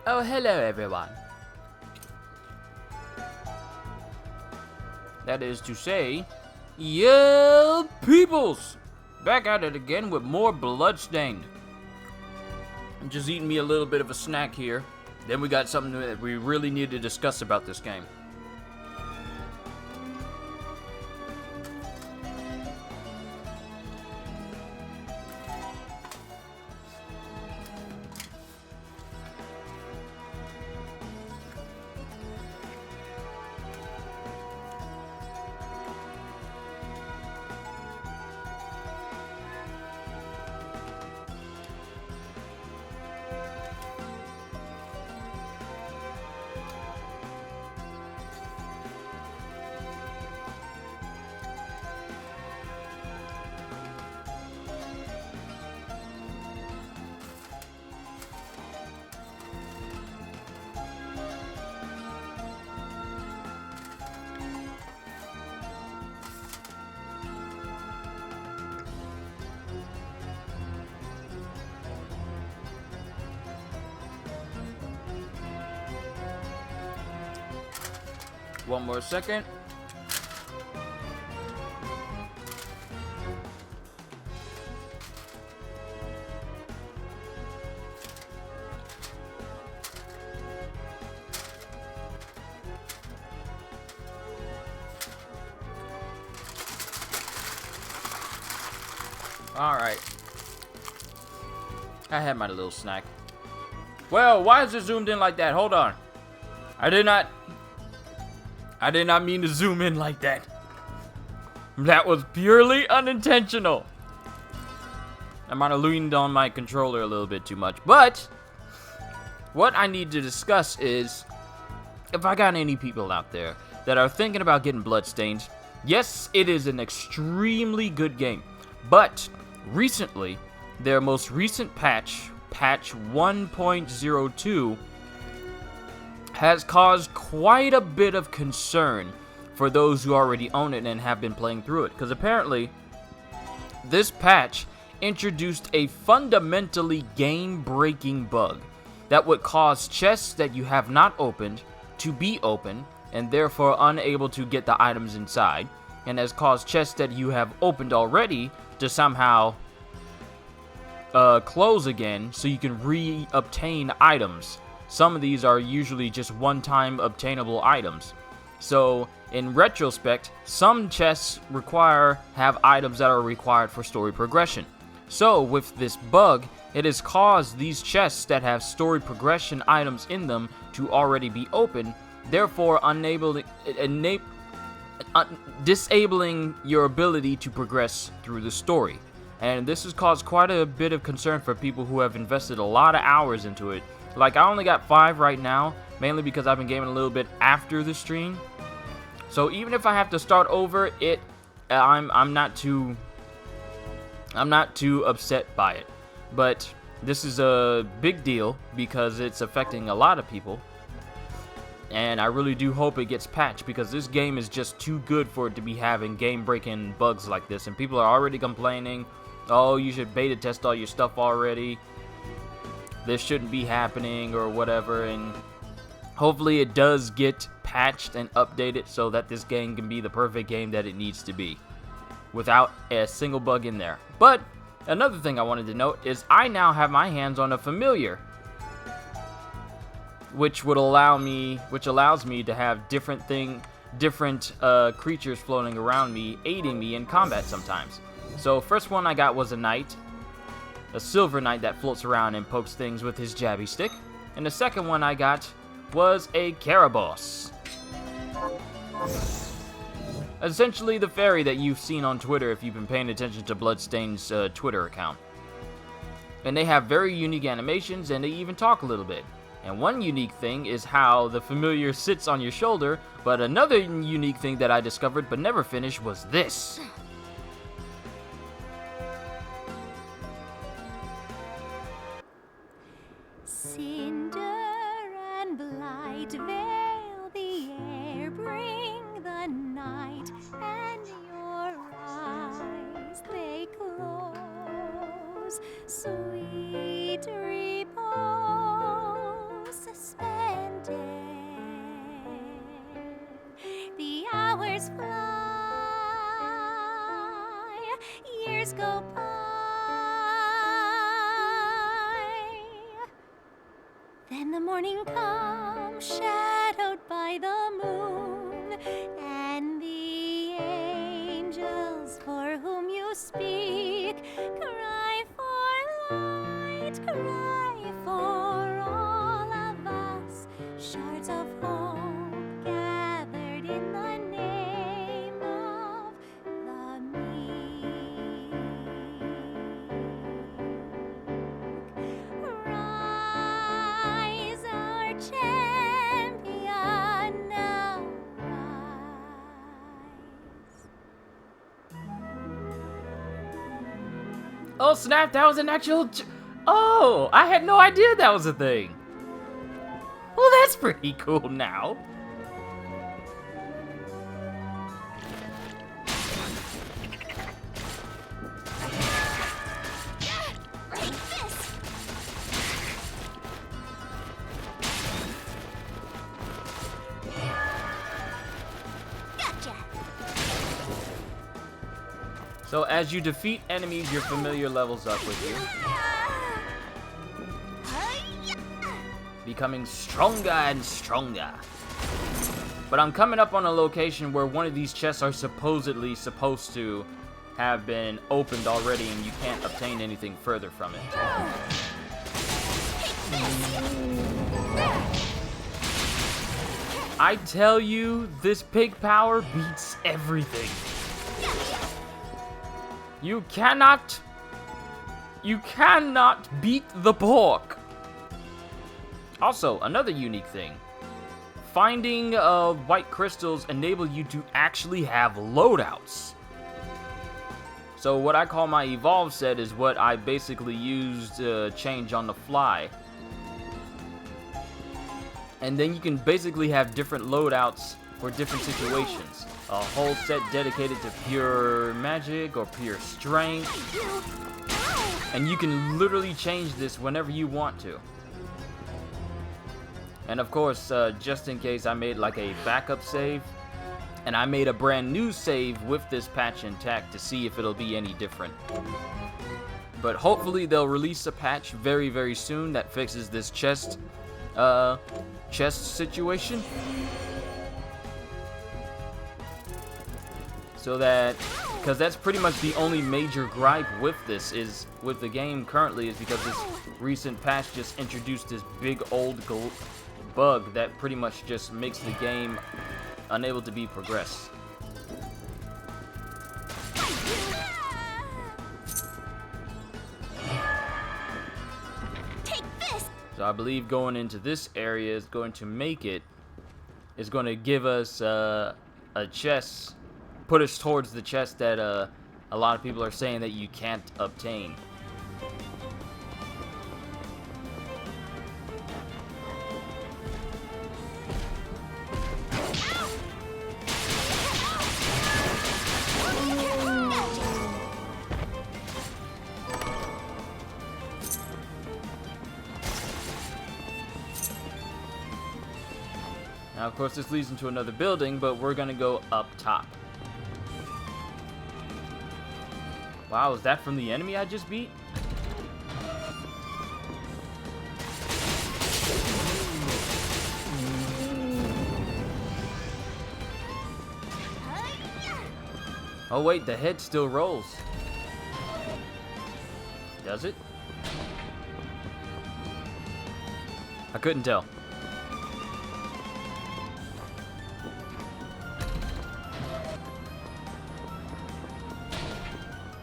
Oh, hello everyone. That is to say, yeah, peoples! Back at it again with more Bloodstained. I'm just eating me a little bit of a snack here. Then we got something that we really need to discuss about this game. One more second. Alright. I had my little snack. Well, why is it zoomed in like that? Hold on. I did not mean to zoom in like that. That was purely unintentional. I might have leaned on my controller a little bit too much. But what I need to discuss is if I got any people out there that are thinking about getting Bloodstained. Yes, it is an extremely good game. But recently, their most recent patch 1.02, has caused quite a bit of concern for those who already own it and have been playing through it. Because apparently, this patch introduced a fundamentally game-breaking bug that would cause chests that you have not opened to be open and therefore unable to get the items inside, and has caused chests that you have opened already to somehow close again so you can re-obtain items. Some of these are usually just one-time obtainable items. So, in retrospect, some chests have items that are required for story progression. So, with this bug, it has caused these chests that have story progression items in them to already be open, therefore disabling your ability to progress through the story. And this has caused quite a bit of concern for people who have invested a lot of hours into it. Like, I only got 5 right now, mainly because I've been gaming a little bit after the stream. So even if I have to start over it, I'm not too upset by it. But this is a big deal because it's affecting a lot of people. And I really do hope it gets patched because this game is just too good for it to be having game-breaking bugs like this. And people are already complaining, oh, you should beta test all your stuff already. This shouldn't be happening or whatever. And hopefully it does get patched and updated so that this game can be the perfect game that it needs to be without a single bug in there. But another thing I wanted to note is I now have my hands on a familiar, which allows me to have different creatures floating around me, aiding me in combat sometimes. So first one I got was a knight, a silver knight that floats around and pokes things with his jabby stick. And the second one I got was a Caraboss, essentially the fairy that you've seen on Twitter if you've been paying attention to Bloodstained's Twitter account. And they have very unique animations, and they even talk a little bit. And one unique thing is how the familiar sits on your shoulder, but another unique thing that I discovered but never finished was this. Cinder and blight veil the air, bring the night, and your eyes they close. Sweet repose, stars fly, years go by. Then the morning comes, shadowed by the moon, and the angels for whom you speak cry for light, cry for all of us, shards of hope gathered in the name of the meek. Rise, our champion, now rise. Oh snap, that was an actual oh, I had no idea that was a thing. Well, that's pretty cool now. Take this! Gotcha! So as you defeat enemies, your familiar levels up with you, becoming stronger and stronger. But I'm coming up on a location where one of these chests are supposedly supposed to have been opened already, and you can't obtain anything further from it. I tell you, this pig power beats everything. You cannot beat the pork. Also, another unique thing. Finding white crystals enable you to actually have loadouts. So what I call my evolve set is what I basically use to change on the fly. And then you can basically have different loadouts for different situations. A whole set dedicated to pure magic or pure strength. And you can literally change this whenever you want to. And of course, just in case, I made like a backup save. And I made a brand new save with this patch intact to see if it'll be any different. But hopefully they'll release a patch very, very soon that fixes this chest situation. So that, because that's pretty much the only major gripe with this is, with the game currently, is because this recent patch just introduced this big old bug that pretty much just makes the game unable to be progressed. Take this! So I believe going into this area is going to make it, is going to give us a chest, put us towards the chest that a lot of people are saying that you can't obtain. Now, of course, this leads into another building, but we're gonna go up top. Wow, is that from the enemy I just beat? Oh wait, the head still rolls. Does it? I couldn't tell.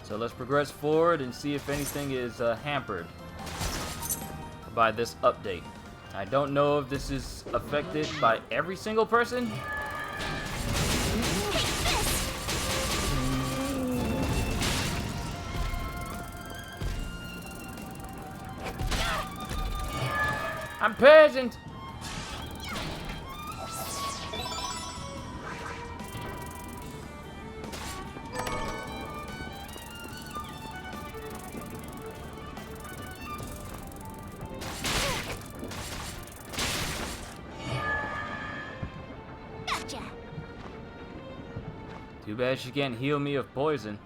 So let's progress forward and see if anything is hampered by this update. I don't know if this is affected by every single person. I'm patient. Too bad she can't heal me of poison.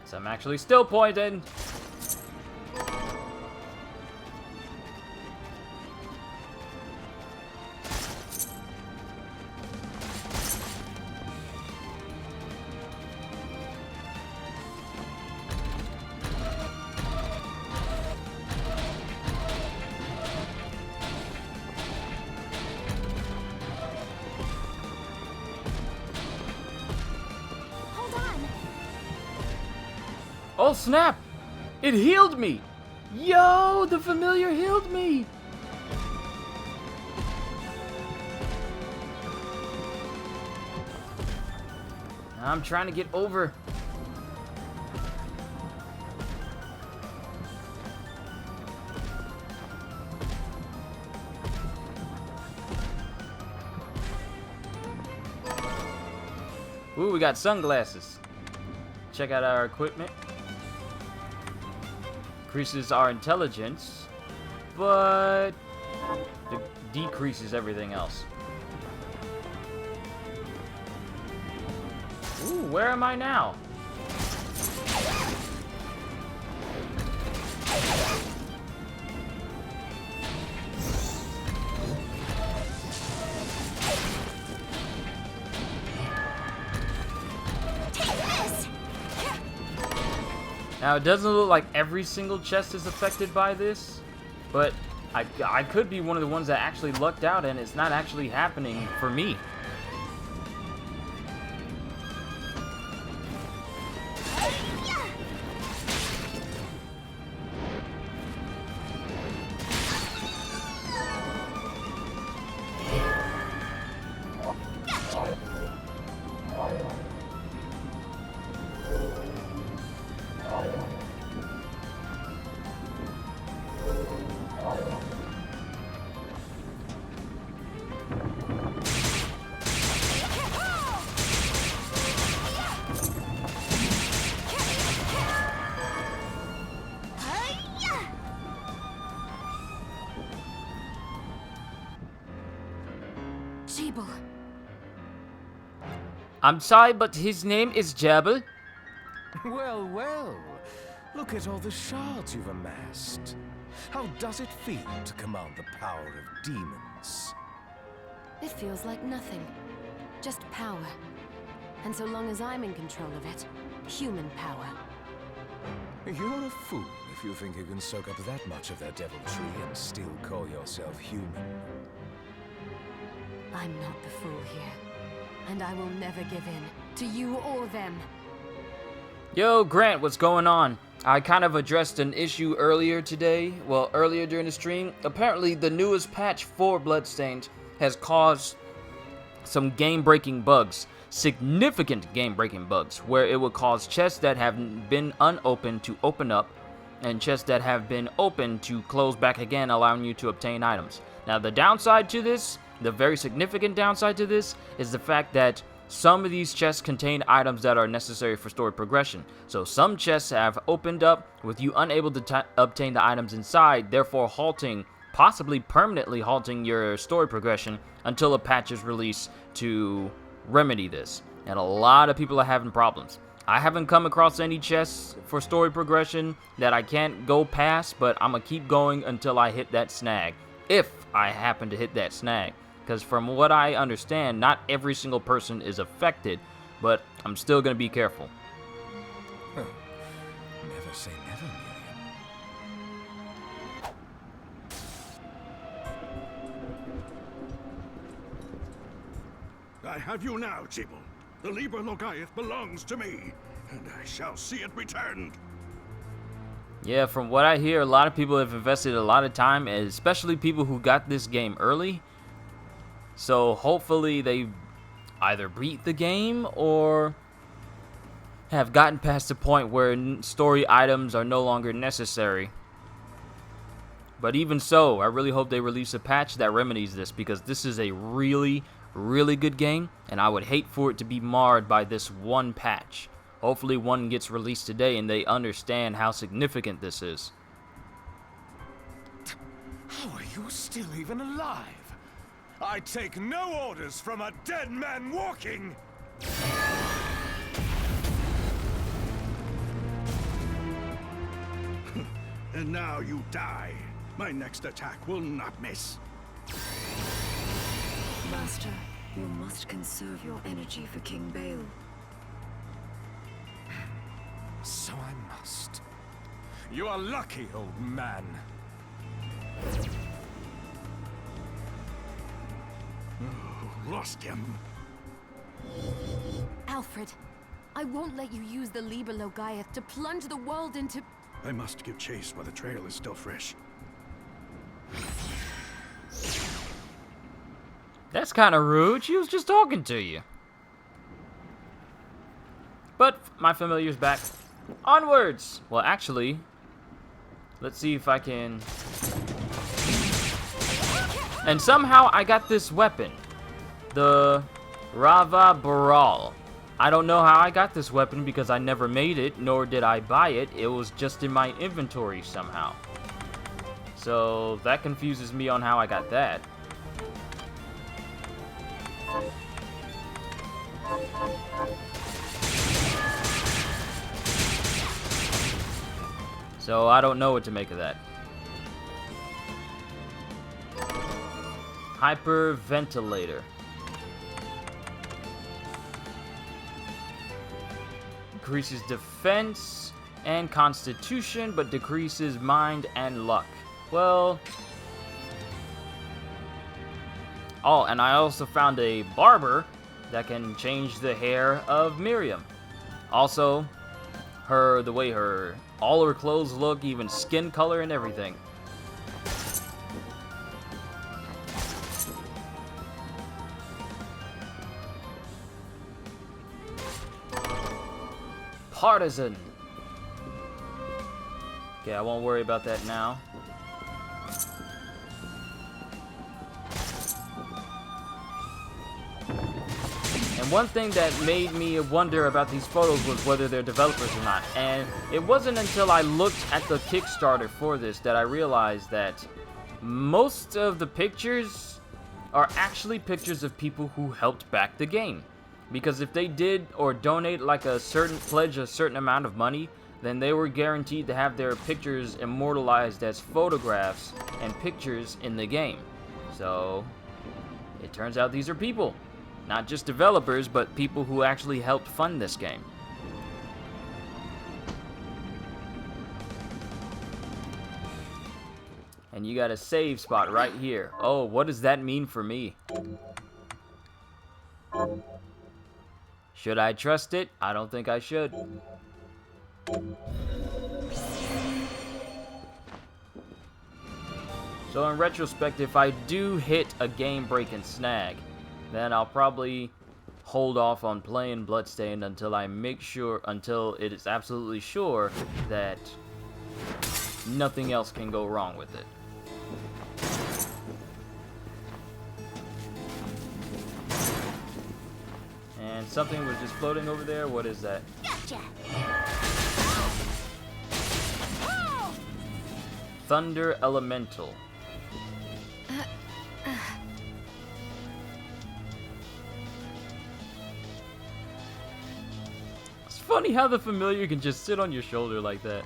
So I'm actually still poisoned. Oh snap! It healed me! Yo, the familiar healed me! I'm trying to get over. Ooh, we got sunglasses. Check out our equipment. Increases our intelligence, but it decreases everything else. Ooh, where am I now? Now, it doesn't look like every single chest is affected by this, but I could be one of the ones that actually lucked out and it's not actually happening for me. I'm sorry, but his name is Jabal. Well, well. Look at all the shards you've amassed. How does it feel to command the power of demons? It feels like nothing. Just power. And so long as I'm in control of it, human power. You're a fool if you think you can soak up that much of their deviltry and still call yourself human. I'm not the fool here. And I will never give in to you or them. Yo, Grant, what's going on? I kind of addressed an issue earlier today, well, earlier during the stream. Apparently, the newest patch for Bloodstained has caused some game-breaking bugs, significant game-breaking bugs, where it would cause chests that have been unopened to open up, and chests that have been opened to close back again, allowing you to obtain items. Now, the downside to this, the very significant downside to this, is the fact that some of these chests contain items that are necessary for story progression. So some chests have opened up with you unable to obtain the items inside, therefore halting, possibly permanently halting your story progression until a patch is released to remedy this. And a lot of people are having problems. I haven't come across any chests for story progression that I can't go past, but I'm gonna keep going until I hit that snag. If I happen to hit that snag. Because from what I understand, not every single person is affected, but I'm still going to be careful. Never say never, Miriam. I have you now, Jibble. The Liber Logaeth belongs to me, and I shall see it returned. Yeah, from what I hear, a lot of people have invested a lot of time, especially people who got this game early. So hopefully they either beat the game or have gotten past the point where story items are no longer necessary. But even so, I really hope they release a patch that remedies this, because this is a really, really good game, and I would hate for it to be marred by this one patch. Hopefully one gets released today and they understand how significant this is. How are you still even alive? I take no orders from a dead man walking! And now you die. My next attack will not miss. Master, you must conserve your energy for King Bale. So I must. You are lucky, old man. Lost him. Alfred, I won't let you use the Liber Logaeth to plunge the world into... I must give chase while the trail is still fresh. That's kind of rude. She was just talking to you. But my familiar's back. Onwards! Well, actually, let's see if I can... And somehow I got this weapon. The Rava Baral. I don't know how I got this weapon because I never made it, nor did I buy it. It was just in my inventory somehow. So that confuses me on how I got that. So I don't know what to make of that. Hyperventilator. Increases defense and constitution, but decreases mind and luck. Well... Oh, and I also found a barber that can change the hair of Miriam. Also, the way all her clothes look, even skin color and everything. Partisan. Okay, I won't worry about that now. And one thing that made me wonder about these photos was whether they're developers or not. And it wasn't until I looked at the Kickstarter for this that I realized that most of the pictures are actually pictures of people who helped back the game. Because if they did or donate like a certain amount of money, then they were guaranteed to have their pictures immortalized as photographs and pictures in the game. So it turns out these are people. Not just developers, but people who actually helped fund this game. And you got a save spot right here. Oh, what does that mean for me? Should I trust it? I don't think I should. So in retrospect, if I do hit a game break and snag, then I'll probably hold off on playing Bloodstained until it is absolutely sure that nothing else can go wrong with it. And something was just floating over there. What is that? Gotcha. Thunder Elemental. It's funny how the familiar can just sit on your shoulder like that.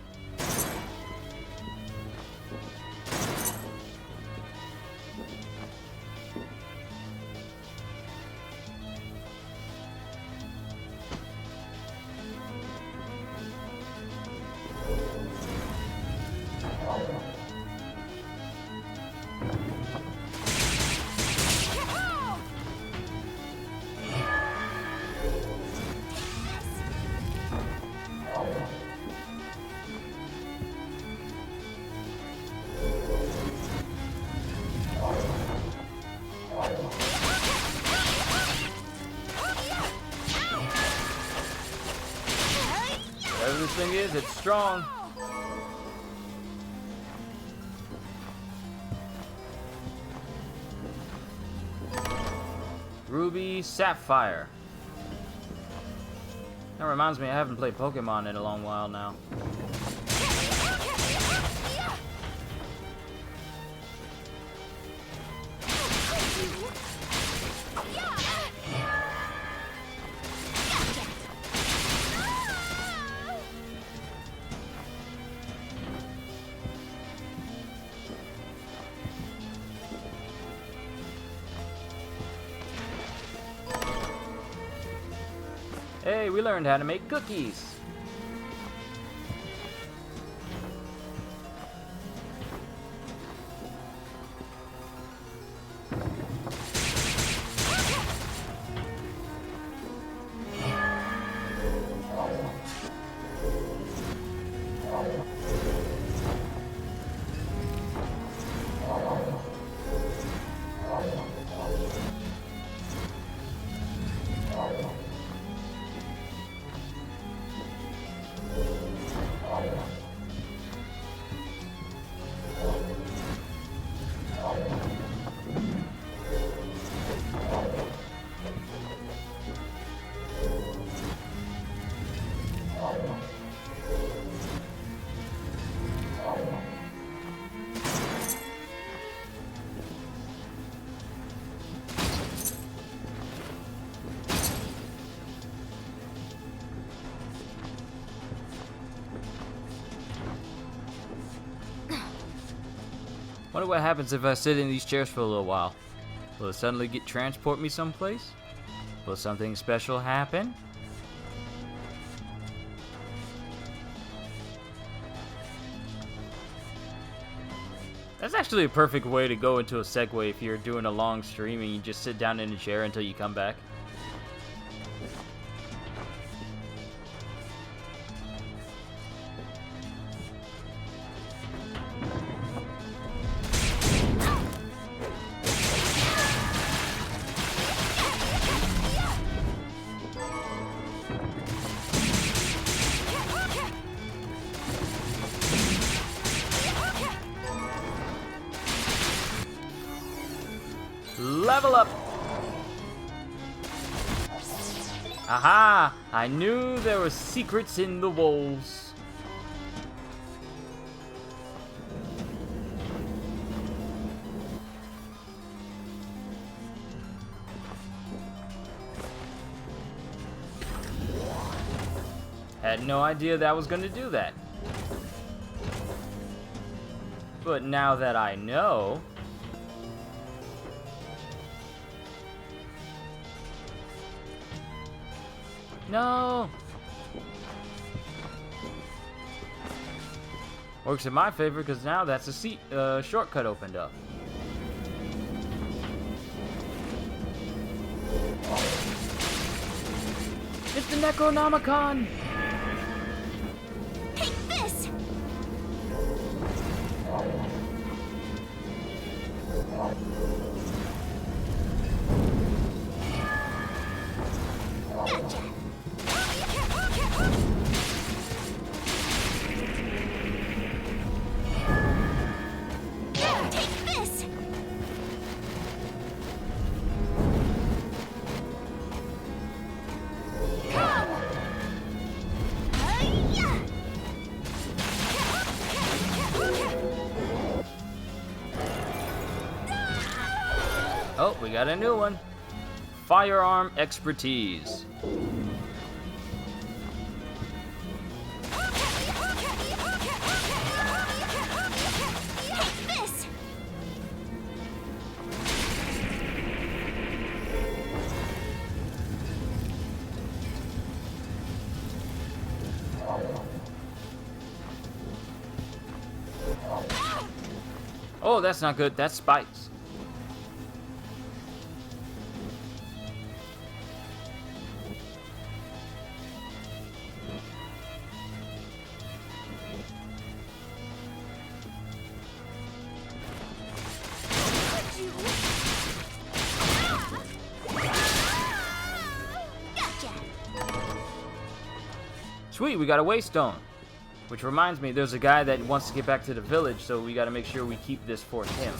Whatever this thing is, it's strong. Ruby Sapphire. That reminds me, I haven't played Pokemon in a long while now. Yay, we learned how to make cookies. Wonder what happens if I sit in these chairs for a little while. Will it suddenly transport me someplace? Will something special happen? That's actually a perfect way to go into a segue if you're doing a long stream and you just sit down in a chair until you come back. Level up! Aha! I knew there were secrets in the walls. Had no idea that was going to do that. But now that I know... No! Works in my favor because now that's a shortcut opened up. It's the Necronomicon! Take this! Gotcha! Take this! Come! Hi-ya! Oh, we got a new one. Firearm expertise. Take this! Oh, that's not good. That's spikes. Gotcha! Sweet, we got a waystone. Which reminds me, there's a guy that wants to get back to the village, so we gotta make sure we keep this for him.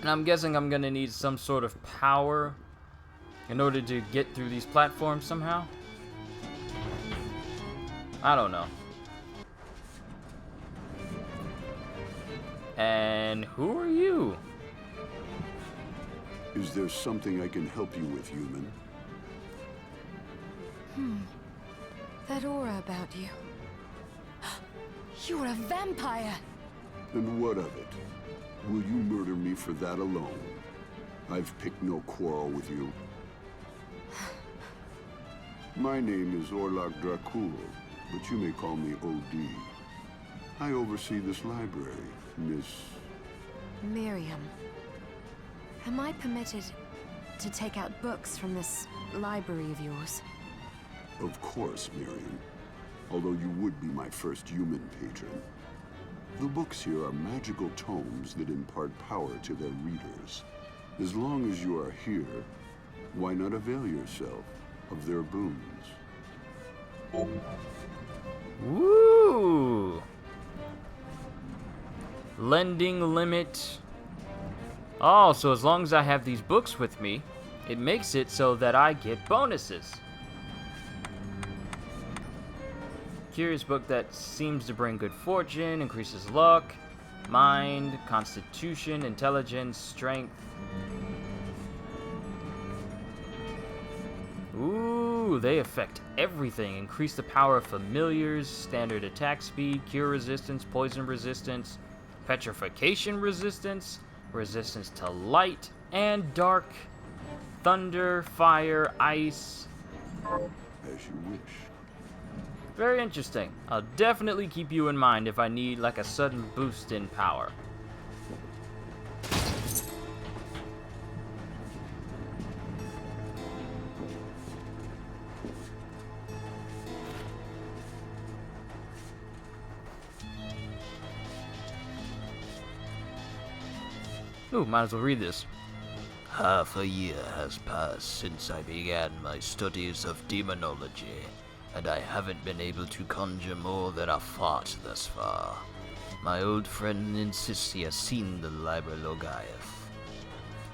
And I'm guessing I'm gonna need some sort of power in order to get through these platforms somehow. I don't know. And who are you? Is there something I can help you with, human? That aura about you. You're a vampire! And what of it? Will you murder me for that alone? I've picked no quarrel with you. My name is Orlok Dracul, but you may call me OD. I oversee this library, Miss... Miriam. Am I permitted to take out books from this library of yours? Of course, Miriam. Although you would be my first human patron. The books here are magical tomes that impart power to their readers. As long as you are here, why not avail yourself of their boons? Woo! Lending limit. Oh, so as long as I have these books with me, it makes it so that I get bonuses. Curious book that seems to bring good fortune, increases luck, mind, constitution, intelligence, strength. Ooh, they affect everything. Increase the power of familiars, standard attack speed, cure resistance, poison resistance, petrification resistance, resistance to light and dark, thunder, fire, ice. As you wish. Very interesting. I'll definitely keep you in mind if I need like a sudden boost in power. Ooh, might as well read this. Half a year has passed since I began my studies of demonology, and I haven't been able to conjure more than a fart thus far. My old friend insists he has seen the Liber Logaeth.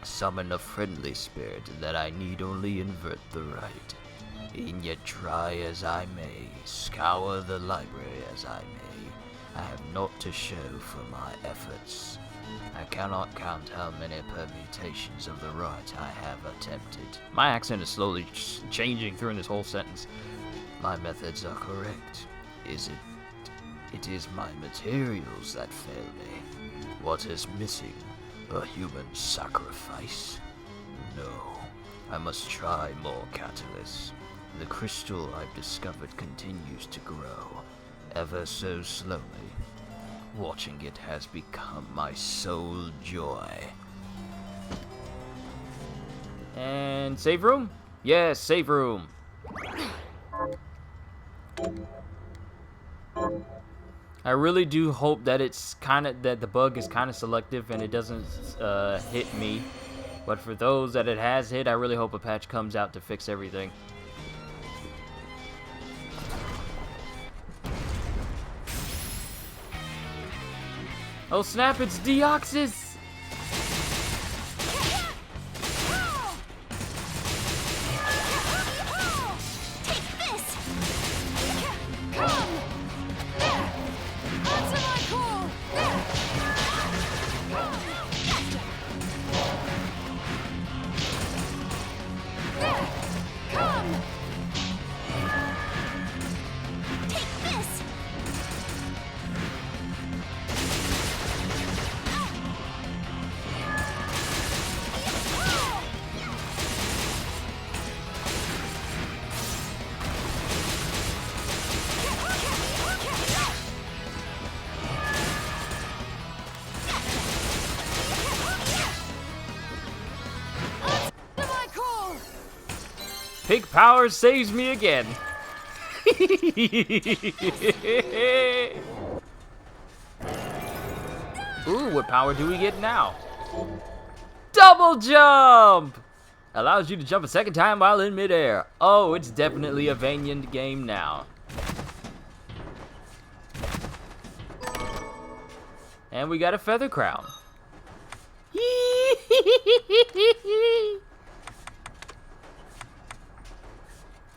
Summon a friendly spirit that I need only invert the right. And yet try as I may, scour the library as I may, I have naught to show for my efforts. I cannot count how many permutations of the right I have attempted. My accent is slowly changing through this whole sentence. My methods are correct. It is my materials that fail me. What is missing? A human sacrifice? No. I must try more catalysts. The crystal I've discovered continues to grow, ever so slowly. Watching it has become my sole joy. And save room? Yes, save room. I really do hope that that the bug is kind of selective and it doesn't hit me. But for those that it has hit, I really hope a patch comes out to fix everything. Oh snap, it's Deoxys! Pig power saves me again. Ooh, what power do we get now? Double jump! Allows you to jump a second time while in midair. Oh, it's definitely a Vanian game now. And we got a feather crown.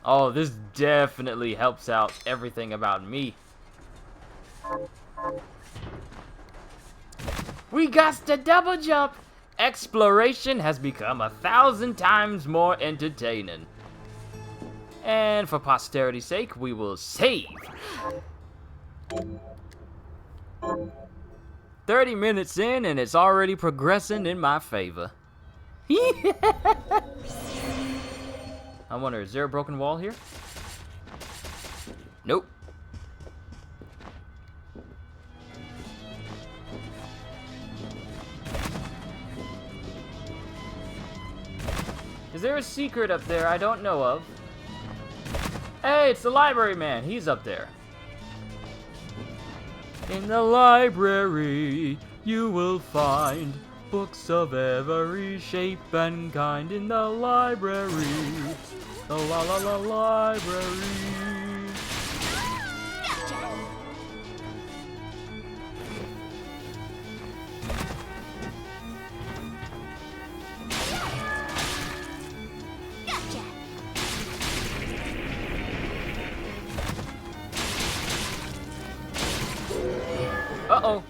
Oh, this definitely helps out everything about me. We got the double jump! Exploration has become 1,000 times more entertaining. And for posterity's sake, we will save. 30 minutes in, and it's already progressing in my favor. I wonder, is there a broken wall here? Nope. Is there a secret up there I don't know of? Hey, it's the library man. He's up there. In the library, you will find books of every shape and kind. In the library, the library. Uh-oh.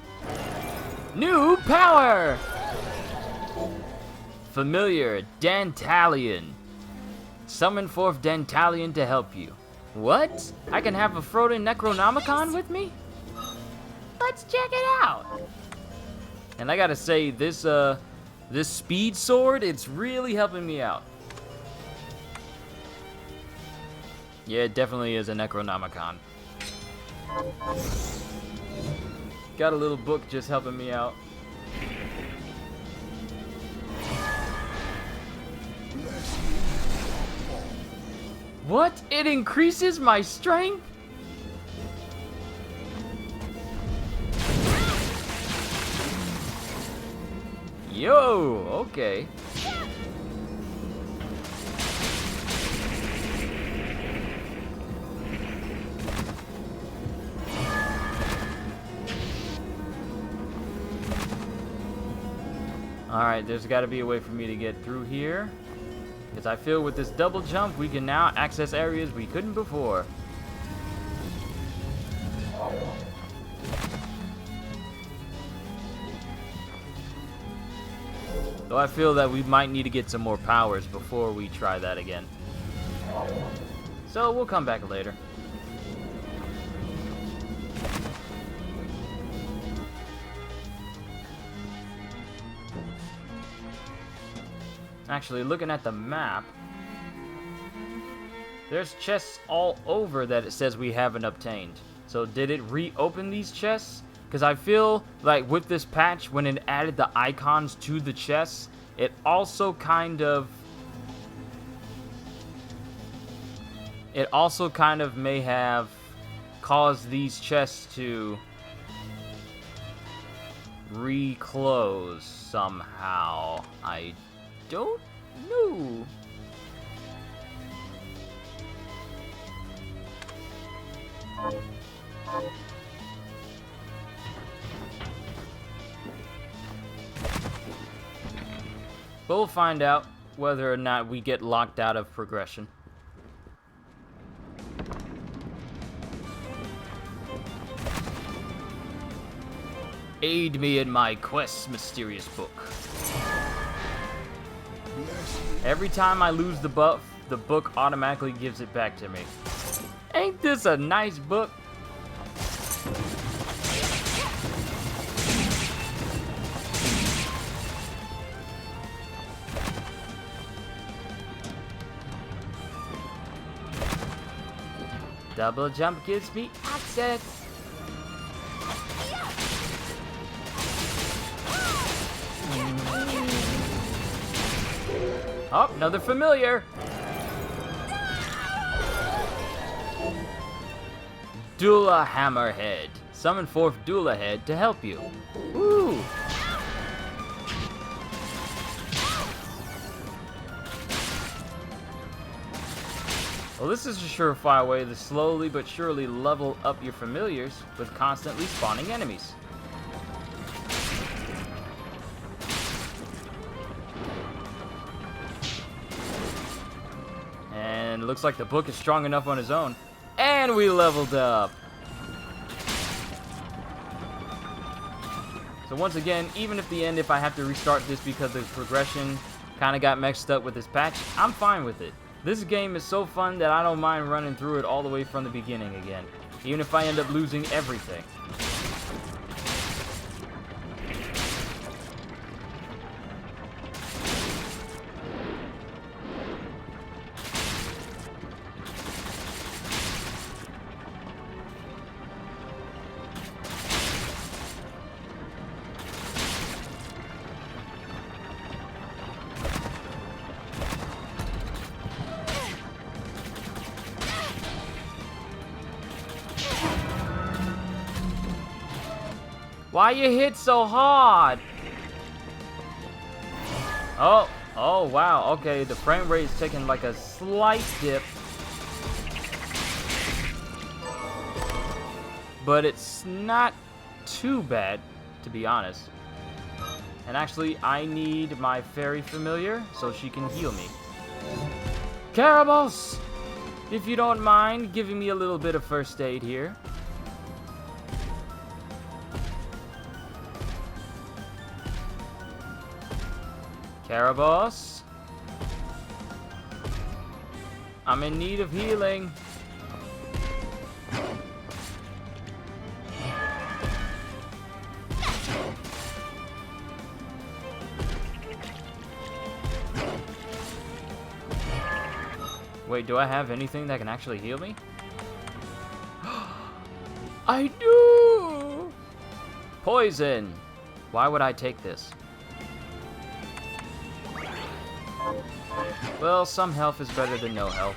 New power! Familiar, Dantalion. Summon forth Dantalion to help you. What? I can have a Froden Necronomicon with me? Let's check it out. And I gotta say, this speed sword, it's really helping me out. Yeah, it definitely is a Necronomicon. Got a little book just helping me out. What? It increases my strength? Yo, okay. Alright, there's got to be a way for me to get through here. Because I feel with this double jump, we can now access areas we couldn't before. Though I feel that we might need to get some more powers before we try that again. So we'll come back later. Actually, looking at the map, there's chests all over that it says we haven't obtained. So did it reopen these chests? Because I feel like with this patch, when it added the icons to the chests, it also kind of may have caused these chests to reclose somehow. I don't know. But we'll find out whether or not we get locked out of progression. Aid me in my quest, mysterious book. Every time I lose the buff, the book automatically gives it back to me. Ain't this a nice book? Double jump gives me access. Oh, another familiar. Dula Hammerhead. Summon forth Dula Head to help you. Woo! Well, this is a surefire way to slowly but surely level up your familiars with constantly spawning enemies. And it looks like the book is strong enough on his own. And we leveled up! So once again, even at the end, if I have to restart this because the progression kind of got mixed up with this patch, I'm fine with it. This game is so fun that I don't mind running through it all the way from the beginning again, even if I end up losing everything. Why you hit so hard? Oh wow, okay, the frame rate is taking like a slight dip. But it's not too bad, to be honest. And actually, I need my fairy familiar so she can heal me. Carabos! If you don't mind giving me a little bit of first aid here. Carabos, I'm in need of healing. Wait, do I have anything that can actually heal me? I do! Poison! Why would I take this? Well, some health is better than no health.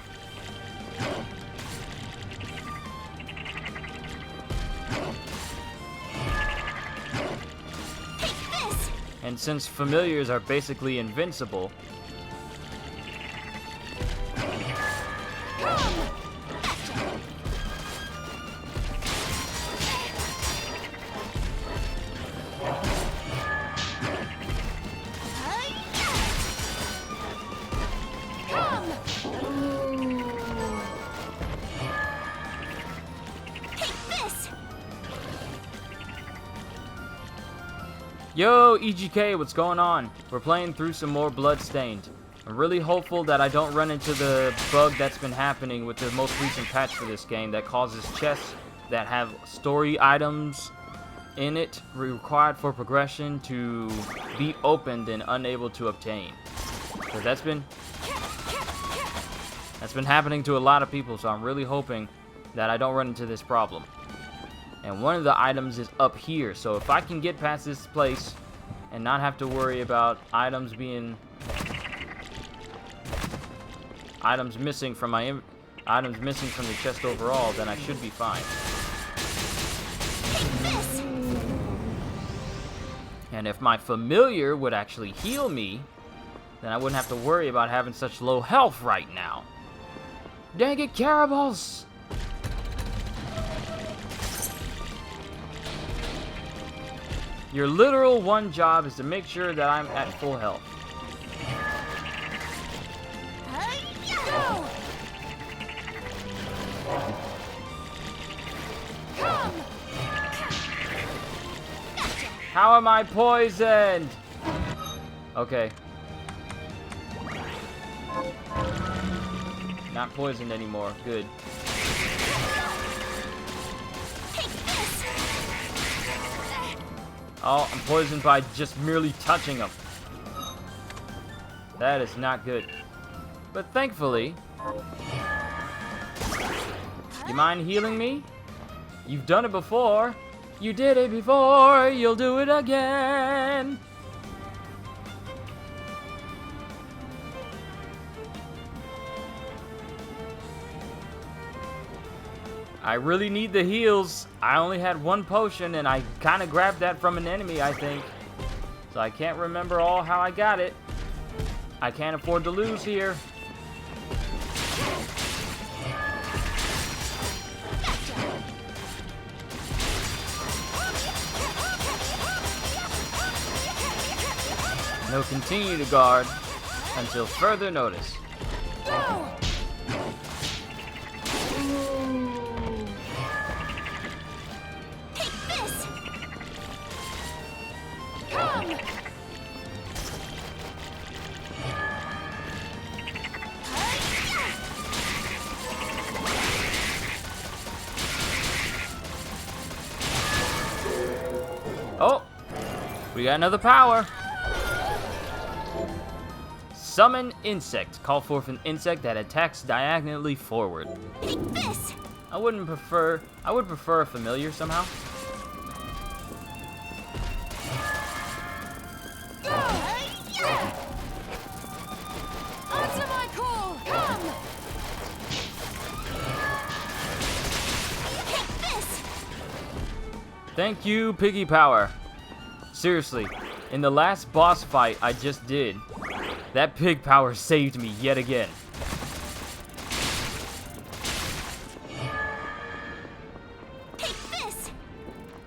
And since familiars are basically invincible, yo, EGK, what's going on? We're playing through some more Bloodstained. I'm really hopeful that I don't run into the bug that's been happening with the most recent patch for this game that causes chests that have story items in it required for progression to be opened and unable to obtain. So that's been happening to a lot of people, so I'm really hoping that I don't run into this problem. And one of the items is up here, so if I can get past this place and not have to worry about items missing from the chest overall, then I should be fine. And if my familiar would actually heal me, then I wouldn't have to worry about having such low health right now. Dang it, Carabos! Your literal one job is to make sure that I'm at full health. How am I poisoned? Okay. Not poisoned anymore. Good. Oh, I'm poisoned by just merely touching them. That is not good. But thankfully... You mind healing me? You've done it before. You did it before. You'll do it again. I really need the heals. I only had one potion, and I kind of grabbed that from an enemy, I think. So I can't remember all how I got it. I can't afford to lose here. No, continue to guard until further notice. We got another power. Summon insect. Call forth an insect that attacks diagonally forward. Take this. I would prefer a familiar somehow. Answer my call! Come! Take this. Thank you, Piggy Power. Seriously, in the last boss fight I just did, that pig power saved me yet again. Take this.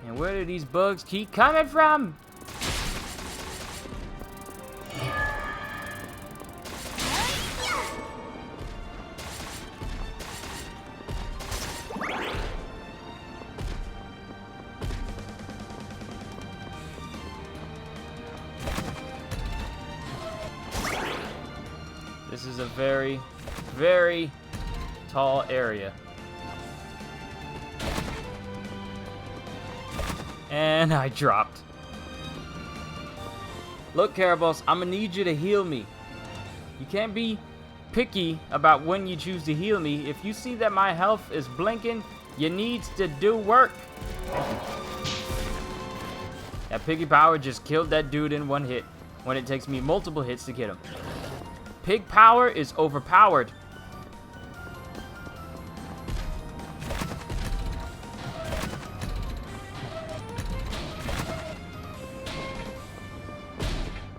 And where do these bugs keep coming from? This is a very, very tall area. And I dropped. Look, Caraboss, I'm gonna need you to heal me. You can't be picky about when you choose to heal me. If you see that my health is blinking, you need to do work. That Piggy Power just killed that dude in one hit, when it takes me multiple hits to get him. Pig Power is overpowered.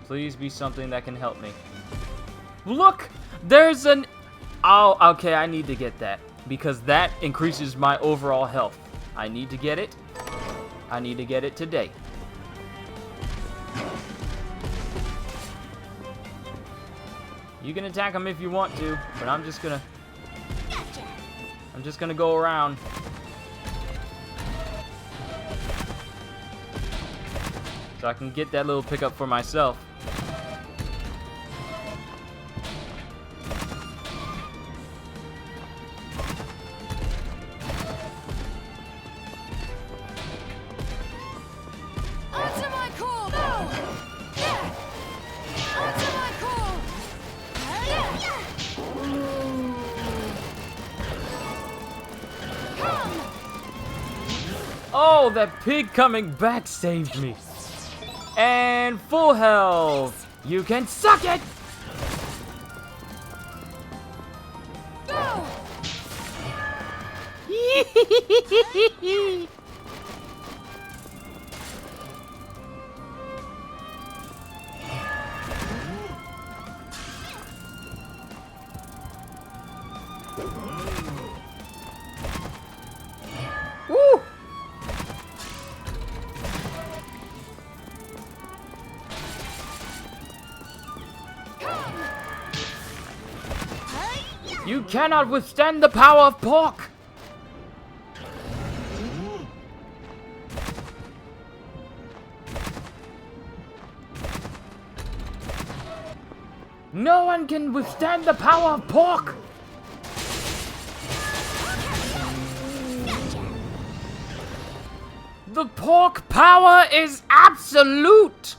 Please be something that can help me. Look! There's an... Oh, okay, I need to get that. Because that increases my overall health. I need to get it. I need to get it today. You can attack him if you want to, but I'm just gonna go around. So I can get that little pickup for myself. Answer my call! No! Yeah! Answer my call! Come! Oh, that pig coming back saved me. And full health. You can suck it! Go! Woo! You cannot withstand the power of pork! No one can withstand the power of pork! The pork power is absolute!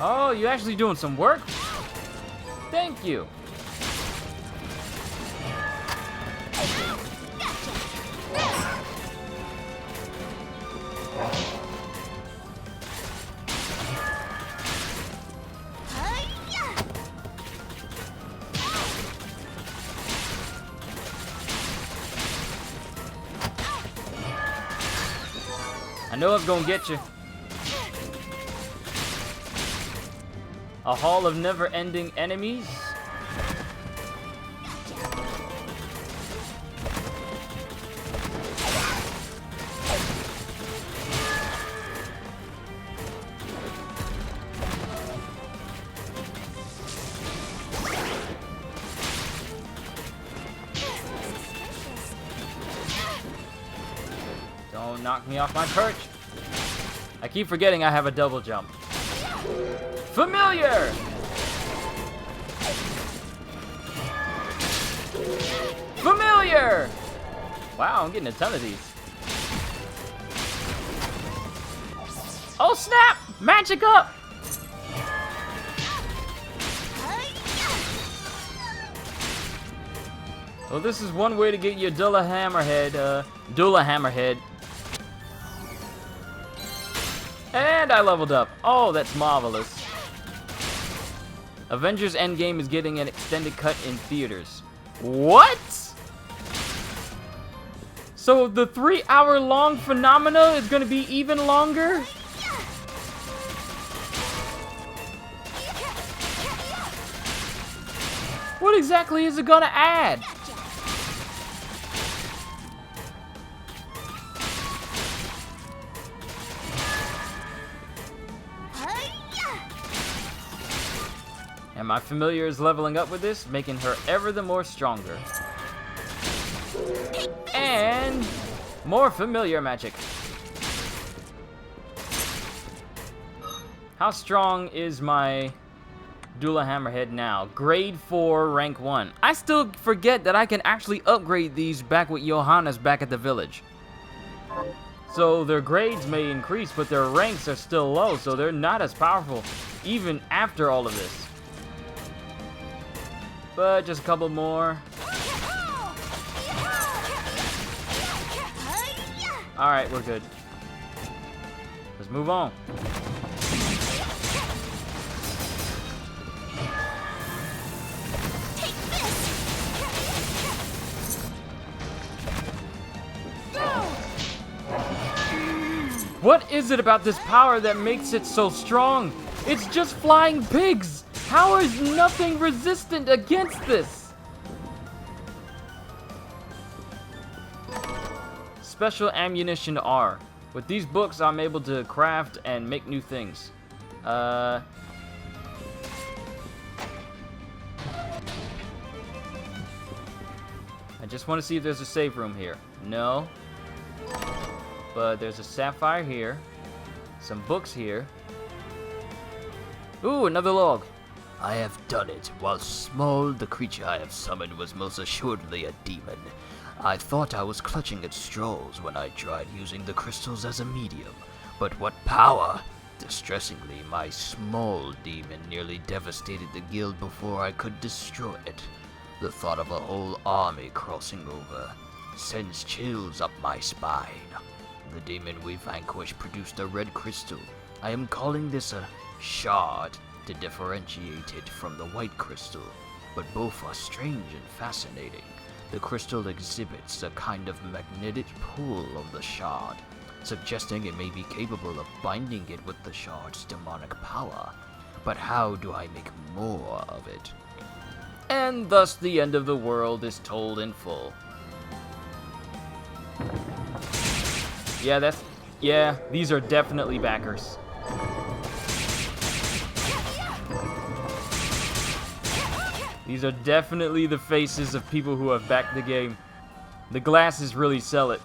Oh, you actually doing some work? Thank you. I know I'm gonna get you. A hall of never-ending enemies? Don't knock me off my perch. I keep forgetting I have a double jump. Familiar! Familiar! Wow, I'm getting a ton of these. Oh snap! Magic up! Well, this is one way to get your Dula Hammerhead. And I leveled up. Oh, that's marvelous. Avengers Endgame is getting an extended cut in theaters. What? So the 3-hour-long phenomena is gonna be even longer? What exactly is it gonna add? And my familiar is leveling up with this, making her ever the more stronger. And more familiar magic. How strong is my Dula Hammerhead now? Grade 4, rank 1. I still forget that I can actually upgrade these back with Johannes back at the village. So their grades may increase, but their ranks are still low, so they're not as powerful, even after all of this. But just a couple more. Alright, we're good. Let's move on. What is it about this power that makes it so strong? It's just flying pigs! How is nothing resistant against this? Special ammunition R. With these books, I'm able to craft and make new things. I just want to see if there's a save room here. No. But there's a sapphire here. Some books here. Ooh, another log. I have done it. While small, the creature I have summoned was most assuredly a demon. I thought I was clutching at straws when I tried using the crystals as a medium. But what power! Distressingly, my small demon nearly devastated the guild before I could destroy it. The thought of a whole army crossing over sends chills up my spine. The demon we vanquished produced a red crystal. I am calling this a shard to differentiate it from the white crystal, but both are strange and fascinating. The crystal exhibits a kind of magnetic pull of the shard, suggesting it may be capable of binding it with the shard's demonic power. But how do I make more of it? And thus the end of the world is told in full. Yeah, these are definitely backers. These are definitely the faces of people who have backed the game. The glasses really sell it.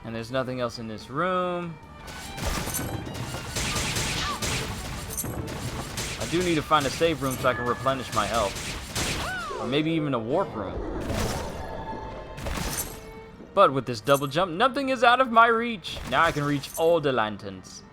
And there's nothing else in this room. I do need to find a save room so I can replenish my health. Or maybe even a warp room. But with this double jump, nothing is out of my reach. Now I can reach all the lanterns.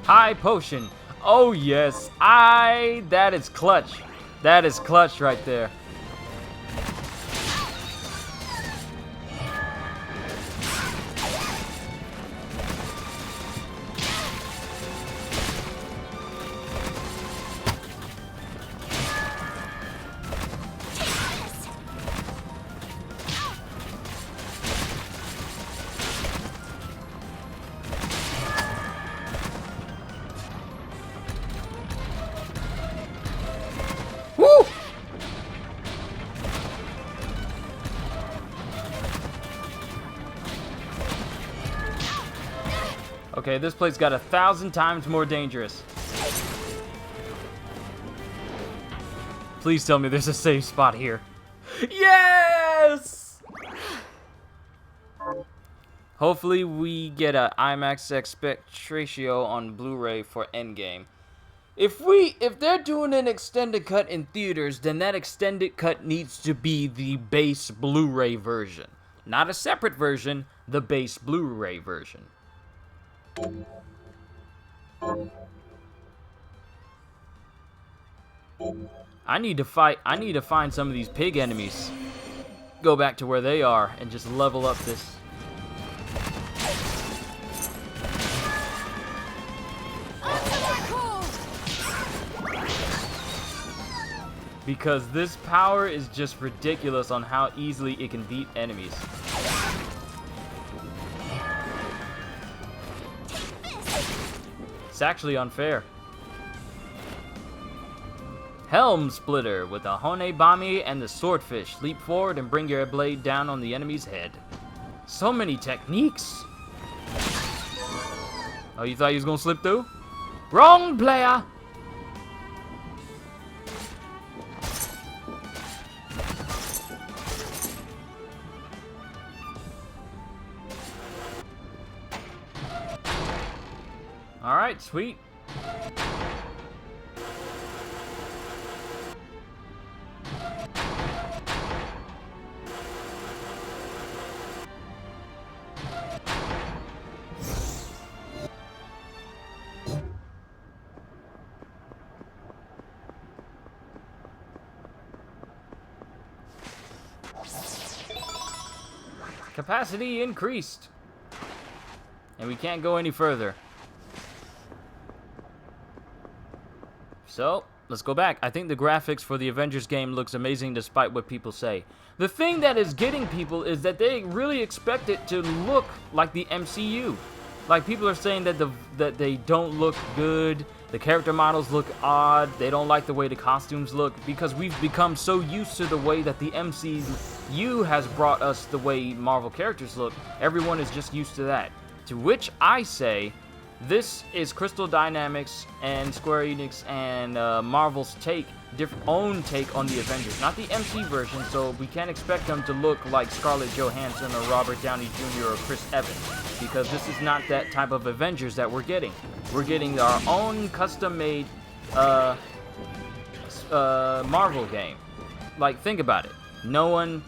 High potion. Oh yes, that is clutch. That is clutch right there. Okay, this place got 1,000 times more dangerous. Please tell me there's a safe spot here. Yes! Hopefully we get a IMAX aspect ratio on Blu-ray for Endgame. If they're doing an extended cut in theaters, then that extended cut needs to be the base Blu-ray version. Not a separate version, the base Blu-ray version. I need to find some of these pig enemies. Go back to where they are and just level up this. Because this power is just ridiculous on how easily it can beat enemies. It's actually unfair. Helm Splitter with the Honebami and the Swordfish. Leap forward and bring your blade down on the enemy's head. So many techniques. Oh, you thought he was gonna slip through? Wrong player! Alright, sweet. Capacity increased. And we can't go any further. So, let's go back. I think the graphics for the Avengers game looks amazing despite what people say. The thing that is getting people is that they really expect it to look like the MCU. Like, people are saying that they don't look good, the character models look odd, they don't like the way the costumes look, because we've become so used to the way that the MCU has brought us the way Marvel characters look. Everyone is just used to that. To which I say, this is Crystal Dynamics and Square Enix and Marvel's own take on the Avengers, not the MC version, so we can't expect them to look like Scarlett Johansson or Robert Downey Jr. or Chris Evans, because this is not that type of Avengers that we're getting. We're getting our own custom-made Marvel game. Like, think about it. No one...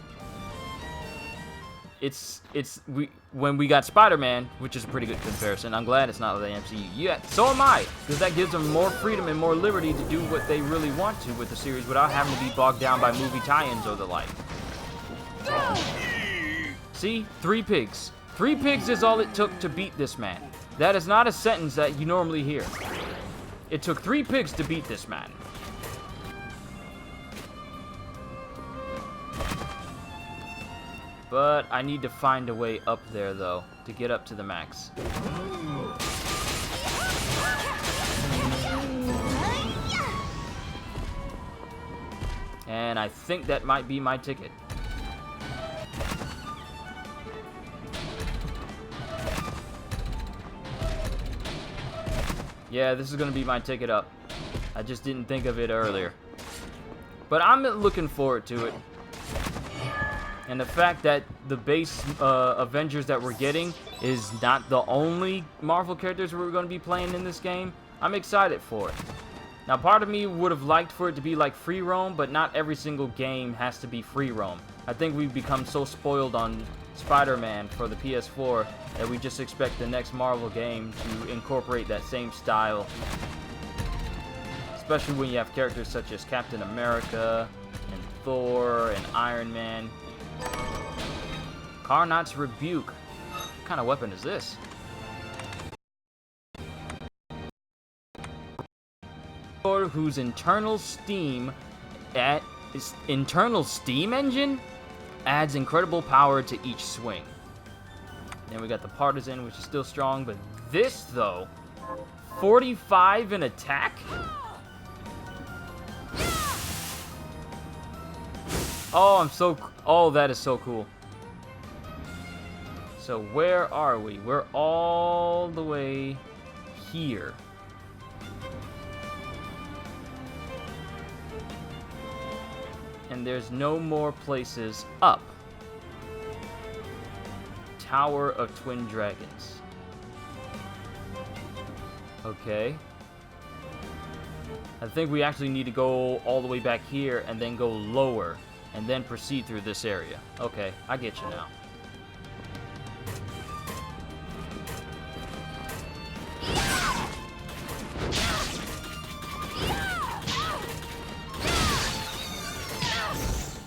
when we got Spider-Man, which is a pretty good comparison. I'm glad it's not the MCU. Yeah, so am I, because that gives them more freedom and more liberty to do what they really want to with the series without having to be bogged down by movie tie-ins or the like. See? 3 pigs. 3 pigs is all it took to beat this man. That is not a sentence that you normally hear. It took 3 pigs to beat this man. But I need to find a way up there, though, to get up to the max. And I think that might be my ticket. Yeah, this is going to be my ticket up. I just didn't think of it earlier. But I'm looking forward to it. And the fact that the base Avengers that we're getting is not the only Marvel characters we're going to be playing in this game, I'm excited for it. Now, part of me would have liked for it to be like free roam, but not every single game has to be free roam. I think we've become so spoiled on Spider-Man for the PS4 that we just expect the next Marvel game to incorporate that same style. Especially when you have characters such as Captain America, and Thor, and Iron Man. Karnat's Rebuke. What kind of weapon is this? Whose internal steam engine adds incredible power to each swing. Then we got the Partisan, which is still strong, but this though, 45 in attack? Oh, that is so cool. So where are we? We're all the way here. And there's no more places up. Tower of Twin Dragons. Okay. I think we actually need to go all the way back here and then go lower and then proceed through this area. Okay, I get you now.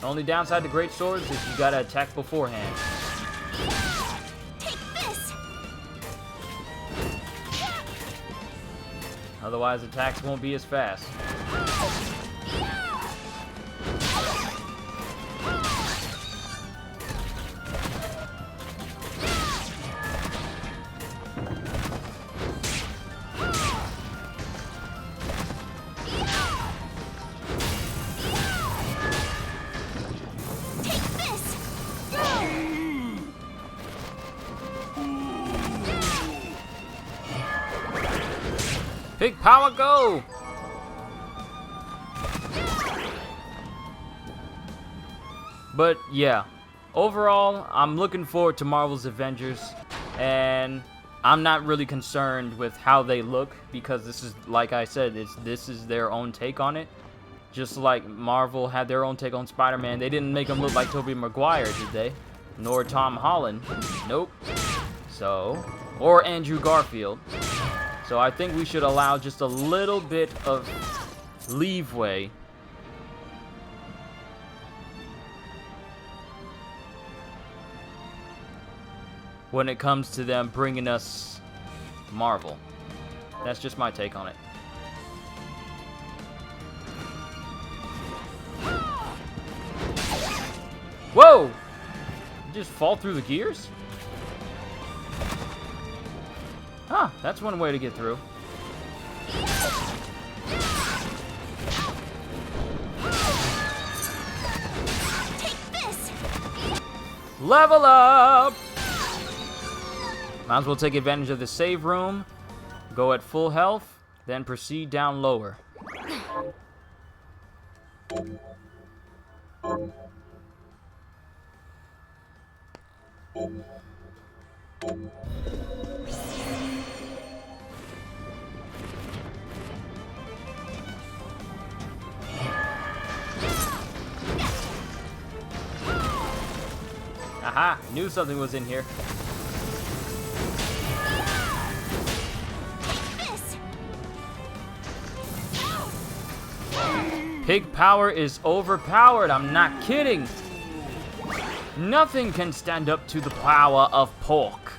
Only downside to great swords is you gotta attack beforehand. Take this. Otherwise, attacks won't be as fast. Big power, go! But yeah, overall, I'm looking forward to Marvel's Avengers, and I'm not really concerned with how they look because this is, like I said, this is their own take on it. Just like Marvel had their own take on Spider-Man, they didn't make him look like Tobey Maguire, did they? Nor Tom Holland. Nope. So, or Andrew Garfield. So I think we should allow just a little bit of leeway when it comes to them bringing us Marvel. That's just my take on it. Whoa! You just fall through the gears? Huh, that's one way to get through. Take this. Level up! Might as well take advantage of the save room, go at full health, then proceed down lower. Aha! Knew something was in here. Pig power is overpowered. I'm not kidding. Nothing can stand up to the power of pork.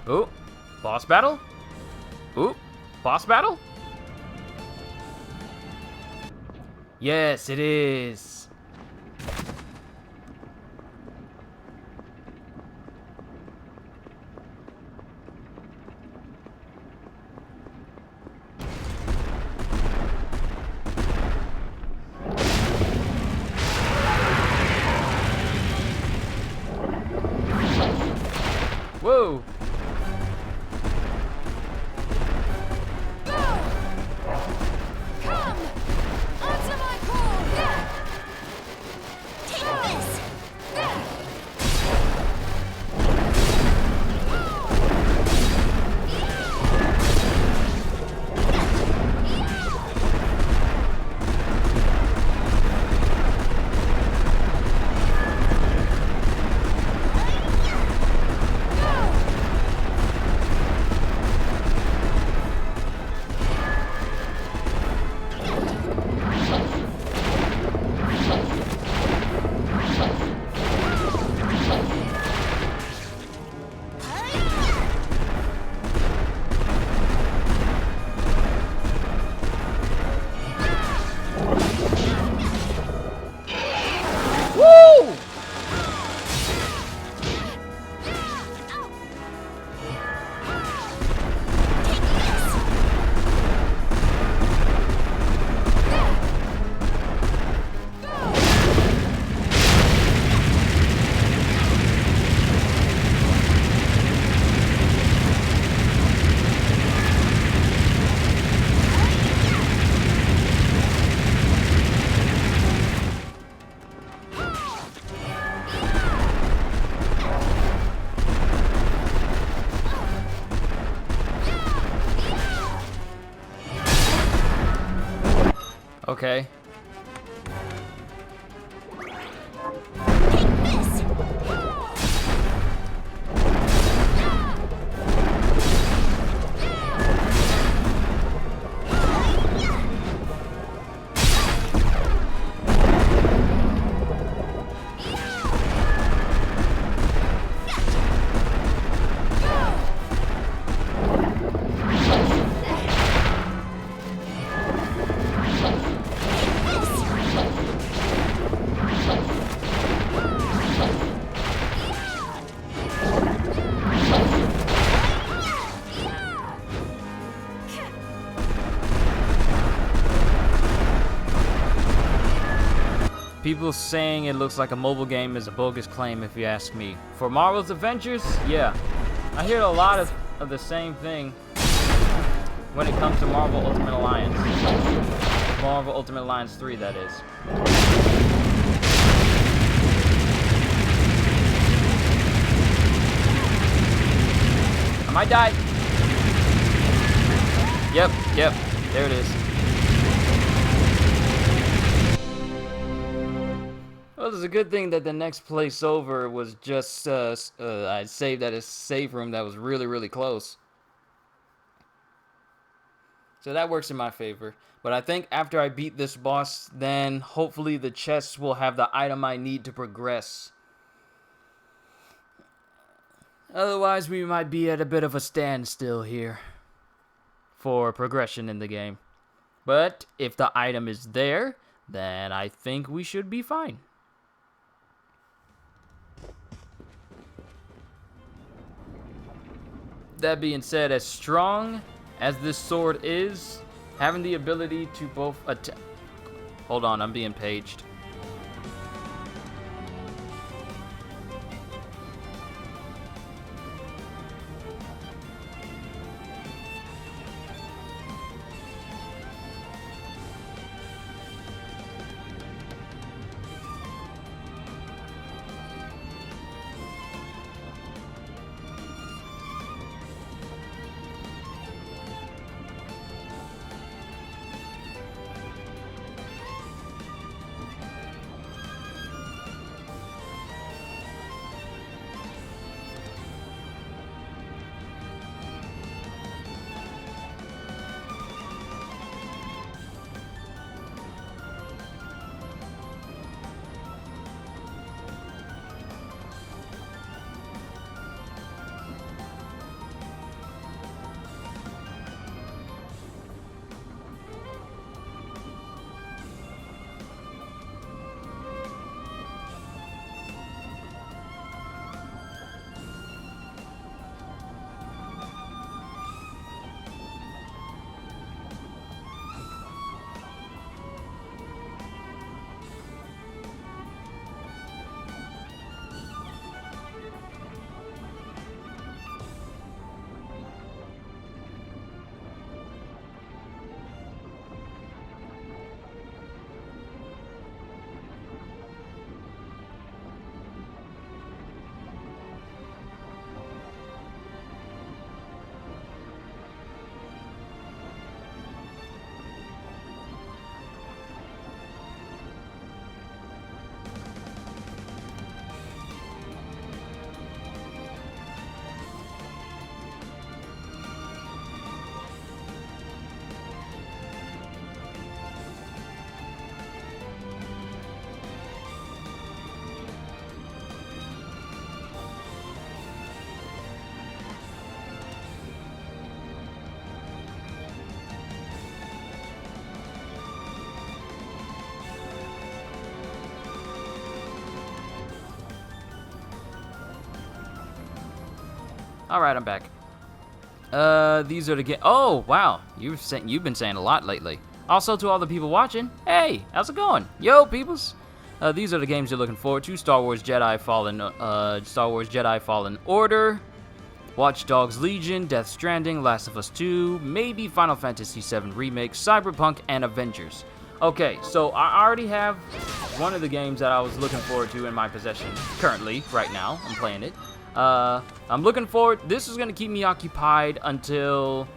Ooh, boss battle? Ooh, boss battle? Yes, it is. Whoa. Come! Answer my call! Take this! Okay. Take this! People saying it looks like a mobile game is a bogus claim, if you ask me. For Marvel's Avengers, yeah. I hear a lot of the same thing when it comes to Marvel Ultimate Alliance. Marvel Ultimate Alliance 3, that is. I might die. Yep, there it is. Well, it's a good thing that the next place over was just, I saved at a save room that was really, really close. So that works in my favor. But I think after I beat this boss, then hopefully the chest will have the item I need to progress. Otherwise, we might be at a bit of a standstill here for progression in the game. But if the item is there, then I think we should be fine. That being said, as strong as this sword is, having the ability to both attack... Hold on, I'm being paged. Alright, I'm back. These are the oh, wow. You've been saying a lot lately. Also, to all the people watching, hey, how's it going? Yo, peoples. These are the games you're looking forward to. Star Wars Jedi Fallen Order, Watch Dogs Legion, Death Stranding, Last of Us 2, maybe Final Fantasy VII Remake, Cyberpunk, and Avengers. Okay, so I already have one of the games that I was looking forward to in my possession currently, right now. I'm playing it. I'm looking forward. This is going to keep me occupied until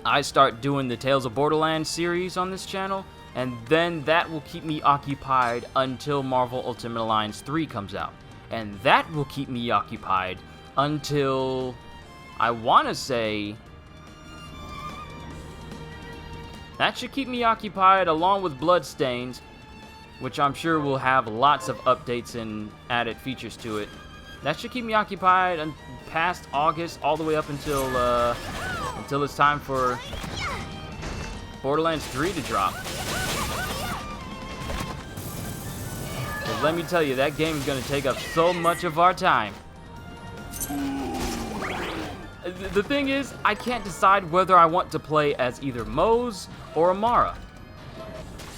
I start doing the Tales of Borderlands series on this channel. And then that will keep me occupied until Marvel Ultimate Alliance 3 comes out. And that will keep me occupied until, I want to say, that should keep me occupied along with Bloodstained, which I'm sure will have lots of updates and added features to it. That should keep me occupied past August, all the way up until it's time for Borderlands 3 to drop. 'Cause let me tell you, that game is going to take up so much of our time. The thing is, I can't decide whether I want to play as either Moze or Amara.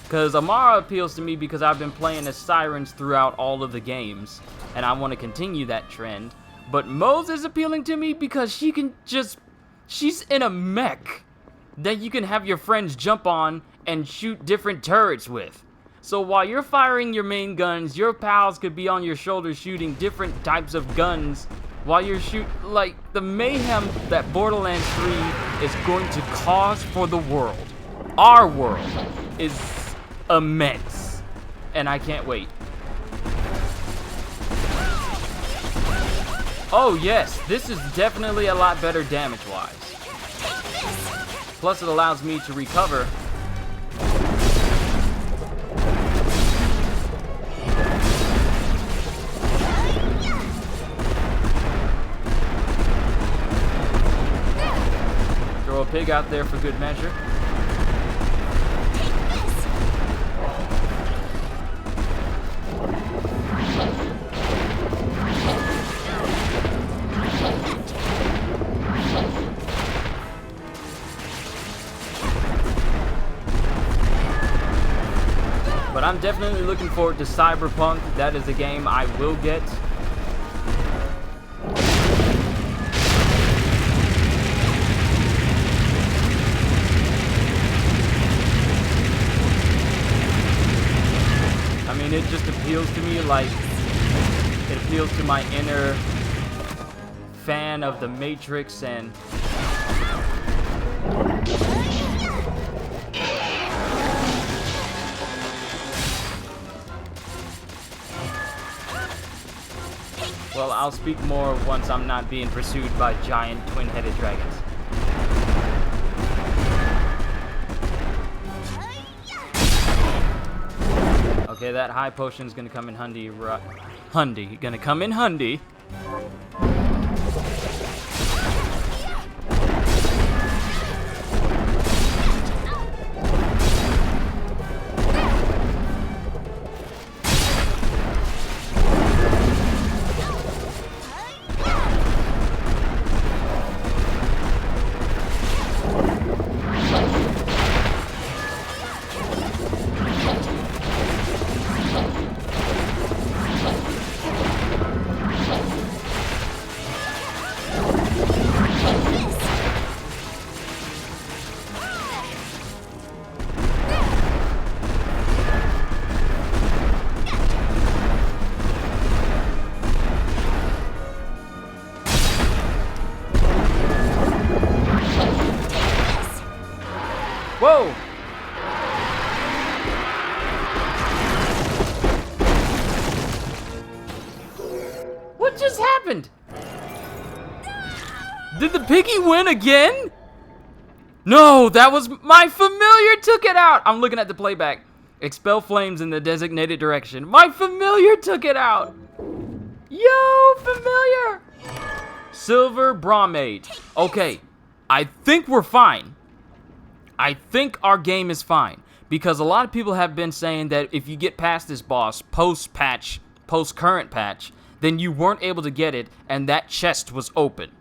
Because Amara appeals to me because I've been playing as Sirens throughout all of the games, and I want to continue that trend. But Moze is appealing to me because she's in a mech that you can have your friends jump on and shoot different turrets with. So while you're firing your main guns, your pals could be on your shoulders shooting different types of guns while you're like, the mayhem that Borderlands 3 is going to cause for the world, our world, is immense. And I can't wait. Oh yes, this is definitely a lot better damage-wise. Plus it allows me to recover. Throw a pig out there for good measure. But I'm definitely looking forward to Cyberpunk. That is a game I will get. I mean, it just appeals to me like it appeals to my inner fan of the Matrix and well, I'll speak more once I'm not being pursued by giant twin-headed dragons. Okay, that high potion's gonna come in handy. Gonna come in handy. Whoa! What just happened? Did the piggy win again? No, that was my familiar took it out. I'm looking at the playback. Expel flames in the designated direction. My familiar took it out. Yo, familiar. Silver bromate. Okay, I think we're fine. I think our game is fine, because a lot of people have been saying that if you get past this boss post-patch, post-current patch, then you weren't able to get it, and that chest was open.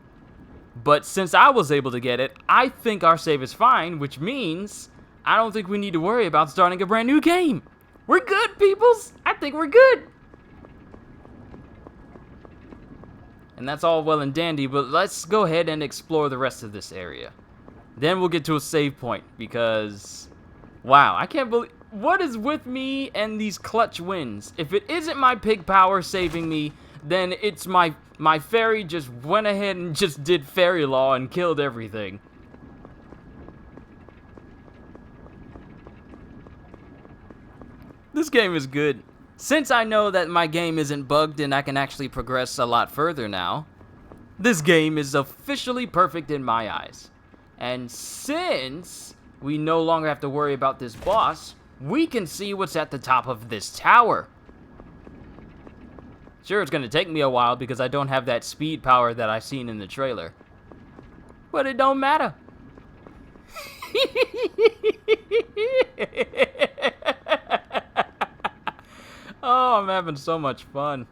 But since I was able to get it, I think our save is fine, which means I don't think we need to worry about starting a brand new game. We're good, peoples. I think we're good. And that's all well and dandy, but let's go ahead and explore the rest of this area. Then we'll get to a save point, because, wow, I can't believe, what is with me and these clutch wins? If it isn't my pig power saving me, then it's my fairy just went ahead and just did fairy law and killed everything. This game is good. Since I know that my game isn't bugged and I can actually progress a lot further now, this game is officially perfect in my eyes. And since we no longer have to worry about this boss, we can see what's at the top of this tower. Sure, it's going to take me a while because I don't have that speed power that I've seen in the trailer. But it don't matter. Oh, I'm having so much fun.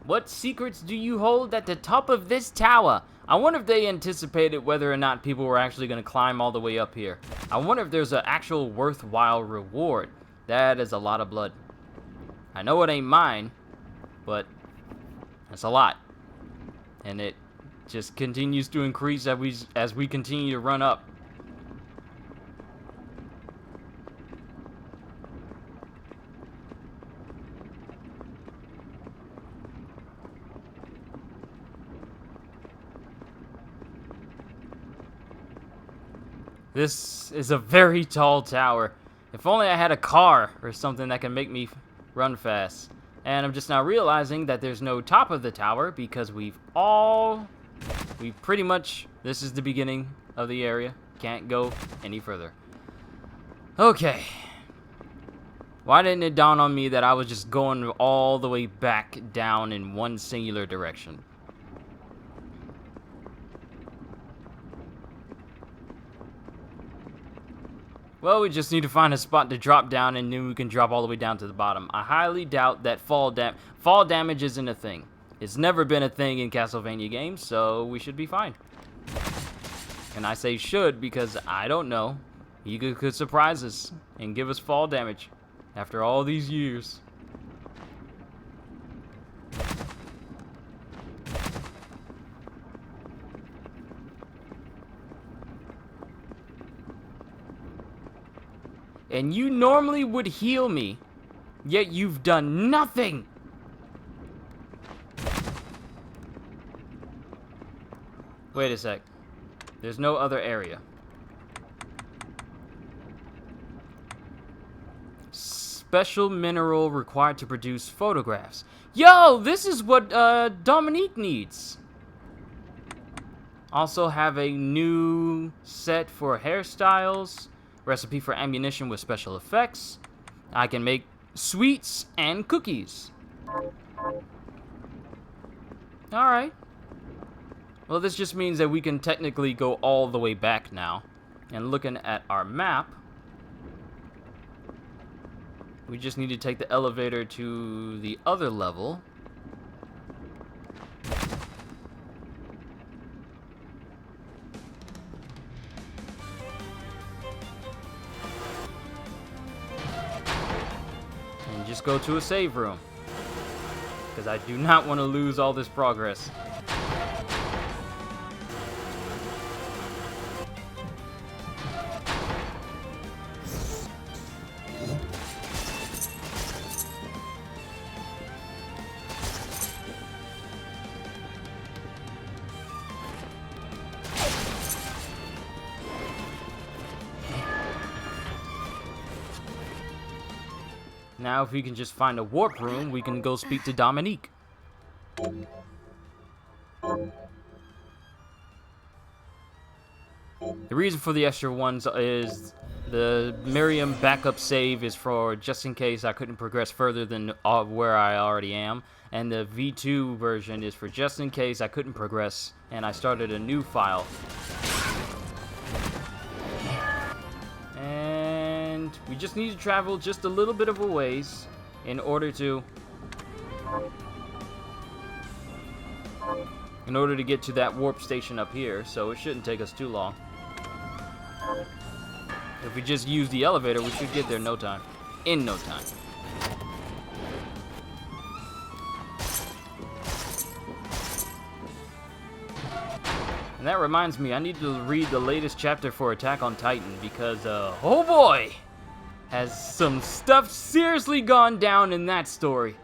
What secrets do you hold at the top of this tower? I wonder if they anticipated whether or not people were actually going to climb all the way up here. I wonder if there's an actual worthwhile reward. That is a lot of blood. I know it ain't mine, but that's a lot. And it just continues to increase as we continue to run up. This is a very tall tower. If only I had a car or something that can make me run fast. And I'm just now realizing that there's no top of the tower because we've pretty much, this is the beginning of the area. Can't go any further. Okay. Why didn't it dawn on me that I was just going all the way back down in one singular direction? Well, we just need to find a spot to drop down, and then we can drop all the way down to the bottom. I highly doubt that fall damage isn't a thing. It's never been a thing in Castlevania games, so we should be fine. And I say should because I don't know. He could surprise us and give us fall damage after all these years. And you normally would heal me, yet you've done nothing. Wait a sec. There's no other area. Special mineral required to produce photographs. Yo, this is what Dominique needs. Also have a new set for hairstyles. Recipe for ammunition with special effects. I can make sweets and cookies. Alright. Well, this just means that we can technically go all the way back now. And looking at our map, we just need to take the elevator to the other level. Just go to a save room, because I do not want to lose all this progress. Now, if we can just find a warp room, we can go speak to Dominique. The reason for the extra ones is the Miriam backup save is for just in case I couldn't progress further than where I already am. And the V2 version is for just in case I couldn't progress and I started a new file. We just need to travel just a little bit of a ways in order to get to that warp station up here, so it shouldn't take us too long. If we just use the elevator, we should get there in no time. And that reminds me, I need to read the latest chapter for Attack on Titan because, oh boy, has some stuff seriously gone down in that story.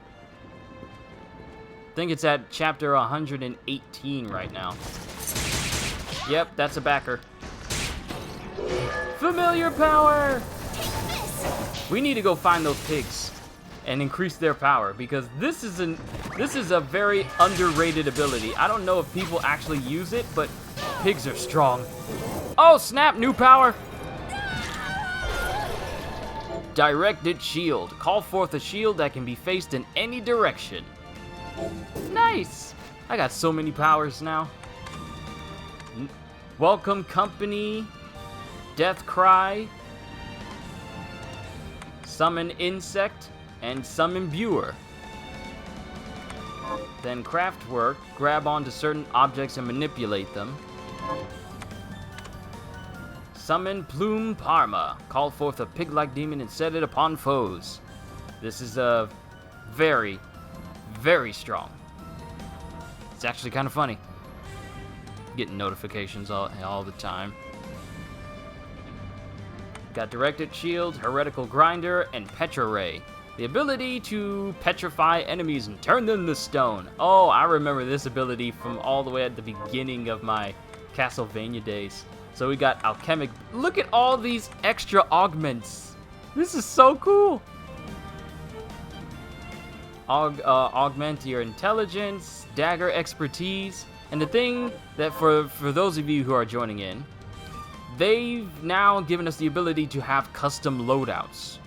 I think it's at chapter 118 right now. Yep, that's a backer. Familiar power! We need to go find those pigs and increase their power because this is a very underrated ability. I don't know if people actually use it, but pigs are strong. Oh snap, new power! Directed shield. Call forth a shield that can be faced in any direction. Nice! I got so many powers now. Welcome company. Death cry. Summon insect. And summon viewer. Then craft work. Grab onto certain objects and manipulate them. Summon Plume Parma. Call forth a pig-like demon and set it upon foes. This is a very, very strong. It's actually kind of funny. Getting notifications all the time. Got Directed Shield, Heretical Grinder, and Petra Ray. The ability to petrify enemies and turn them to stone. Oh, I remember this ability from all the way at the beginning of my Castlevania days. So we got Alchemic. Look at all these extra augments. This is so cool. Augment your intelligence, dagger expertise, and the thing that for those of you who are joining in, they've now given us the ability to have custom loadouts.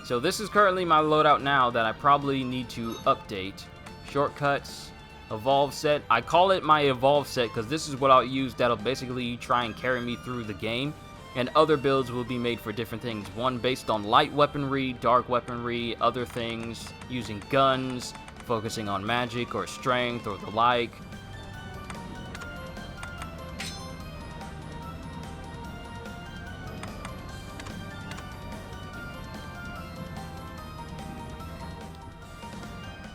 So this is currently my loadout now that I probably need to update. Shortcuts, evolve set. I call it my evolve set because this is what I'll use that'll basically try and carry me through the game. And other builds will be made for different things. One based on light weaponry, dark weaponry, other things using guns, focusing on magic or strength or the like.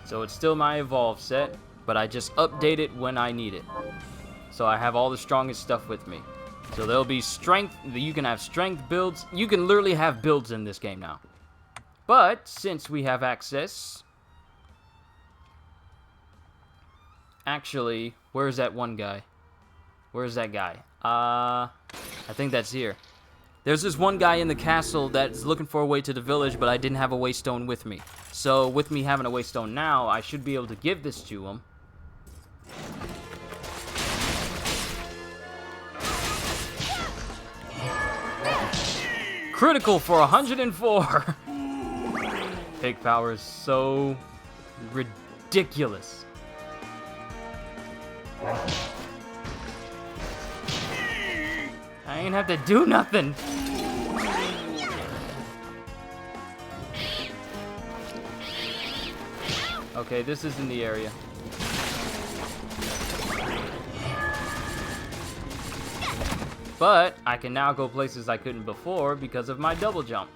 So it's still my evolve set, but I just update it when I need it. So I have all the strongest stuff with me. So there'll be strength, you can have strength builds. You can literally have builds in this game now. But since we have access... Actually, where's that one guy? Where's that guy? I think that's here. There's this one guy in the castle that's looking for a way to the village, but I didn't have a waystone with me. So with me having a waystone now, I should be able to give this to him. Critical for 104. Pig power is so ridiculous. I ain't have to do nothing. Okay, this isn't the area. But I can now go places I couldn't before because of my double jump.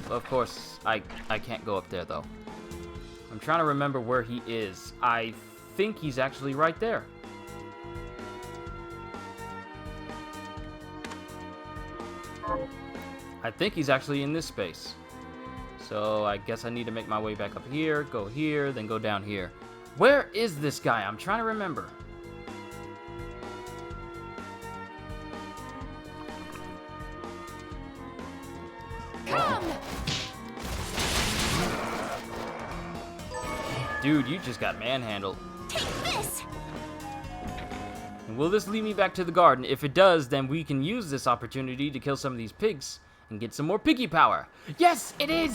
Of course, I can't go up there though. I'm trying to remember where he is. I think he's actually right there. I think he's actually in this space. So I guess I need to make my way back up here, then go down here. Where is this guy? I'm trying to remember. Come! Dude, you just got manhandled. Take this! And will this lead me back to the garden? If it does, then we can use this opportunity to kill some of these pigs and get some more piggy power. Yes, it is!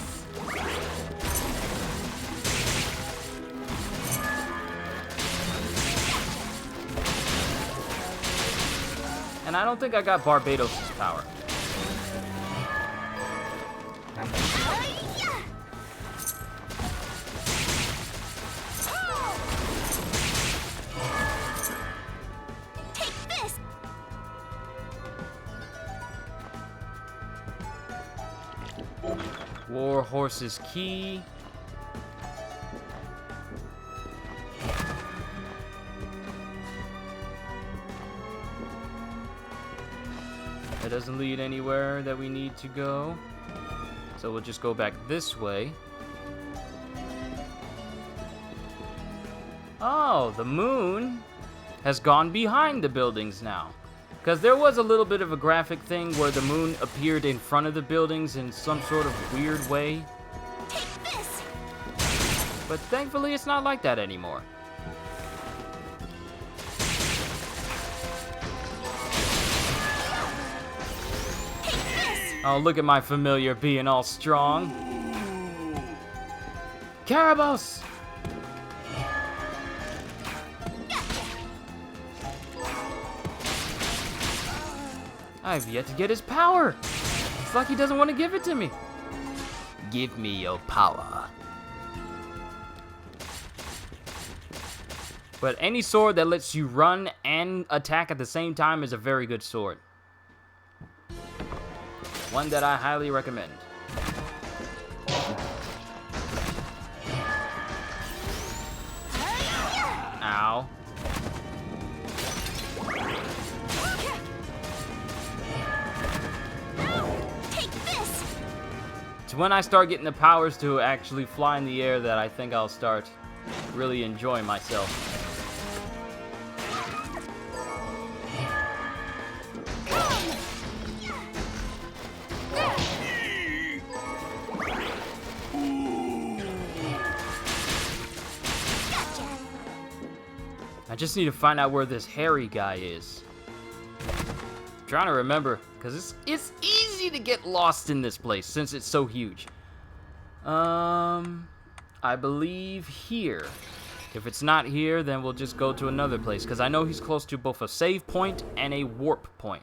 And I don't think I got Barbados' power. Take this! War Horse's Key. That doesn't lead anywhere that we need to go. So we'll just go back this way. Oh, the moon has gone behind the buildings now. Because there was a little bit of a graphic thing where the moon appeared in front of the buildings in some sort of weird way. Take this. But thankfully, it's not like that anymore. Oh, look at my familiar being all strong. Karabos! I've yet to get his power. It's like he doesn't want to give it to me. Give me your power. But any sword that lets you run and attack at the same time is a very good sword. One that I highly recommend. Ow. Take this. It's when I start getting the powers to actually fly in the air that I think I'll start really enjoying myself. I just need to find out where this hairy guy is. I'm trying to remember, because it's easy to get lost in this place since it's so huge. I believe here. If it's not here, then we'll just go to another place, because I know he's close to both a save point and a warp point.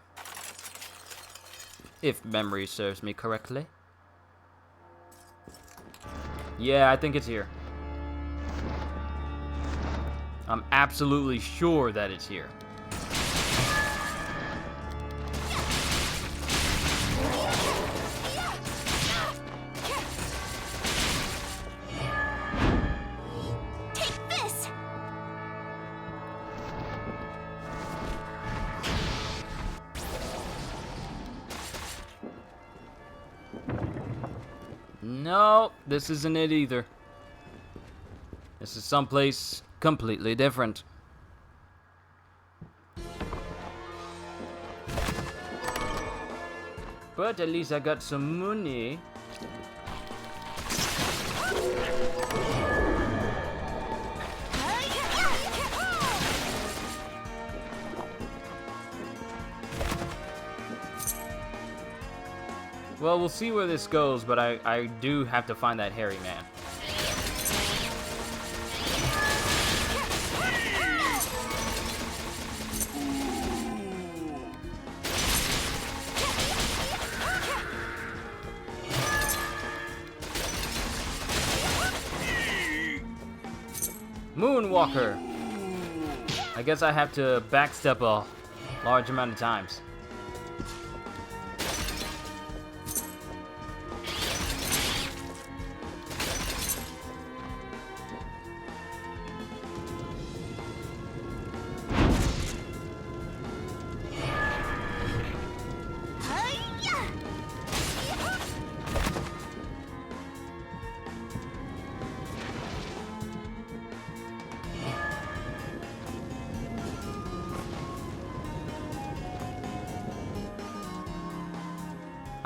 If memory serves me correctly. Yeah, I think it's here. I'm absolutely sure that it's here. Take this. No, this isn't it either. This is someplace completely different. But at least I got some money. Well, we'll see where this goes, but I do have to find that hairy man. Moonwalker. I guess I have to backstep a large amount of times.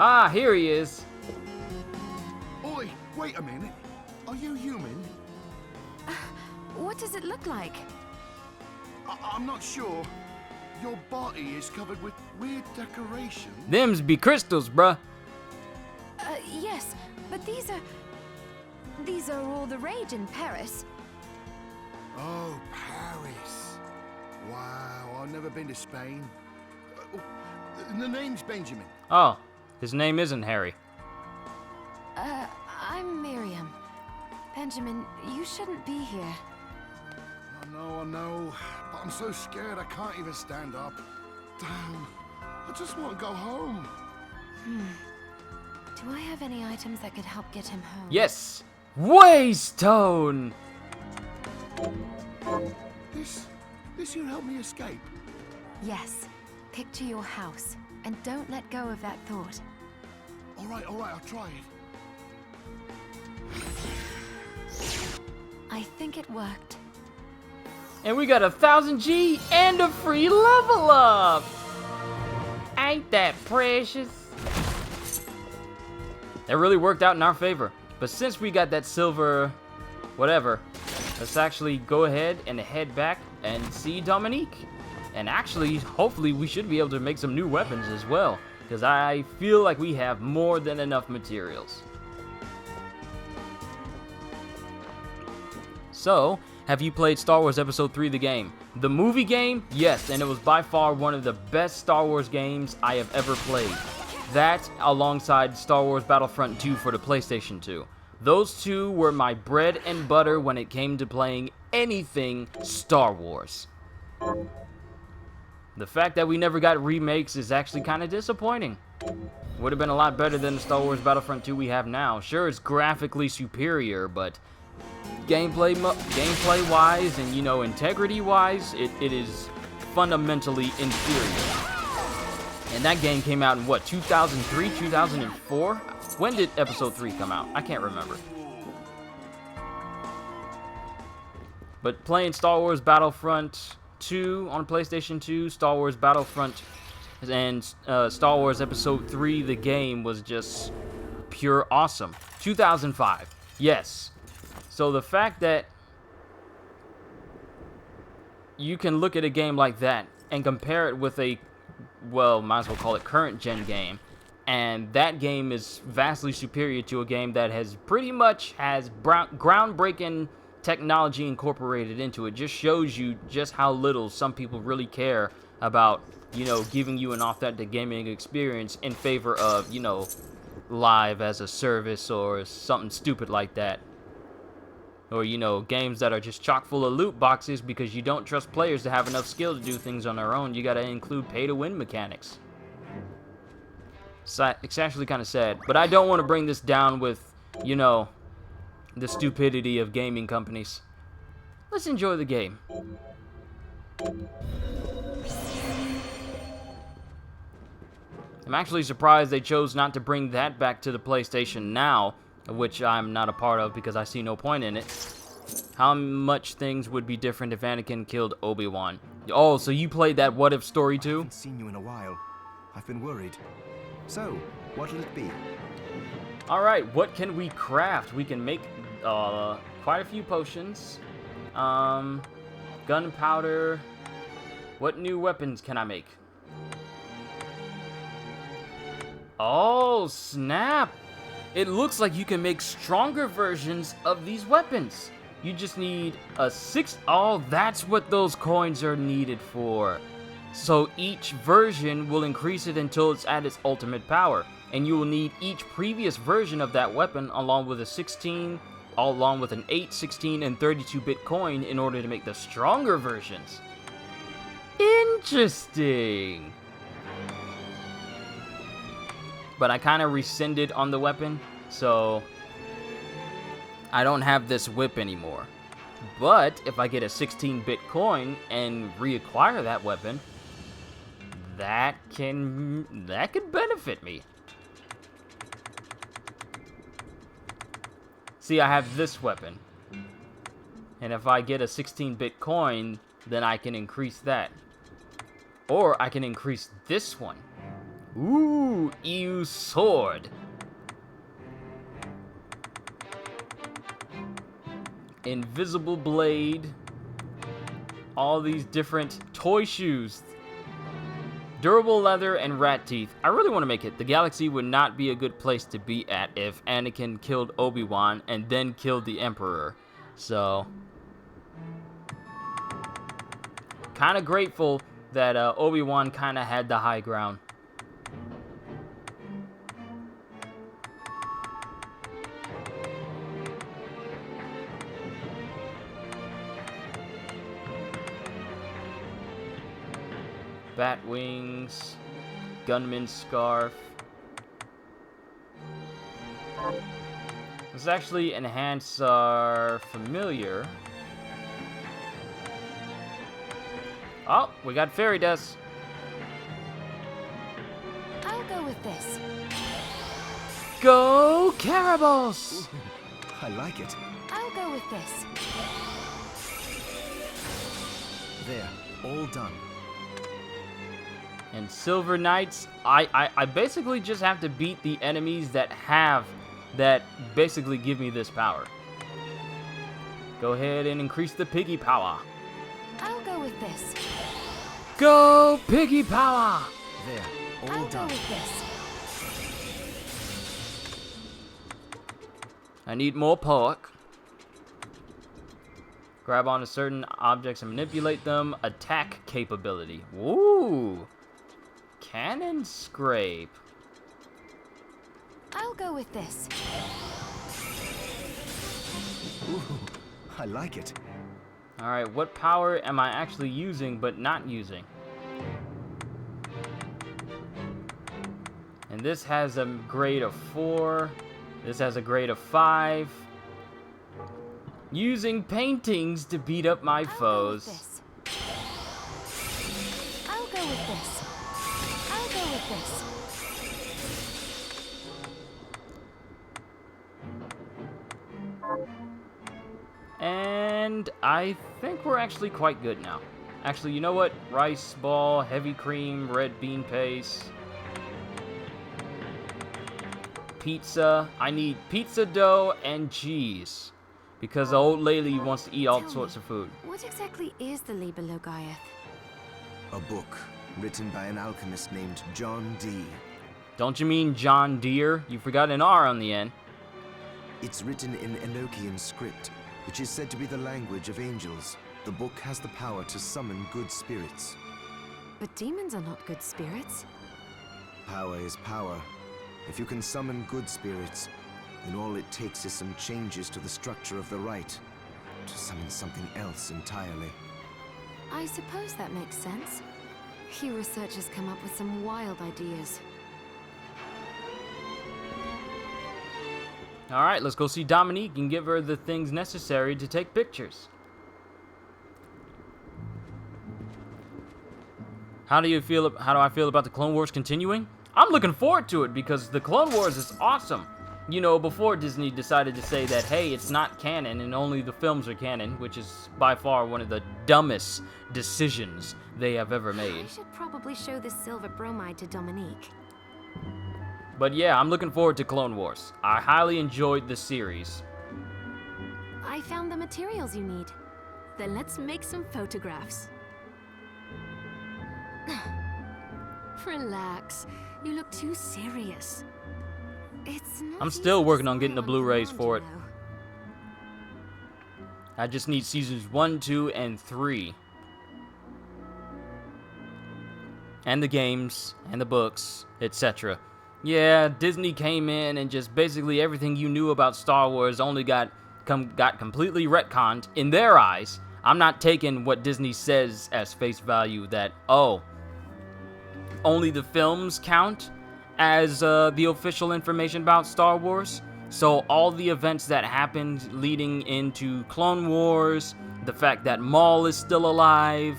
Ah, here he is. Oi, wait a minute. Are you human? What does it look like? I'm not sure. Your body is covered with weird decorations. Them's be crystals, bruh. Yes, but these are all the rage in Paris. Oh, Paris. Wow, I've never been to Spain. The name's Benjamin. Oh, his name isn't Harry. I'm Miriam. Benjamin, you shouldn't be here. I know, but I'm so scared I can't even stand up. Damn, I just want to go home. Do I have any items that could help get him home? Yes! Waystone! This will help me escape. Yes. Picture your house. And don't let go of that thought. All right, I'll try it. I think it worked. And we got 1000 G and a free level up! Ain't that precious? That really worked out in our favor. But since we got that silver whatever, let's actually go ahead and head back and see Dominique. And actually, hopefully we should be able to make some new weapons as well, because I feel like we have more than enough materials. So, have you played Star Wars Episode 3, the game? The movie game? Yes, and it was by far one of the best Star Wars games I have ever played. That, alongside Star Wars Battlefront 2 for the PlayStation 2. Those two were my bread and butter when it came to playing anything Star Wars. The fact that we never got remakes is actually kind of disappointing. Would have been a lot better than the Star Wars Battlefront 2 we have now. Sure, it's graphically superior, but gameplay-wise and, you know, integrity-wise, it is fundamentally inferior. And that game came out in, what, 2003, 2004? When did Episode 3 come out? I can't remember. But playing Star Wars Battlefront 2 on PlayStation 2, Star Wars Battlefront, and Star Wars Episode 3, the game, was just pure awesome. 2005. Yes. So the fact that you can look at a game like that and compare it with a, well, might as well call it current gen game, and that game is vastly superior to a game that has pretty much has groundbreaking technology incorporated into it, just shows you just how little some people really care about, you know, giving you an authentic gaming experience in favor of, you know, live as a service or something stupid like that. Or, you know, games that are just chock full of loot boxes because you don't trust players to have enough skill to do things on their own. You gotta include pay-to-win mechanics. So it's actually kind of sad. But I don't want to bring this down with, you know, the stupidity of gaming companies. Let's enjoy the game. I'm actually surprised they chose not to bring that back to the PlayStation Now, which I'm not a part of because I see no point in it. How much things would be different if Anakin killed Obi-Wan? Oh, so you played that What If story too? I haven't seen you in a while. I've been worried. So, what'll it be? Alright, what can we craft? We can make quite a few potions. Gunpowder. What new weapons can I make? Oh, snap! It looks like you can make stronger versions of these weapons. You just need a 6... Oh, that's what those coins are needed for. So each version will increase it until it's at its ultimate power. And you will need each previous version of that weapon along with a 16, along with an 8, 16, and 32-bit coin in order to make the stronger versions. Interesting. But I kind of rescinded on the weapon, so I don't have this whip anymore. But if I get a 16-bit coin and reacquire that weapon, that could benefit me. See, I have this weapon, and if I get a 16-bit coin, then I can increase that. Or I can increase this one. Ooh, EU sword. Invisible blade. All these different toy shoes. Durable leather and rat teeth. I really want to make it. The galaxy would not be a good place to be at if Anakin killed Obi-Wan and then killed the Emperor. So, kind of grateful that Obi-Wan kind of had the high ground. Bat wings, gunman scarf. Let's actually enhance our familiar. Oh, we got fairy dust. with this. Go Carabos! I like it. I'll go with this. There, all done. And Silver Knights, I basically just have to beat the enemies that basically give me this power. Go ahead and increase the piggy power. I'll go with this. Go piggy power! There, all I'll go done. with this. I need more pork. Grab onto certain objects and manipulate them. Attack capability. Woo! Cannon scrape. I'll go with this. Ooh, I like it. Alright, what power am I actually using but not using? And this has a grade of 4. This has a grade of 5. Using paintings to beat up my foes. I'll go with this. I'll go with this. And I think we're actually quite good now. Actually, you know what? Rice ball, heavy cream, red bean paste. Pizza. I need pizza dough and cheese. Because the old lady wants to eat all sorts of food. What exactly is the Liber Logaeth? A book written by an alchemist named John Dee. Don't you mean John Deere? You forgot an R on the end. It's written in Enochian script, which is said to be the language of angels. The book has the power to summon good spirits. But demons are not good spirits. Power is power. If you can summon good spirits, then all it takes is some changes to the structure of the rite to summon something else entirely. I suppose that makes sense. You researchers come up with some wild ideas. Alright, let's go see Dominique and give her the things necessary to take pictures. How do I feel about the Clone Wars continuing? I'm looking forward to it because the Clone Wars is awesome. You know, before Disney decided to say that, hey, it's not canon and only the films are canon, which is by far one of the dumbest decisions they have ever made. I should probably show this silver bromide to Dominique. But yeah, I'm looking forward to Clone Wars. I highly enjoyed the series. I found the materials you need. Then let's make some photographs. Relax. You look too serious. It's not I'm still easy working to on getting the smile Blu-rays around, for you it. know. I just need seasons 1, 2, and 3. And the games, and the books, etc. Yeah, Disney came in and just basically everything you knew about Star Wars only got completely retconned in their eyes. I'm not taking what Disney says as face value that, oh, only the films count as the official information about Star Wars. So all the events that happened leading into Clone Wars, the fact that Maul is still alive.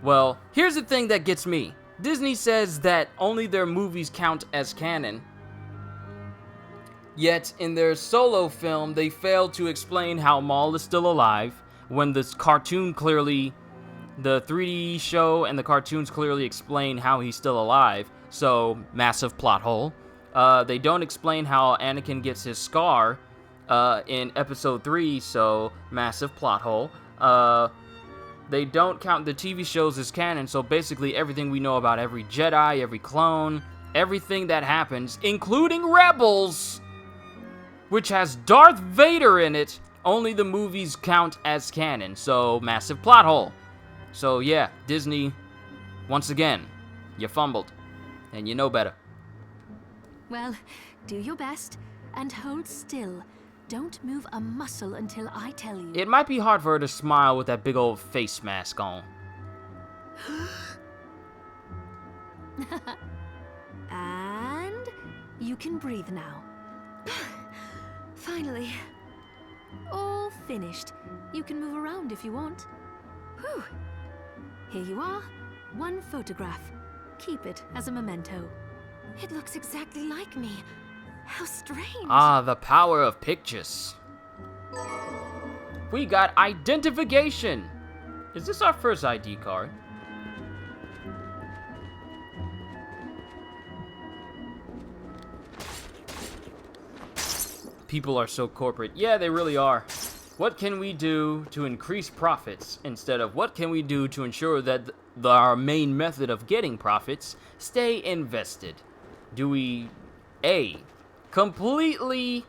Well, here's the thing that gets me. Disney says that only their movies count as canon. Yet in their solo film, they failed to explain how Maul is still alive when this cartoon clearly, the 3D show and the cartoons clearly explain how he's still alive. So, massive plot hole. They don't explain how Anakin gets his scar in episode 3, so massive plot hole. They don't count the TV shows as canon, so basically everything we know about every Jedi, every clone, everything that happens, including Rebels, which has Darth Vader in it, only the movies count as canon, so massive plot hole. So yeah, Disney, once again, you fumbled, and you know better. Well, do your best and hold still. Don't move a muscle until I tell you. It might be hard for her to smile with that big old face mask on. And you can breathe now. Finally. All finished. You can move around if you want. Whew. Here you are. One photograph. Keep it as a memento. It looks exactly like me. How strange. Ah, the power of pictures. We got identification. Is this our first ID card? People are so corporate. Yeah, they really are. What can we do to increase profits instead of what can we do to ensure that our main method of getting profits stay invested? Do we A, completely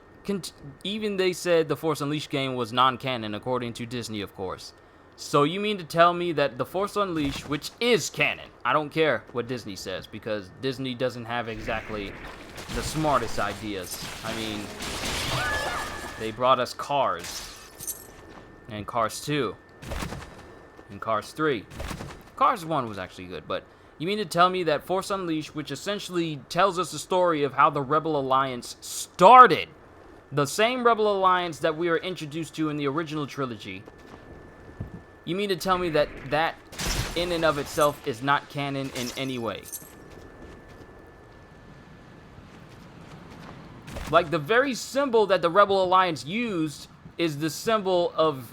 even they said the Force Unleashed game was non-canon according to Disney, of course. So you mean to tell me that the Force Unleashed, which is canon, I don't care what Disney says because Disney doesn't have exactly the smartest ideas. I mean, they brought us Cars, and Cars 2, and Cars 3. Cars 1 was actually good, but you mean to tell me that Force Unleashed, which essentially tells us the story of how the Rebel Alliance started, the same Rebel Alliance that we are introduced to in the original trilogy, you mean to tell me that that in and of itself is not canon in any way? Like, the very symbol that the Rebel Alliance used is the symbol of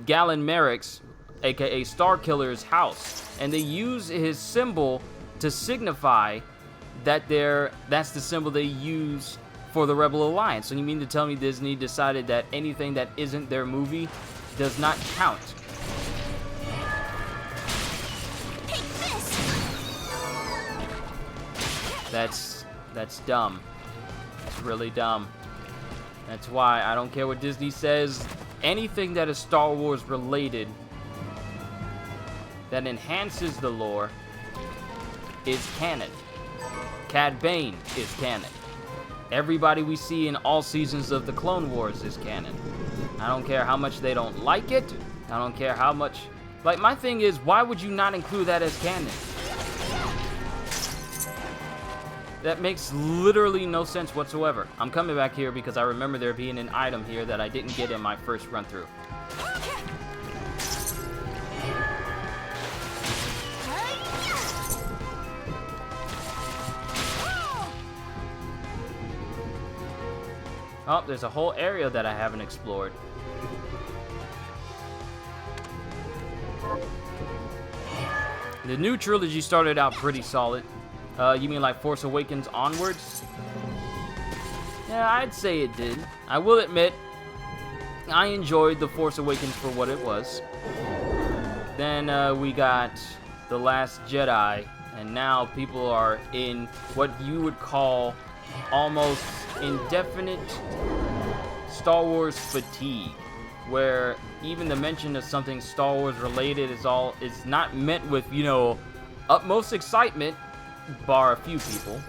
Galen Merrick's, aka Starkiller's house. And they use his symbol to signify that that's the symbol they use for the Rebel Alliance. So you mean to tell me Disney decided that anything that isn't their movie does not count? That's dumb. It's really dumb. That's why I don't care what Disney says. Anything that is Star Wars related that enhances the lore is canon. Cad Bane is canon. Everybody we see in all seasons of the Clone Wars is canon. I don't care how much they don't like it. I don't care how much... Like, my thing is, why would you not include that as canon? That makes literally no sense whatsoever. I'm coming back here because I remember there being an item here that I didn't get in my first run-through. Oh, there's a whole area that I haven't explored. The new trilogy started out pretty solid. You mean like Force Awakens onwards? Yeah, I'd say it did. I will admit, I enjoyed The Force Awakens for what it was. Then we got The Last Jedi, and now people are in what you would call almost indefinite Star Wars fatigue, where even the mention of something Star Wars related is not met with, you know, utmost excitement, bar a few people.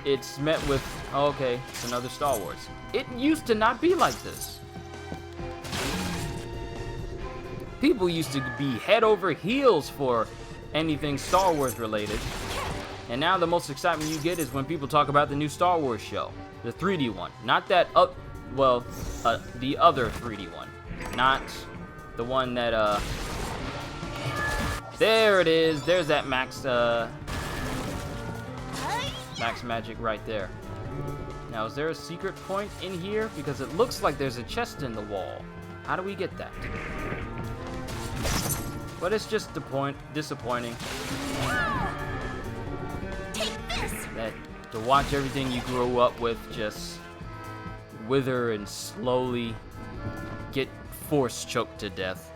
It's met with, oh, okay, it's another Star Wars. It used to not be like this. People used to be head over heels for anything Star Wars related. And now the most excitement you get is when people talk about the new Star Wars show. The 3D one. Not that, the other 3D one. Not the one that, there it is. There's that Max Magic right there. Now, is there a secret point in here? Because it looks like there's a chest in the wall. How do we get that? But it's just disappointing. That to watch everything you grew up with just wither and slowly get force choked to death.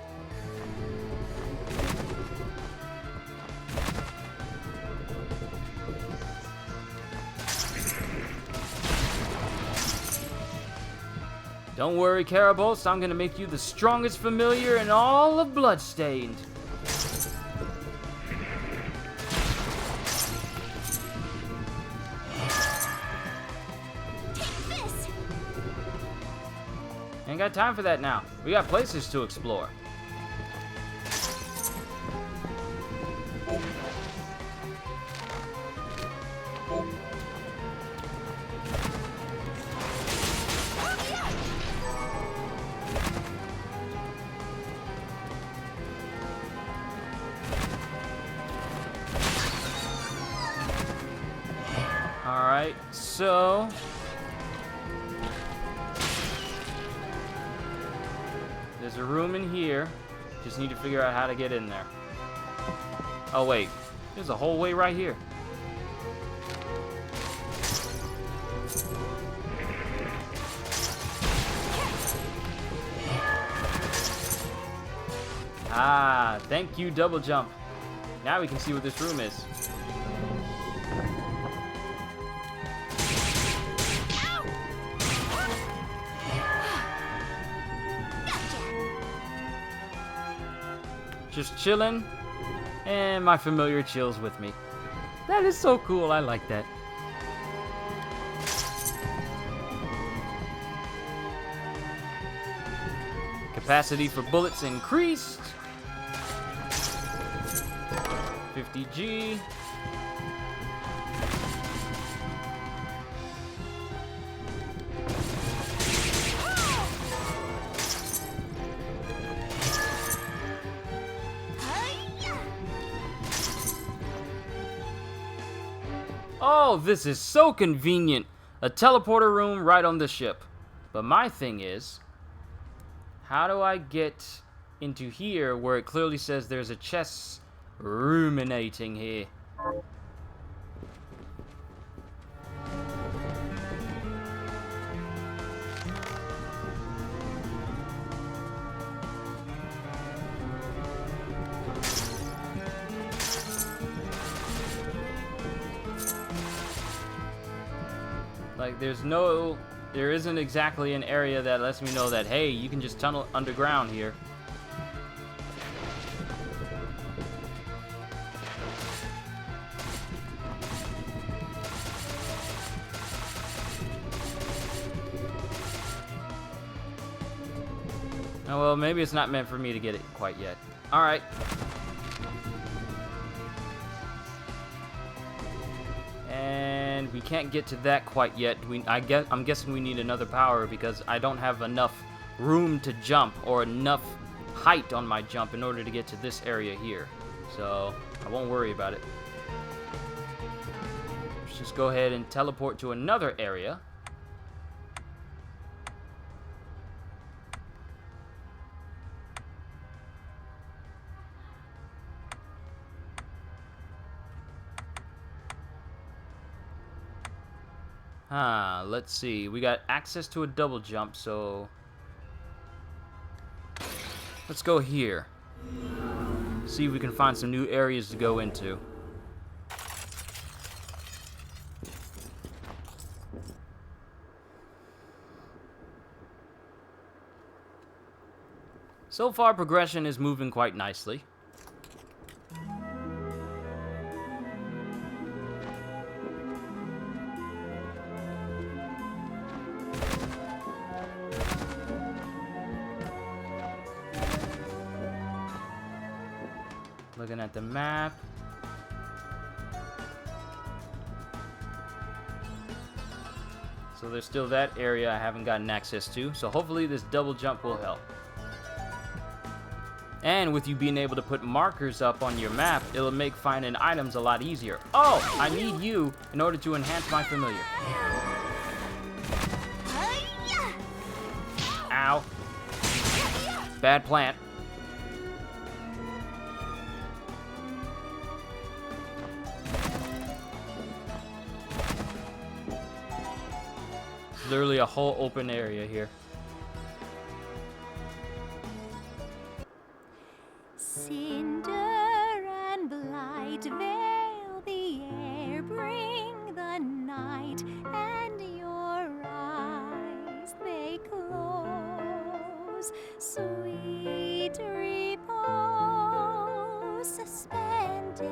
Don't worry, Karabos, I'm gonna make you the strongest familiar in all of Bloodstained. Ain't got time for that now. We got places to explore. so. There's a room in here. Just need to figure out how to get in there. Oh wait, there's a whole way right here. Ah, thank you, double jump. Now we can see what this room is. Just chilling, and my familiar chills with me. That is so cool, I like that. Capacity for bullets increased. 50G. Oh, this is so convenient. A teleporter room right on the ship. But my thing is, how do I get into here where it clearly says there's a chest ruminating here? Like, there isn't exactly an area that lets me know that, hey, you can just tunnel underground here. Oh, well, maybe it's not meant for me to get it quite yet. Alright. And we can't get to that quite yet. I'm guessing we need another power because I don't have enough room to jump or enough height on my jump in order to get to this area here. So I won't worry about it. Let's just go ahead and teleport to another area. Let's see. We got access to a double jump, so let's go here. See if we can find some new areas to go into. So far, progression is moving quite nicely. Looking at the map. So there's still that area I haven't gotten access to. So hopefully this double jump will help. And with you being able to put markers up on your map, it'll make finding items a lot easier. Oh, I need you in order to enhance my familiar. Ow. Bad plant. Literally a whole open area here. Cinder and blight veil the air, bring the night, and your eyes they close. Sweet repose suspended.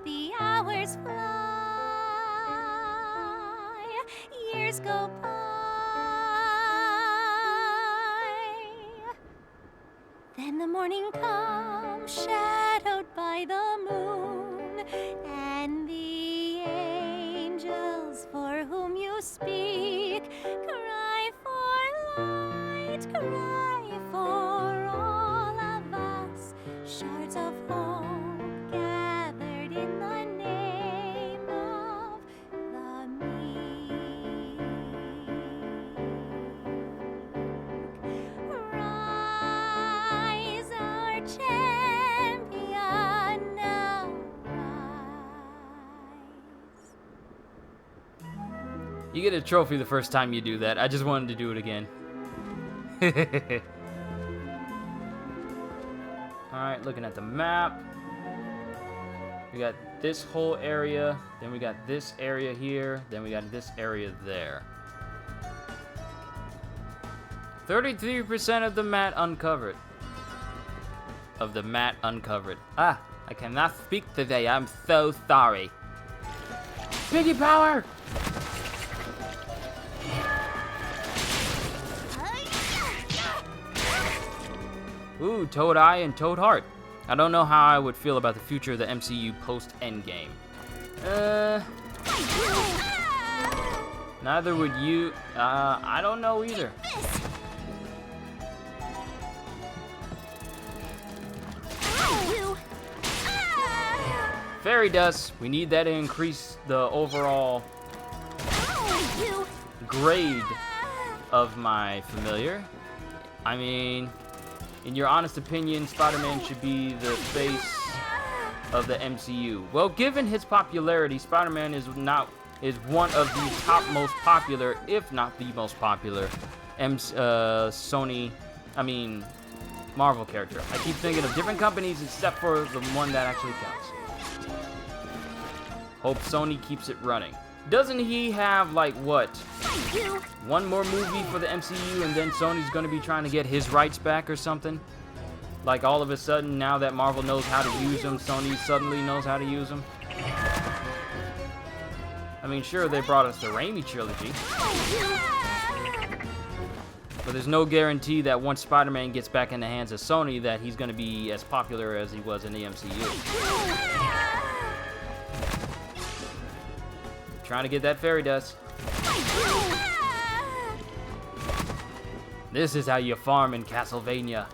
The hours fly. Years go by. Then the morning comes, shadowed by the moon, and the angels for whom you speak cry for light, cry for all of us, shards of hope gathered in the name of You get a trophy the first time you do that. I just wanted to do it again. Alright, looking at the map. We got this whole area, then we got this area here, then we got this area there. 33% of the map uncovered. Ah, I cannot speak today. I'm so sorry. Piggy power! Ooh, Toad Eye and Toad Heart. I don't know how I would feel about the future of the MCU post-Endgame. Neither would you. I don't know either. Fairy dust. We need that to increase the overall grade of my familiar. I mean, in your honest opinion, Spider-Man should be the face of the MCU. Well, given his popularity, Spider-Man is one of the top most popular, if not the most popular, Marvel character. I keep thinking of different companies except for the one that actually counts. Hope Sony keeps it running. Doesn't he have, like, what? One more movie for the MCU and then Sony's gonna be trying to get his rights back or something? Like, all of a sudden, now that Marvel knows how to use them, Sony suddenly knows how to use them? I mean, sure, they brought us the Raimi trilogy. But there's no guarantee that once Spider-Man gets back in the hands of Sony that he's gonna be as popular as he was in the MCU. Trying to get that fairy dust. This is how you farm in Castlevania.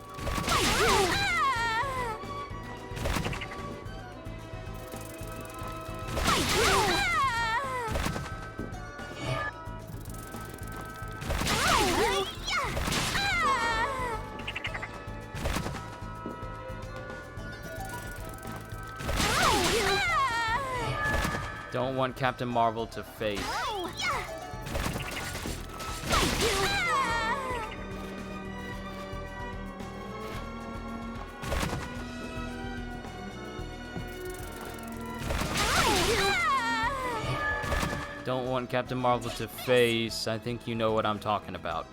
Don't want Captain Marvel to face. Don't want Captain Marvel to face. I think you know what I'm talking about.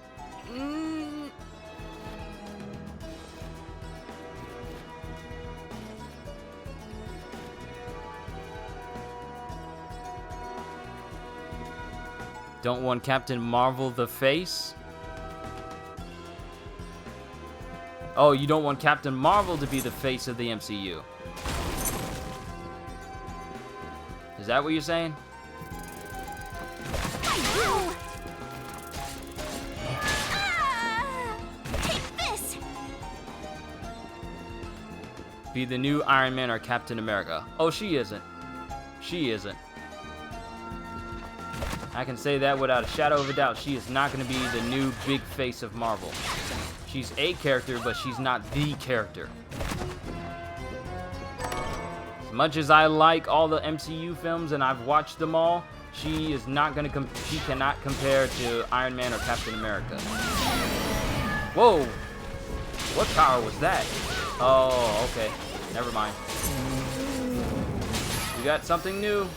Don't want Captain Marvel the face? Oh, you don't want Captain Marvel to be the face of the MCU. Is that what you're saying? Take this. Be the new Iron Man or Captain America. Oh, she isn't. She isn't. I can say that without a shadow of a doubt. She is not going to be the new big face of Marvel. She's a character, but she's not the character. As much as I like all the MCU films and I've watched them all, she is not going to she cannot compare to Iron Man or Captain America. Whoa! What power was that? Oh, okay. Never mind. We got something new.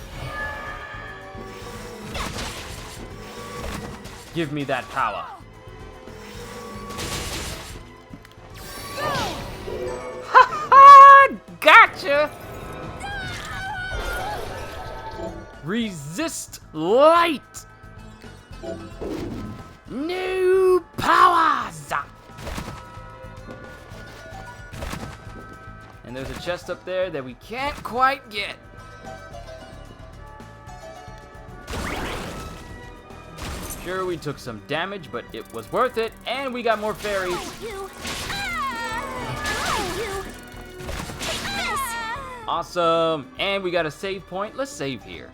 Give me that power. Ha ha! Gotcha! Resist light! New powers! And there's a chest up there that we can't quite get. Sure, we took some damage, but it was worth it, and we got more fairies. Awesome, and we got a save point. Let's save here.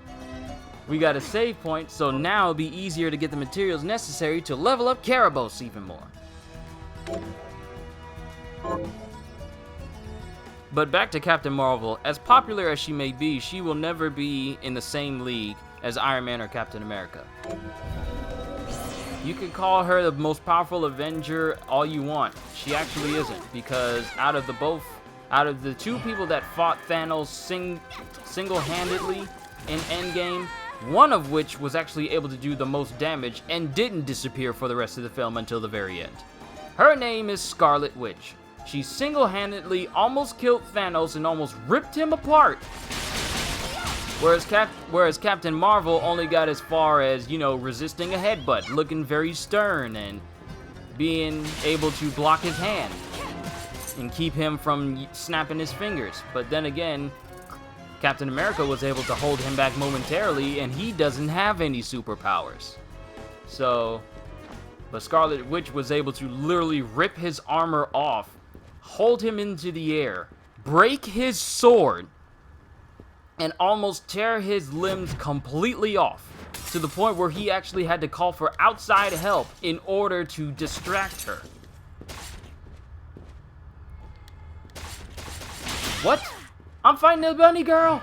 We got a save point, so now it'll be easier to get the materials necessary to level up Karabos even more. But back to Captain Marvel. As popular as she may be, she will never be in the same league as Iron Man or Captain America. You can call her the most powerful Avenger all you want. She actually isn't, because out of the two people that fought Thanos single-handedly in Endgame, one of which was actually able to do the most damage and didn't disappear for the rest of the film until the very end. Her name is Scarlet Witch. She single-handedly almost killed Thanos and almost ripped him apart. Whereas Captain Marvel only got as far as, you know, resisting a headbutt, looking very stern, and being able to block his hand and keep him from snapping his fingers. But then again, Captain America was able to hold him back momentarily, and he doesn't have any superpowers. But Scarlet Witch was able to literally rip his armor off, hold him into the air, break his sword, and almost tear his limbs completely off, to the point where he actually had to call for outside help in order to distract her. What? I'm fighting the bunny girl!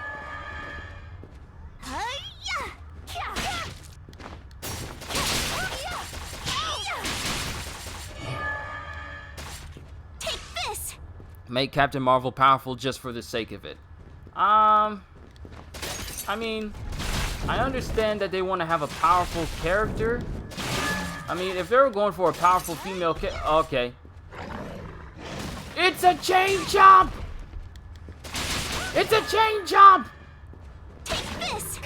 Take this! Make Captain Marvel powerful just for the sake of it. I mean, I understand that they want to have a powerful character. I mean, if they were going for a powerful female okay. It's a chain jump! It's a chain jump! Take this!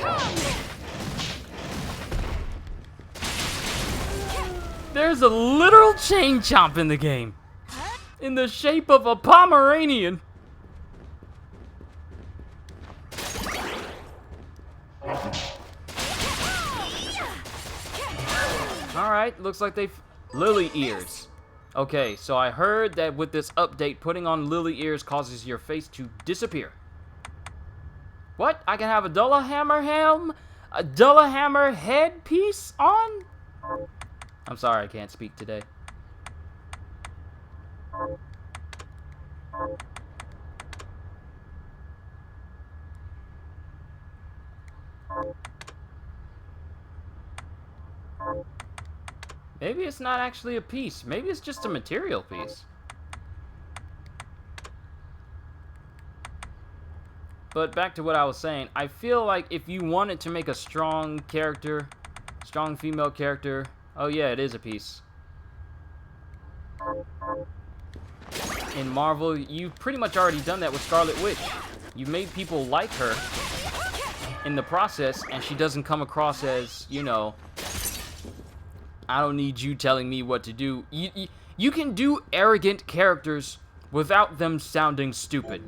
There's a literal chain chomp in the game. In the shape of a Pomeranian. Alright, looks like they've... Lily ears. Okay, so I heard that with this update, putting on lily ears causes your face to disappear. What? I can have a Dullahammer headpiece on? I'm sorry, I can't speak today. Maybe it's not actually a piece. Maybe it's just a material piece. But back to what I was saying, I feel like if you wanted to make a strong character, strong female character, oh yeah, it is a piece. In Marvel, you've pretty much already done that with Scarlet Witch. You made people like her in the process, and she doesn't come across as, you know, I don't need you telling me what to do. You can do arrogant characters without them sounding stupid.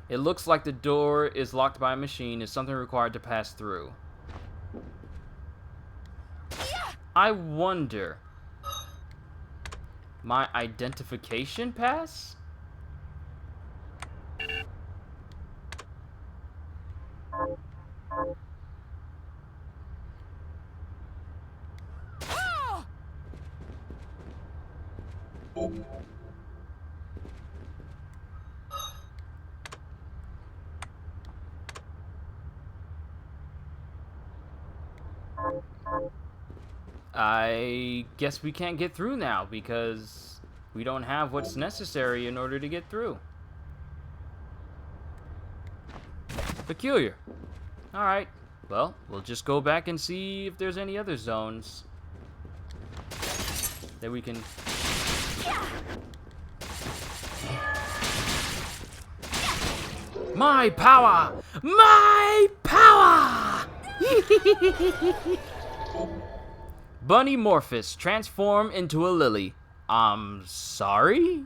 It looks like the door is locked by a machine. Is something required to pass through? I wonder. My identification pass? I guess we can't get through now because we don't have what's necessary in order to get through. Peculiar. Alright, well, we'll just go back and see if there's any other zones that we can... My power! My power! Bunny Morphus, transform into a lily. Sorry?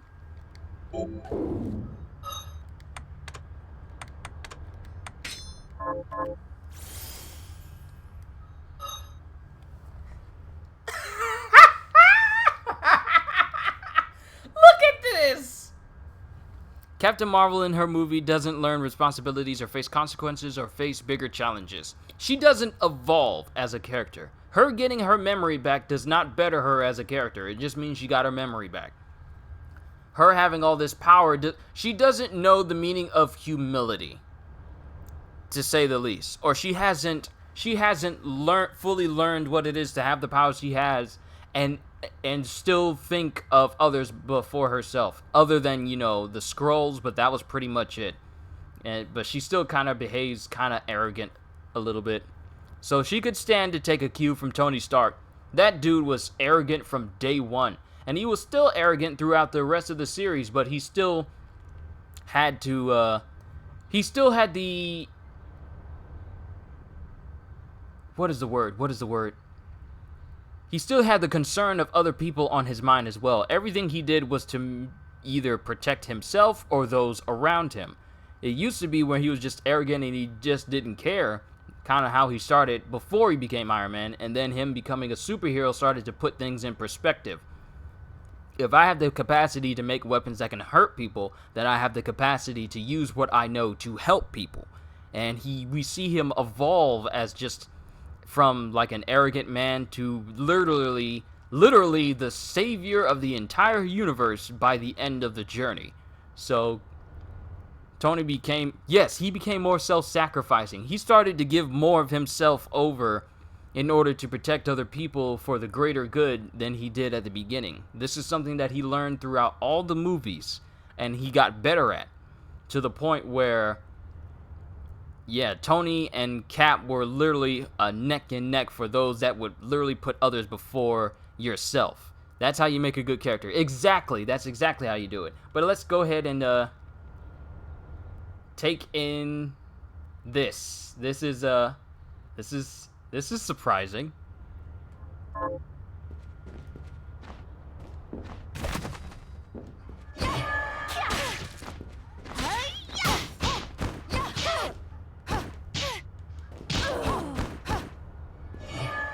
Captain Marvel in her movie doesn't learn responsibilities or face consequences or face bigger challenges. She doesn't evolve as a character. Her getting her memory back does not better her as a character. It just means she got her memory back. Her having all this power, she doesn't know the meaning of humility. to say the least. Or she hasn't fully learned what it is to have the power she has, and still think of others before herself, other than, you know, the scrolls, but that was pretty much it. But she still kind of behaves kind of arrogant a little bit. So she could stand to take a cue from Tony Stark. That dude was arrogant from day one, and he was still arrogant throughout the rest of the series, but he still had to, he still had the, what is the word? He still had the concern of other people on his mind as well. Everything he did was to either protect himself or those around him. It used to be where he was just arrogant and he just didn't care, kind of how he started before he became Iron Man, and then him becoming a superhero started to put things in perspective. If I have the capacity to make weapons that can hurt people, then I have the capacity to use what I know to help people. And we see him evolve as just from like an arrogant man to literally the savior of the entire universe by the end of the journey. So Tony became more self-sacrificing. He started to give more of himself over in order to protect other people for the greater good than he did at the beginning. This is something that he learned throughout all the movies, and he got better at, to the point where, yeah, Tony and Cap were literally a neck and neck for those that would literally put others before yourself. That's how you make a good character. Exactly. That's exactly how you do it. But let's go ahead and take in this. This is surprising.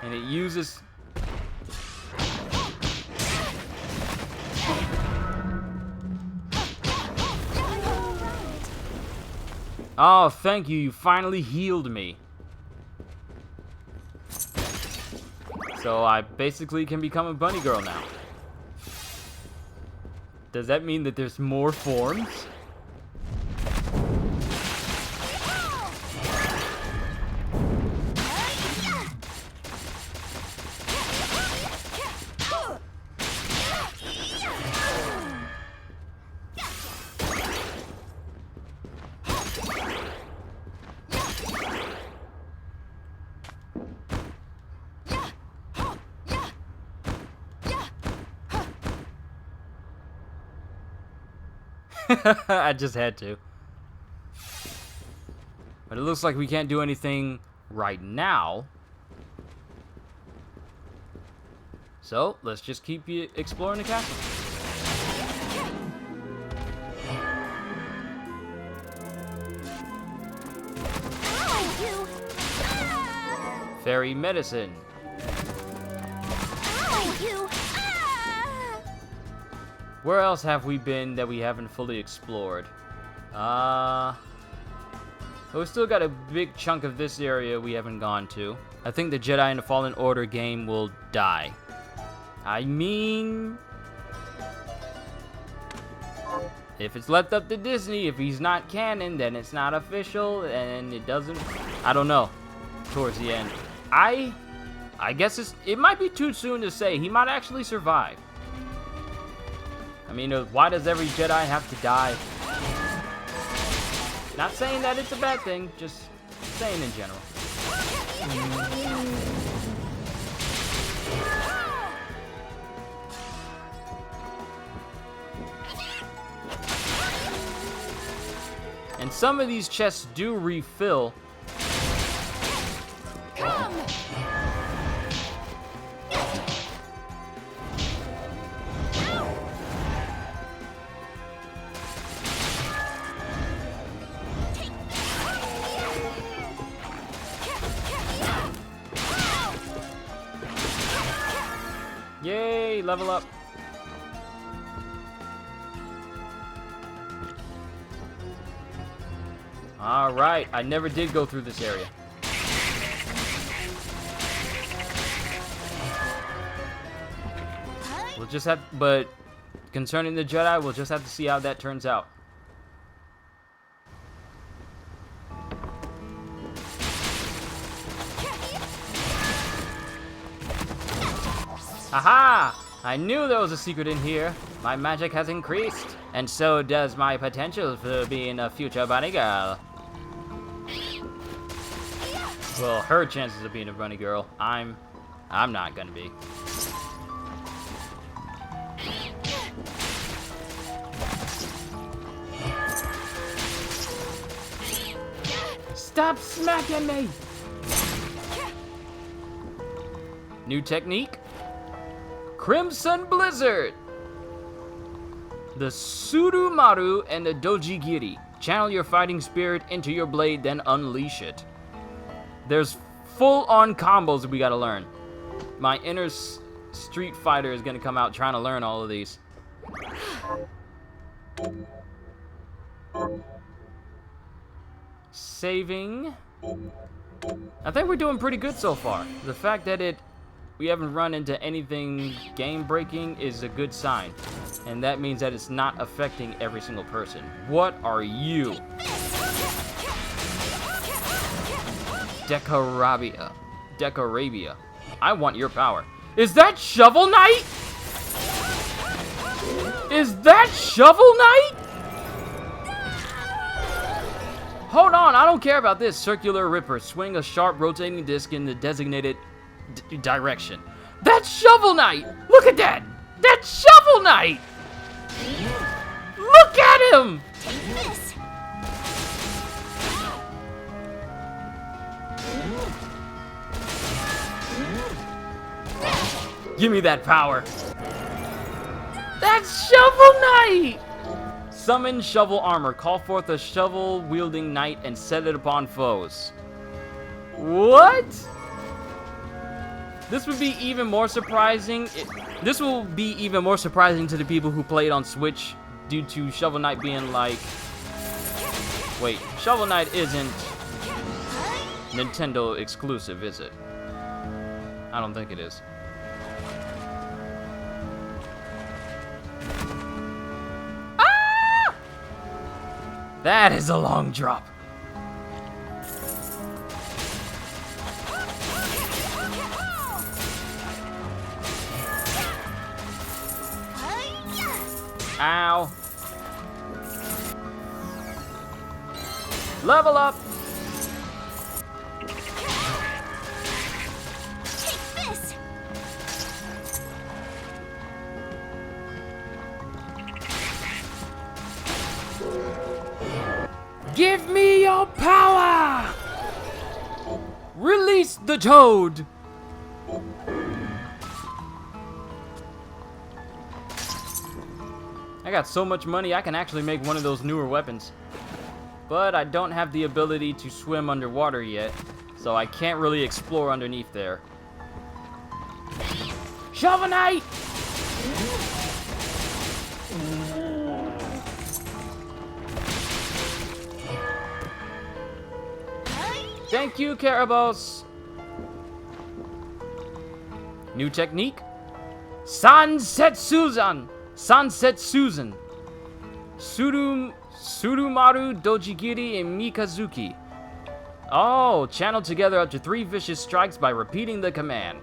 And it uses... Oh, thank you. You finally healed me. So I basically can become a bunny girl now. Does that mean that there's more forms? I just had to. But it looks like we can't do anything right now. So, let's just keep exploring the castle. Fairy medicine. Where else have we been that we haven't fully explored? But we still got a big chunk of this area we haven't gone to. I think the Jedi and the Fallen Order game will die. I mean, if it's left up to Disney, if he's not canon, then it's not official, and it doesn't... I don't know. Towards the end. I guess it might be too soon to say. He might actually survive. I mean, why does every Jedi have to die? Not saying that it's a bad thing, just saying in general. And some of these chests do refill. Yay, level up. Alright, I never did go through this area. We'll just have, but concerning the Jedi, we'll just have to see how that turns out. Aha! I knew there was a secret in here. My magic has increased, and so does my potential for being a future bunny girl. Well, her chances of being a bunny girl, I'm not gonna be. Stop smacking me! New technique? Crimson Blizzard! The Surumaru and the Dojigiri. Channel your fighting spirit into your blade, then unleash it. There's full-on combos we gotta learn. My inner Street Fighter is gonna come out trying to learn all of these. Saving. I think we're doing pretty good so far. The fact that we haven't run into anything game-breaking is a good sign. And that means that it's not affecting every single person. What are you? Decorabia. I want your power. Is that Shovel Knight? Is that Shovel Knight? Hold on, I don't care about this. Circular Ripper. Swing a sharp rotating disc in the designated direction. That's Shovel Knight! Look at that! That's Shovel Knight! Look at him! Give me that power. That's Shovel Knight! Summon Shovel Armor. Call forth a shovel-wielding knight and set it upon foes. What? This would be even more surprising. This will be even more surprising to the people who played on Switch due to Shovel Knight being like... Wait, Shovel Knight isn't Nintendo exclusive, is it? I don't think it is. Ah! That is a long drop. Ow. Level up. Take this. Give me your power. Release the toad. I got so much money, I can actually make one of those newer weapons. But I don't have the ability to swim underwater yet, so I can't really explore underneath there. Shovel Knight! Thank you, Karabos! New technique? Sunset Susan! Sunset Susan, Surumaru, Dojigiri, and Mikazuki. Oh, channel together up to 3 vicious strikes by repeating the command.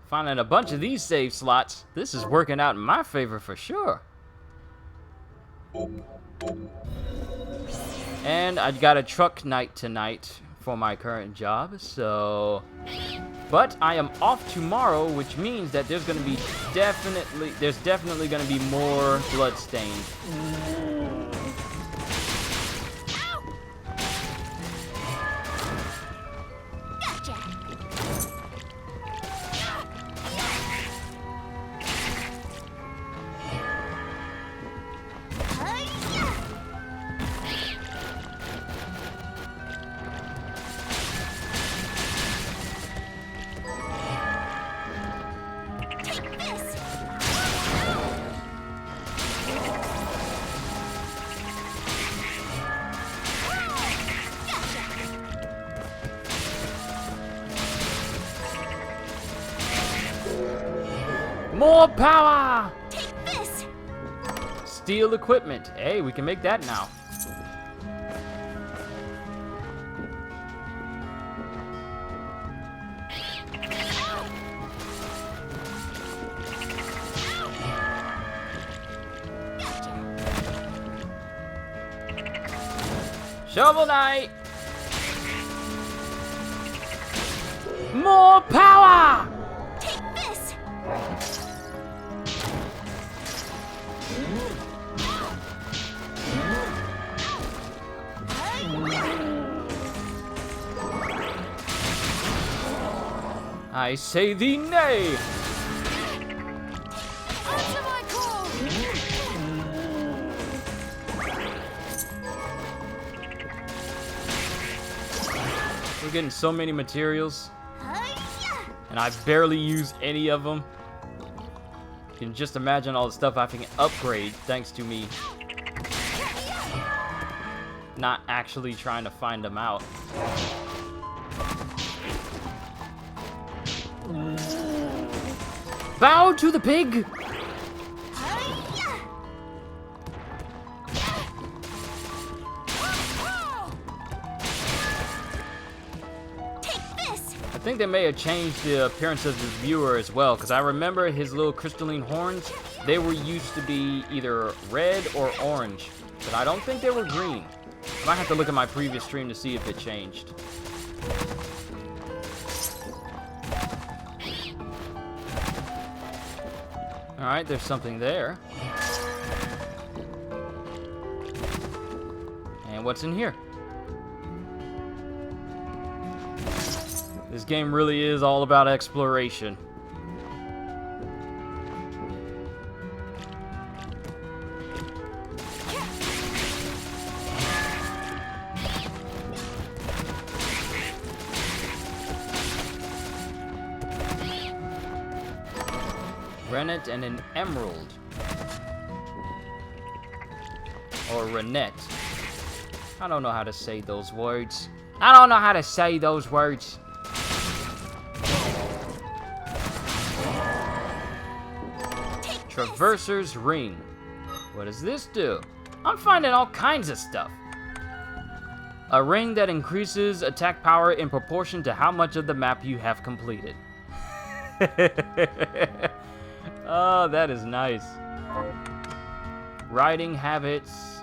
Finding a bunch of these save slots. This is working out in my favor for sure. And I got a truck night tonight for my current job, so... But I am off tomorrow, which means that there's definitely gonna be more Bloodstained. Gotcha. More power! Take this. Steal equipment. Hey, we can make that now. Shovel Knight! More power! Take this! I say thee nay! Answer my call! We're getting so many materials, Hi-ya! and I barely use any of them. You can just imagine all the stuff I can upgrade thanks to me not actually trying to find them out. Bow to the pig! Hi-ya! Take this! I think they may have changed the appearance of the viewer as well, because I remember his little crystalline horns, they were used to be either red or orange, but I don't think they were green. I might have to look at my previous stream to see if it changed. Alright, there's something there. And what's in here? This game really is all about exploration. Rennet and an emerald. Or rennet. I don't know how to say those words. I don't know how to say those words. Traverser's Ring. What does this do? I'm finding all kinds of stuff. A ring that increases attack power in proportion to how much of the map you have completed. Oh, that is nice. Riding habits.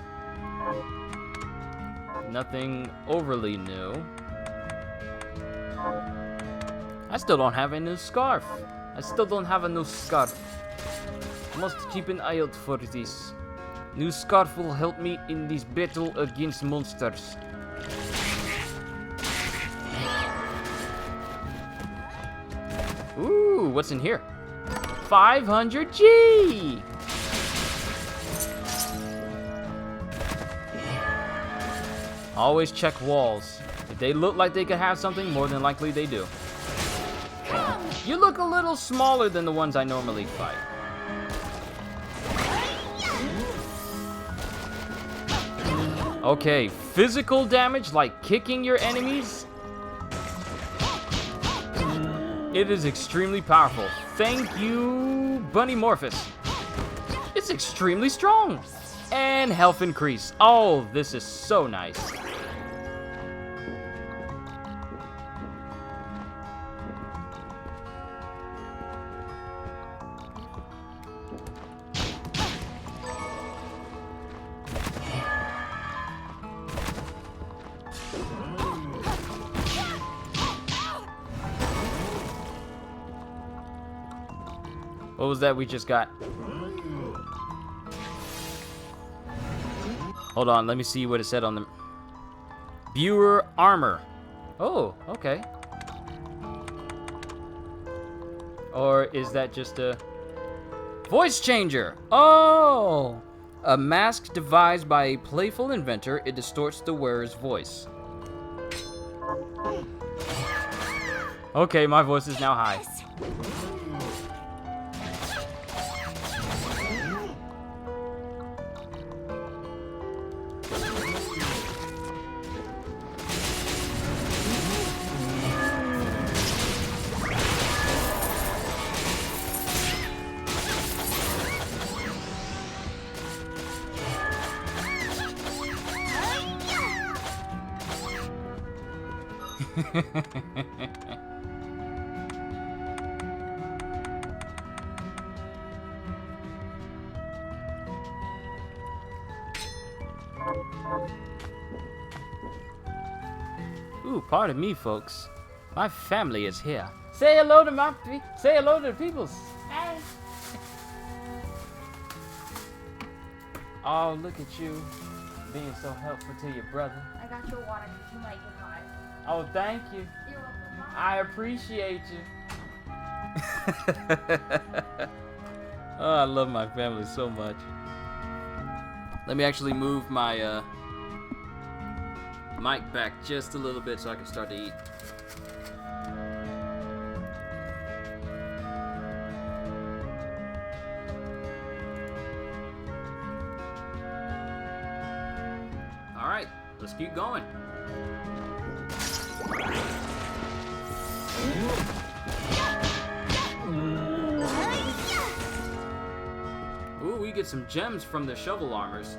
Nothing overly new. I still don't have a new scarf. Must keep an eye out for this. New scarf will help me in this battle against monsters. Ooh, what's in here? 500G! Always check walls. If they look like they could have something, more than likely they do. You look a little smaller than the ones I normally fight. Okay, physical damage like kicking your enemies. It is extremely powerful. Thank you, Bunny Morphus. It's extremely strong. And health increase. Oh, this is so nice. What was that we just got? Hold on, let me see what it said on the... Viewer armor. Oh, okay. Or is that just a... Voice changer! Oh! A mask devised by a playful inventor, it distorts the wearer's voice. Okay, my voice is now high. Ooh, pardon me, folks. My family is here. Say hello to say hello to the peoples. Hey. Oh, look at you being so helpful to your brother. I got your water because you might get hot. Oh, thank you. You're welcome. I appreciate you. Oh, I love my family so much. Let me actually move my mic back just a little bit so I can start to eat. All right, let's keep going. Ooh, we get some gems from the shovel armors.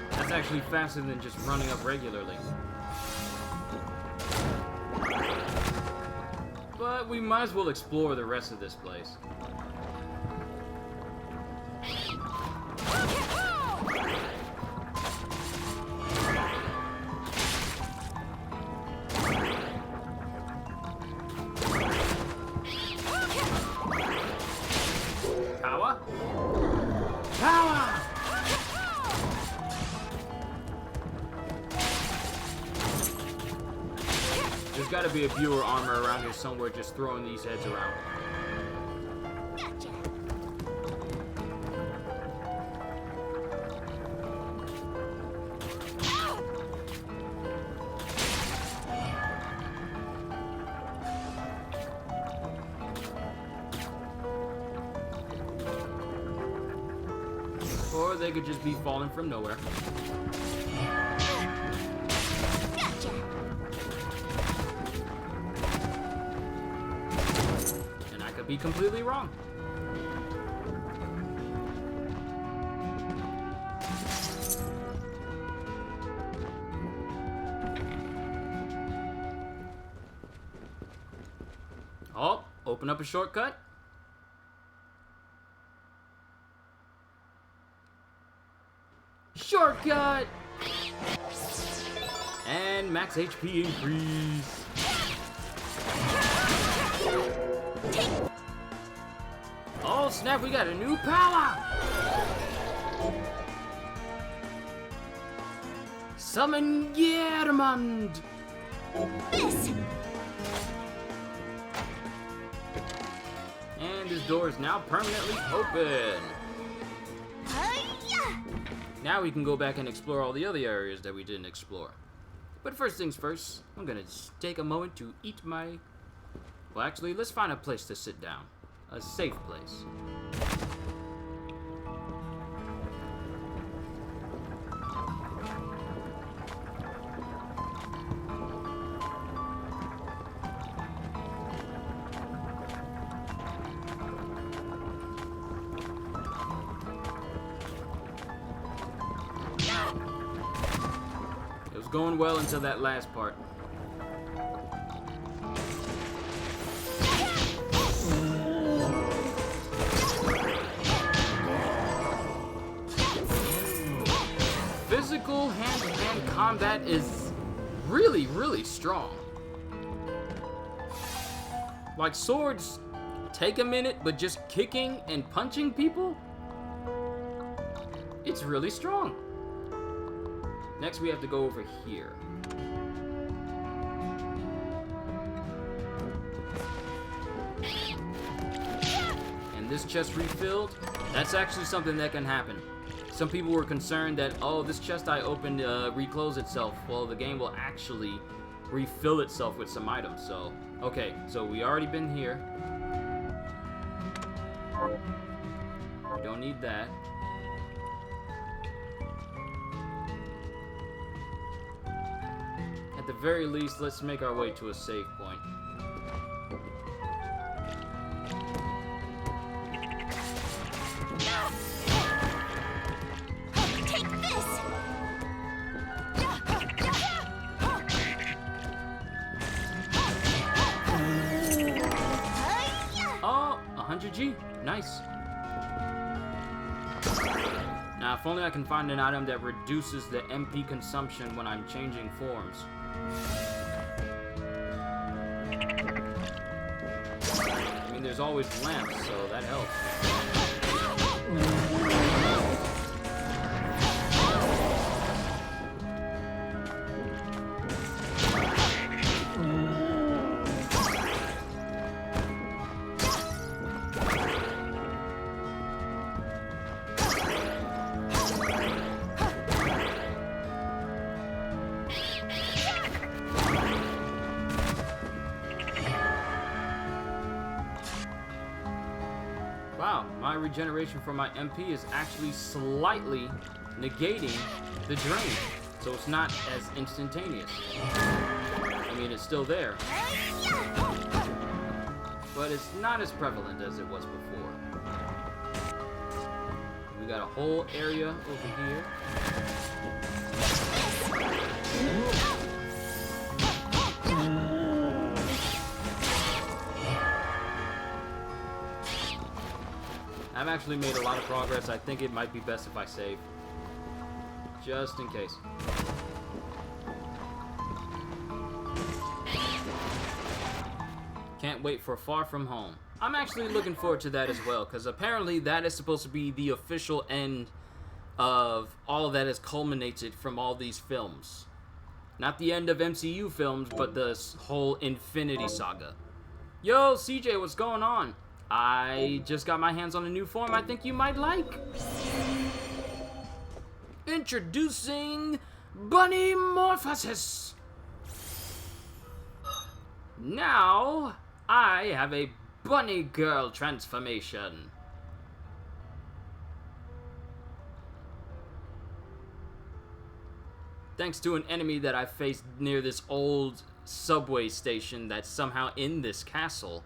That's actually faster than just running up regularly. But we might as well explore the rest of this place. Power? Power! There's gotta be a viewer armor around here somewhere just throwing these heads around. Gotcha. Or they could just be falling from nowhere. Gotcha. And I could be completely wrong. Oh, open up a shortcut. Shortcut! And max HP increase. Oh snap, we got a new power! Summon Gearmund! This. And this door is now permanently open. Hi-ya! Now we can go back and explore all the other areas that we didn't explore. But first things first, I'm gonna take a moment to eat my... Well, actually, let's find a place to sit down. A safe place. It was going well until that last part. Physical hand-to-hand combat is really, really strong. Like, swords take a minute, but just kicking and punching people, it's really strong. Next, we have to go over here. And this chest refilled, that's actually something that can happen. Some people were concerned that, oh, this chest I opened reclosed itself. Well, the game will actually refill itself with some items, so... Okay, so we already been here. We don't need that. At the very least, let's make our way to a save point. Take this! Oh, 100G. Nice. Now, if only I can find an item that reduces the MP consumption when I'm changing forms. I mean, there's always lamps, so that helps. Wow, my regeneration from my MP is actually slightly negating the drain, so it's not as instantaneous. I mean, it's still there, but it's not as prevalent as it was before. We got a whole area over here. I've actually made a lot of progress. I think it might be best if I save. Just in case. Can't wait for Far From Home. I'm actually looking forward to that as well, because apparently that is supposed to be the official end of all that has culminated from all these films. Not the end of MCU films, but the whole Infinity Saga. Yo, CJ, what's going on? I just got my hands on a new form I think you might like. Introducing Bunny Morphosis. Now, I have a bunny girl transformation. Thanks to an enemy that I faced near this old subway station that's somehow in this castle.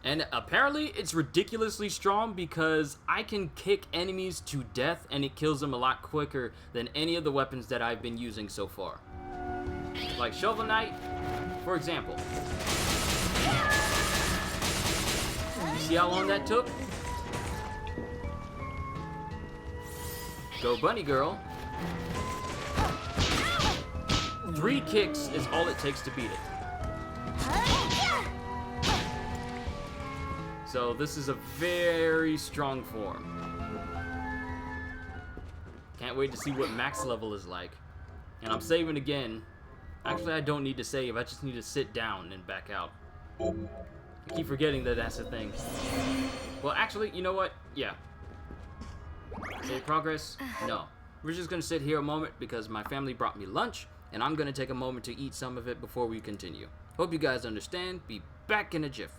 And apparently it's ridiculously strong because I can kick enemies to death and it kills them a lot quicker than any of the weapons that I've been using so far. Like Shovel Knight, for example. You see how long that took? Go Bunny Girl. 3 kicks is all it takes to beat it. So this is a very strong form. Can't wait to see what max level is like. And I'm saving again. Actually, I don't need to save. I just need to sit down and back out. I keep forgetting that that's a thing. Well, actually, you know what? Yeah. Save progress? No. We're just going to sit here a moment because my family brought me lunch, and I'm going to take a moment to eat some of it before we continue. Hope you guys understand. Be back in a jiff.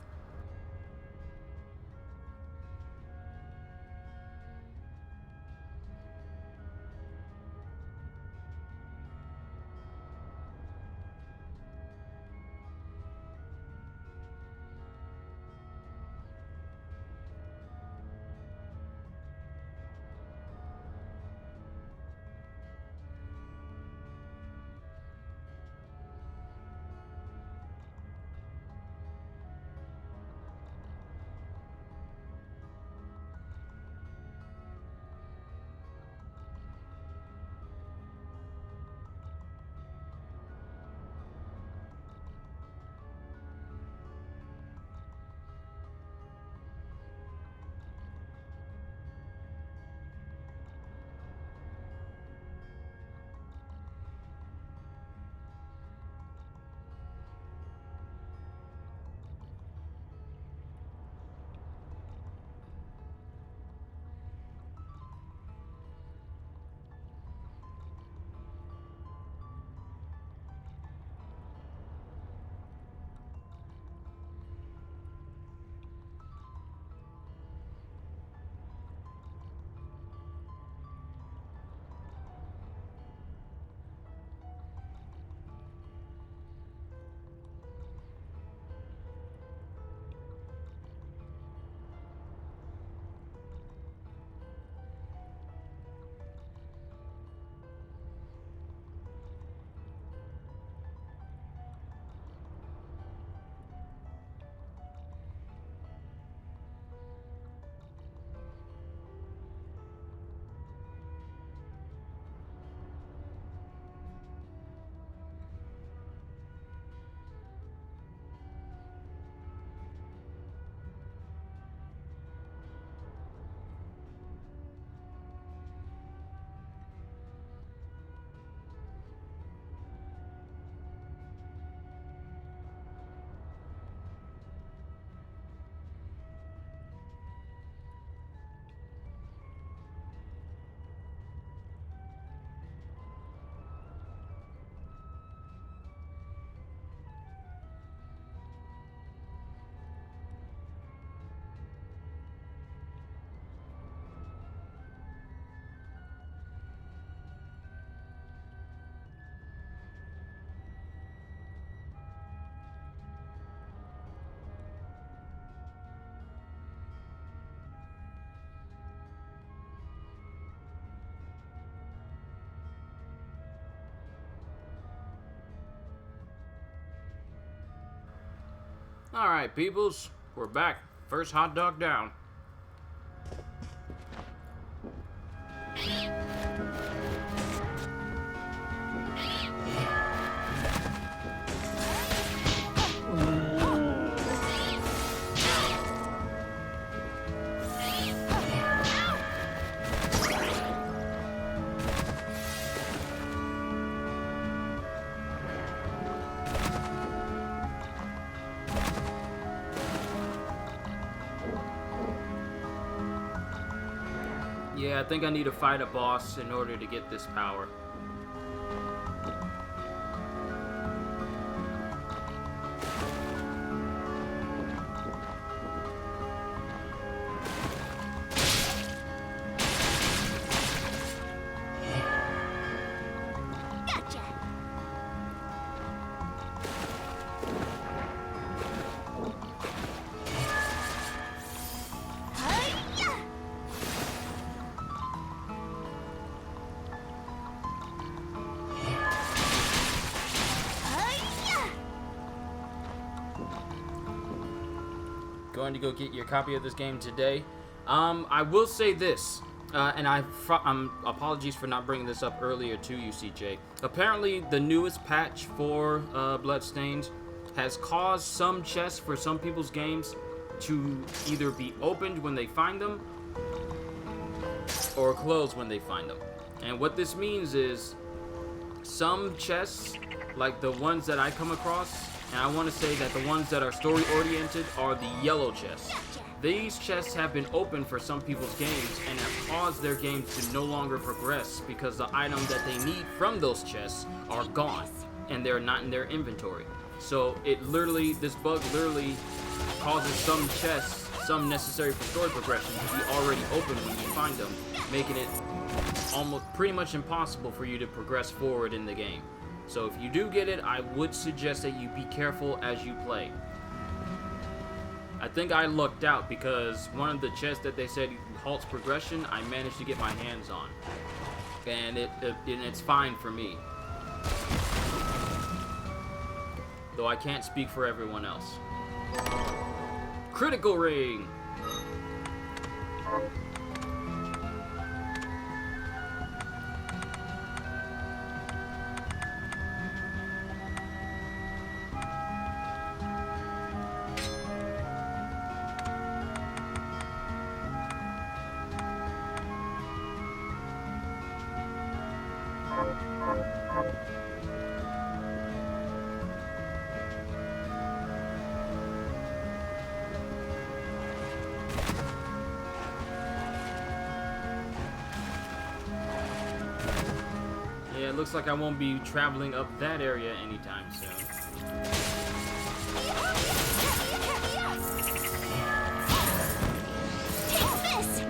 Alright, peoples. We're back. First hot dog down. Yeah, I think I need to fight a boss in order to get this power. Gotcha. Hi-ya! Hi-ya! Going to go get your copy of this game today. I will say this, and apologies for not bringing this up earlier to you, CJ. Apparently, the newest patch for Bloodstained has caused some chests for some people's games to either be opened when they find them or closed when they find them. And what this means is some chests, like the ones that I come across, and I want to say that the ones that are story oriented are the yellow chests. These chests have been opened for some people's games and have caused their games to no longer progress because the items that they need from those chests are gone and they're not in their inventory. So this bug literally causes some chests, some necessary for story progression, to be already open when you find them, making it almost pretty much impossible for you to progress forward in the game. So if you do get it, I would suggest that you be careful as you play. I think I lucked out because one of the chests that they said halts progression, I managed to get my hands on. And it's fine for me. Though I can't speak for everyone else. Critical ring! Yeah, it looks like I won't be traveling up that area anytime soon. Take this!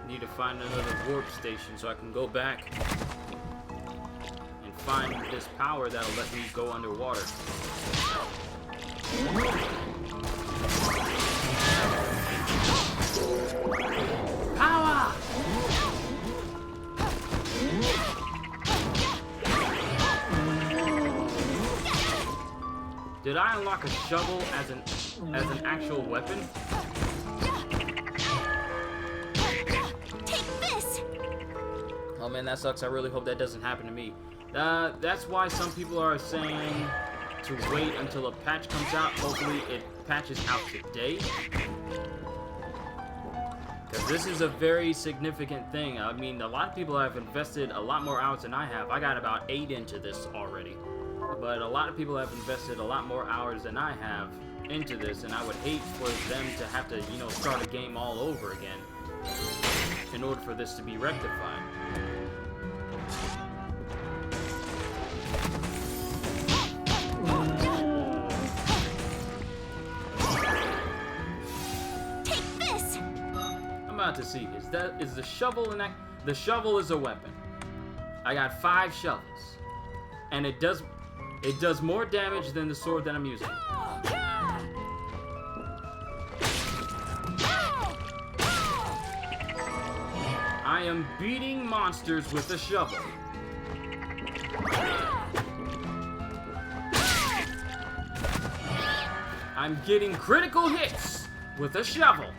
Need to find another warp station so I can go back and find this power that'll let me go underwater. Power! Did I unlock a shovel as an actual weapon? Take this! Oh man, that sucks. I really hope that doesn't happen to me. That's why some people are saying to wait until a patch comes out. Hopefully it patches out today. Because this is a very significant thing. I mean, a lot of people have invested a lot more hours than I have. I got about 8 into this already. But a lot of people have invested a lot more hours than I have into this, and I would hate for them to have to, start a game all over again. in order for this to be rectified. Take this! I'm about to see, is the shovel an the shovel is a weapon. I got 5 shovels. And it does more damage than the sword that I'm using. I am beating monsters with a shovel. I'm getting critical hits with a shovel.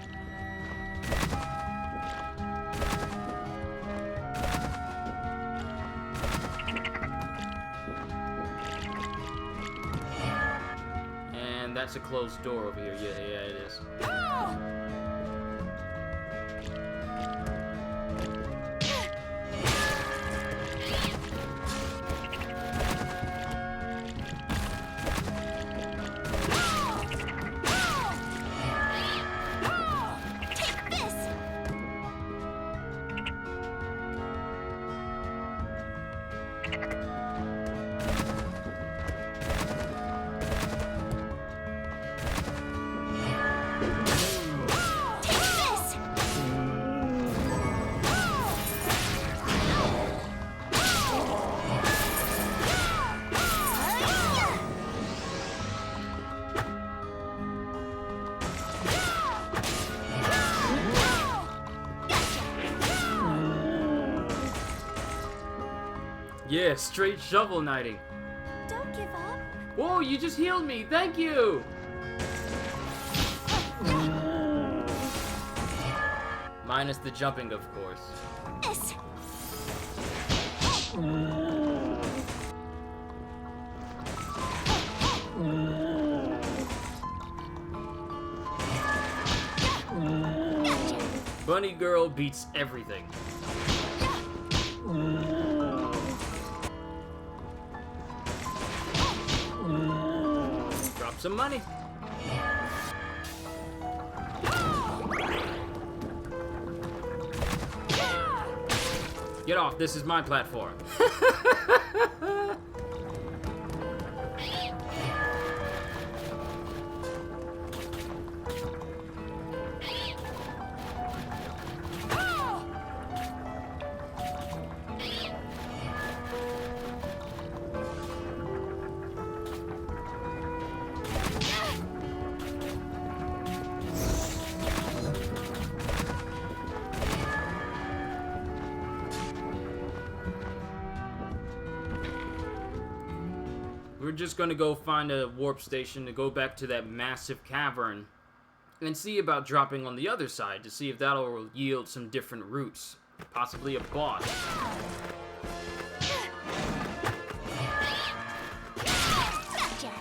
And that's a closed door over here. Yeah, it is. Take this! Yeah, straight shovel knighting. Don't give up. Whoa, you just healed me. Thank you. Minus the jumping, of course. This. Bunny Girl beats everything. Drop some money. Get off, this is my platform. We're just gonna go find a warp station to go back to that massive cavern and see about dropping on the other side to see if that'll yield some different routes. Possibly a boss. Gotcha.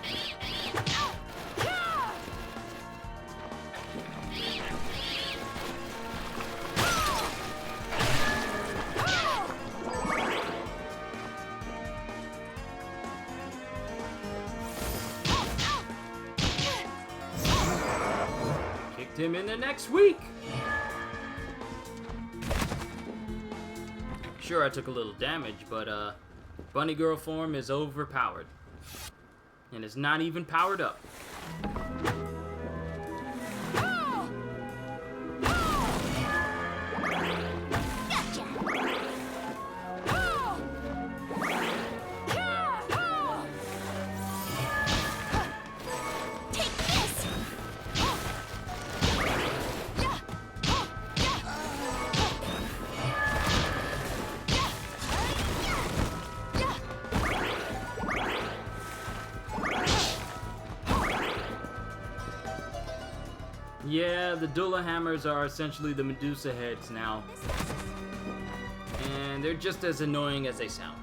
Kicked him in the next week. Sure, I took a little damage, but Bunny Girl form is overpowered. And it's not even powered up. Yeah, the Dula hammers are essentially the Medusa heads now. And they're just as annoying as they sound.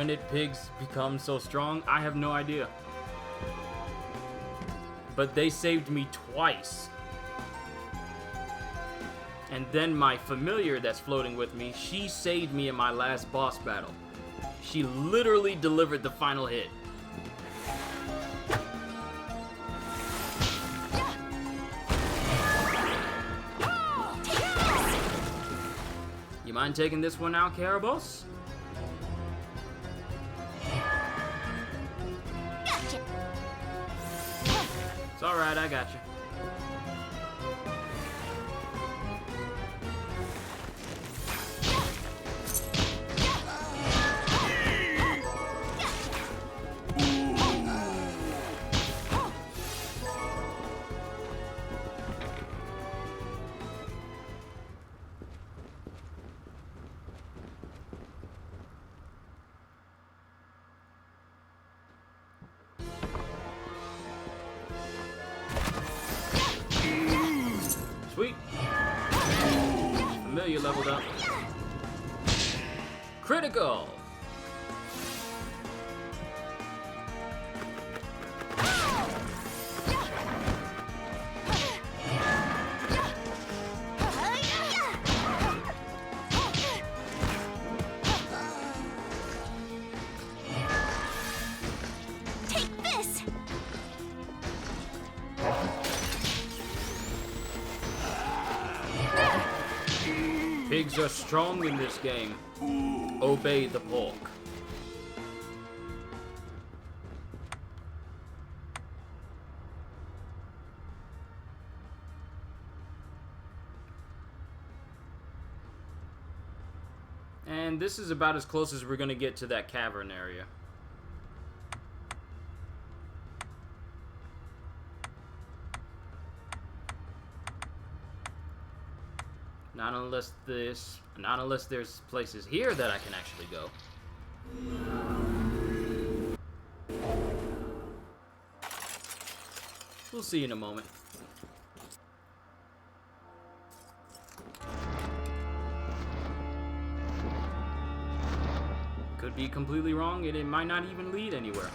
When did pigs become so strong? I have no idea. But they saved me twice. And then my familiar that's floating with me, she saved me in my last boss battle. She literally delivered the final hit. You mind taking this one out, Karabos? Gotcha. It's alright, I got you. Sweet. Familiar leveled up. Critical. Take this. Pigs are strong in this game. Obey the pork. And this is about as close as we're gonna get to that cavern area. Not unless there's places here that I can actually go. We'll see in a moment. Could be completely wrong, and it might not even lead anywhere.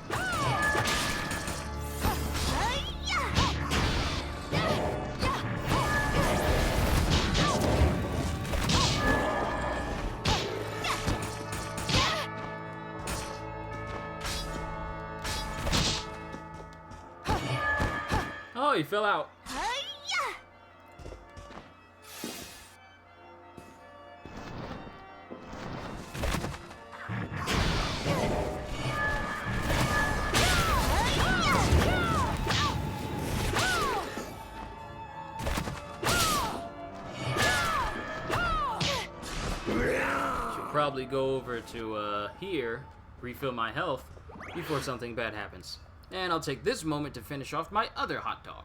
Oh, he fell out. Should probably go over to here, refill my health before something bad happens. And I'll take this moment to finish off my other hot dog.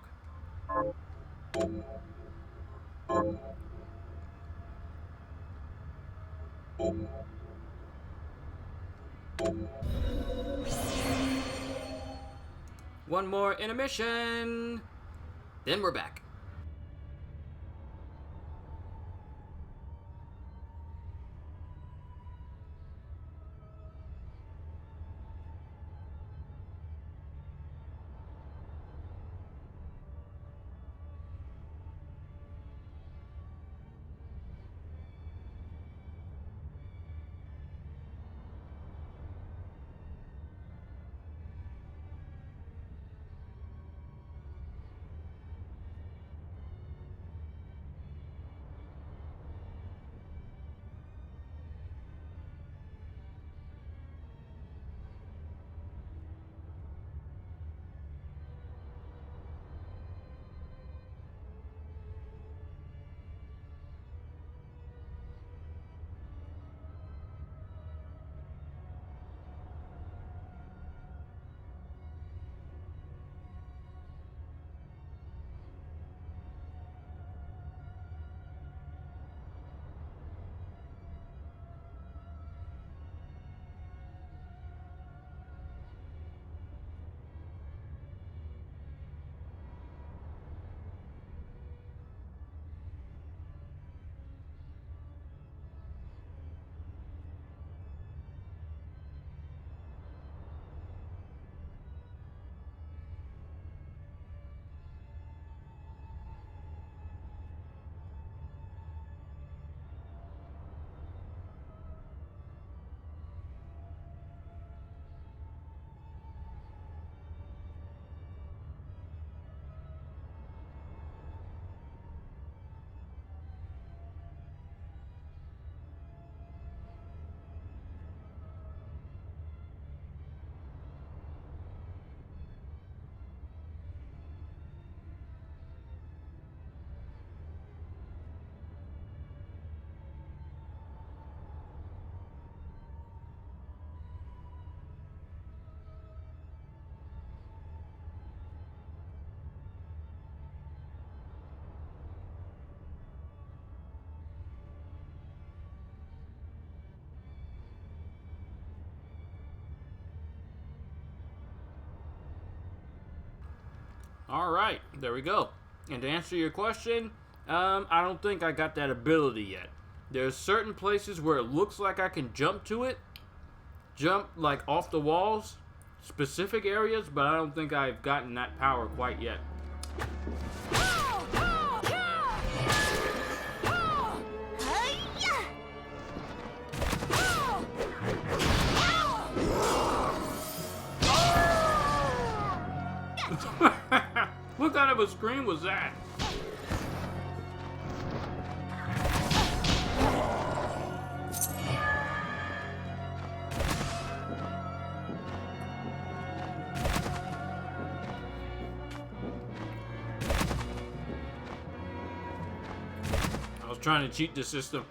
One more intermission, then we're back. Alright, there we go. And to answer your question, I don't think I got that ability yet. There's certain places where it looks like I can jump to it. Jump, like, off the walls. Specific areas, but I don't think I've gotten that power quite yet. What kind of a scream was that? I was trying to cheat the system,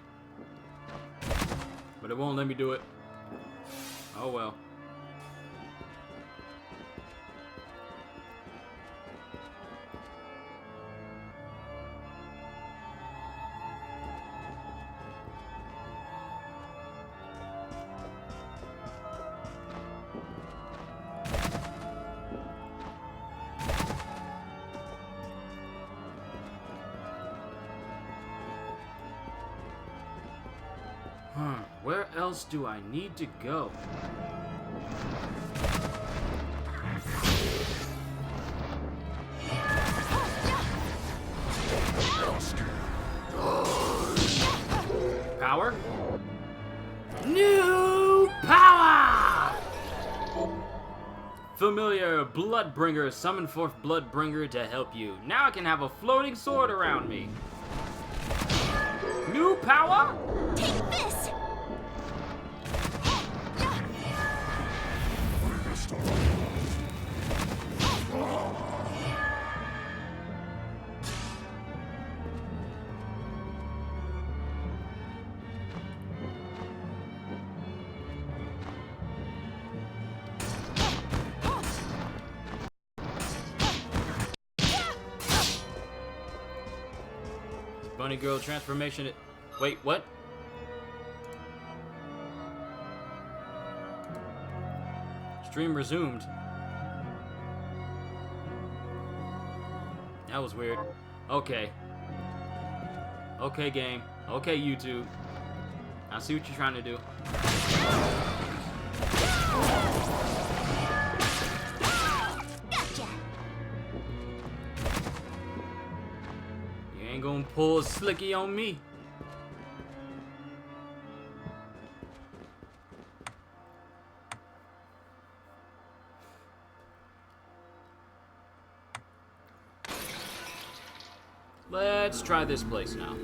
but it won't let me do it. Oh well. Where else do I need to go? Power? New power! Familiar Bloodbringer, summon forth Bloodbringer to help you. Now I can have a floating sword around me. New power? Take this! Bunny girl transformation. Wait, what? Stream resumed. That was weird. Okay. Okay, game. Okay, YouTube. I see what you're trying to do. Gotcha! You ain't gonna pull a slicky on me. Let's try this place now.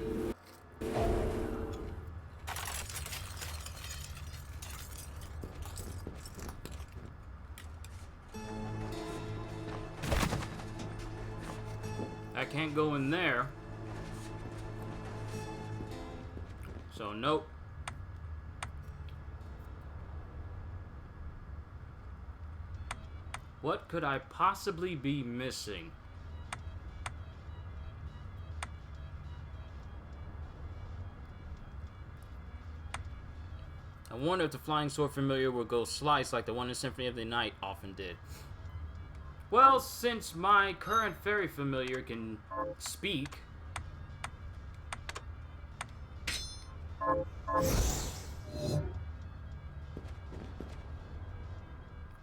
I can't go in there. So, nope. What could I possibly be missing? I wonder if the flying sword familiar will go slice like the one in Symphony of the Night often did. Well, since my current fairy familiar can speak...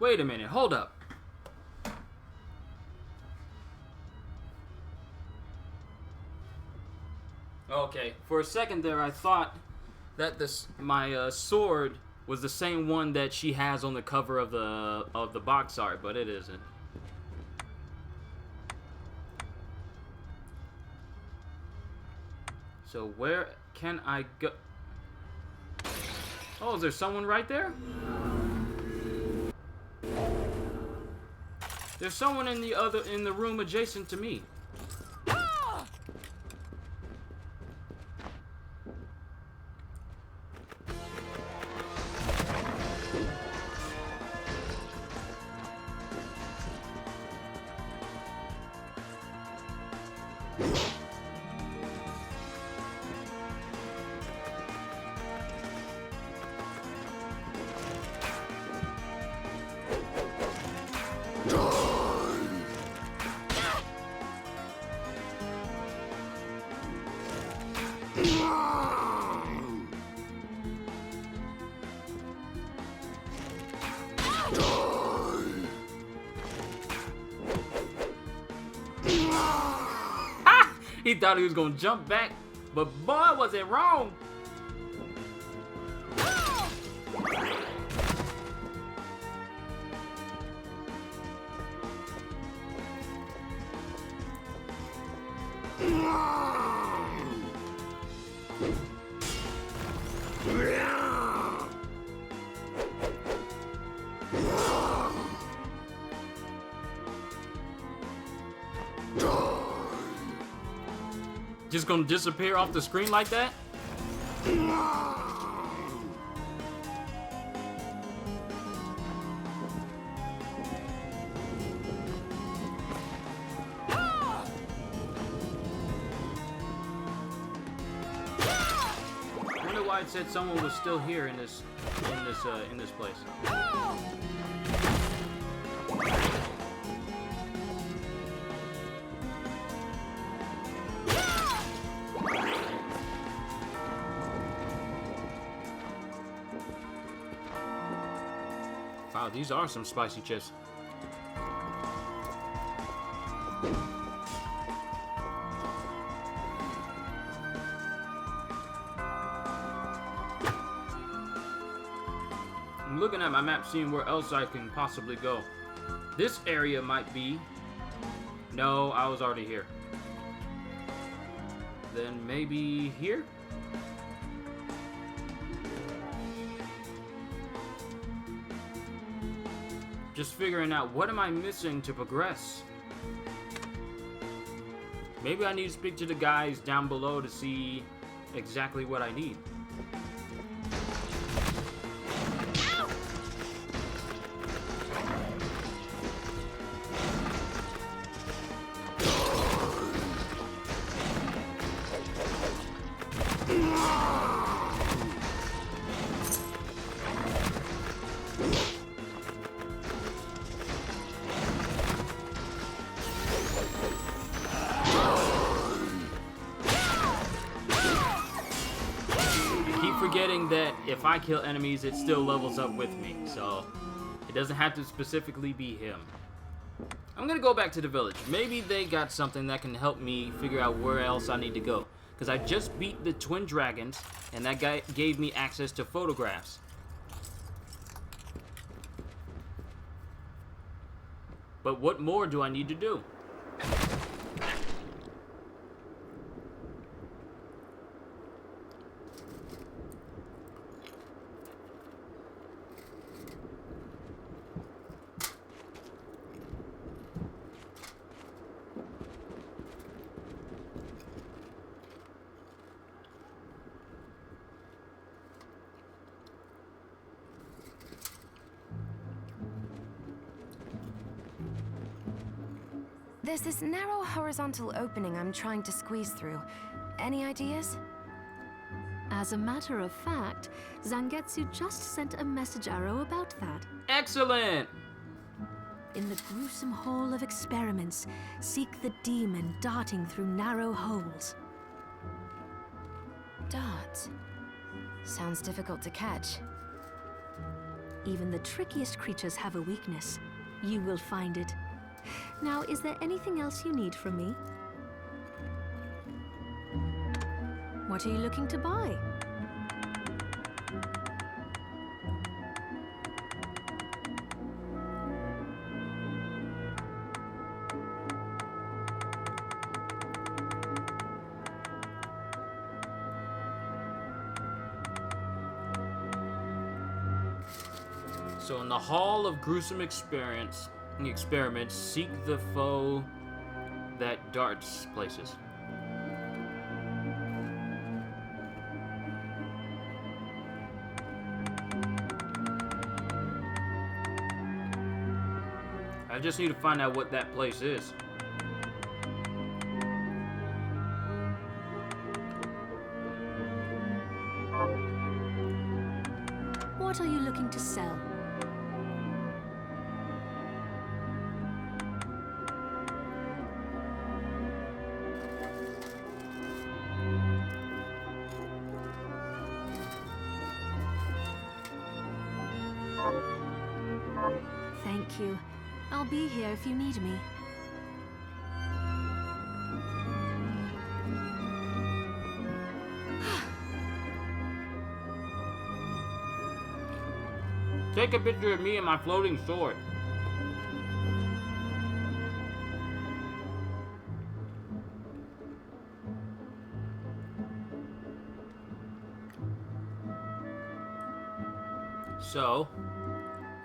Wait a minute, hold up. Okay, for a second there I thought that my sword was the same one that she has on the cover of the box art, but it isn't. So where can I go? Oh, is there someone right there? There's someone in the room adjacent to me. He thought he was gonna jump back, but boy, was it wrong. Just gonna disappear off the screen like that? I wonder why it said someone was still here in this place. Wow, these are some spicy chips. I'm looking at my map, seeing where else I can possibly go. This area might be... No, I was already here. Then maybe here? Just figuring out what am I missing to progress. Maybe I need to speak to the guys down below to see exactly what I need. Forgetting that if I kill enemies, it still levels up with me, so it doesn't have to specifically be him. I'm gonna go back to the village. Maybe they got something that can help me figure out where else I need to go, because I just beat the twin dragons and that guy gave me access to photographs. But what more do I need to do? There's this narrow horizontal opening I'm trying to squeeze through. Any ideas? As a matter of fact, Zangetsu just sent a message arrow about that. Excellent! In the gruesome hall of experiments, seek the demon darting through narrow holes. Darts. Sounds difficult to catch. Even the trickiest creatures have a weakness. You will find it. Now, is there anything else you need from me? What are you looking to buy? So in the Hall of Gruesome Experiments, seek the foe that darts places. I just need to find out what that place is. What are you looking to sell? Thank you. I'll be here if you need me. Take a picture of me and my floating sword. So,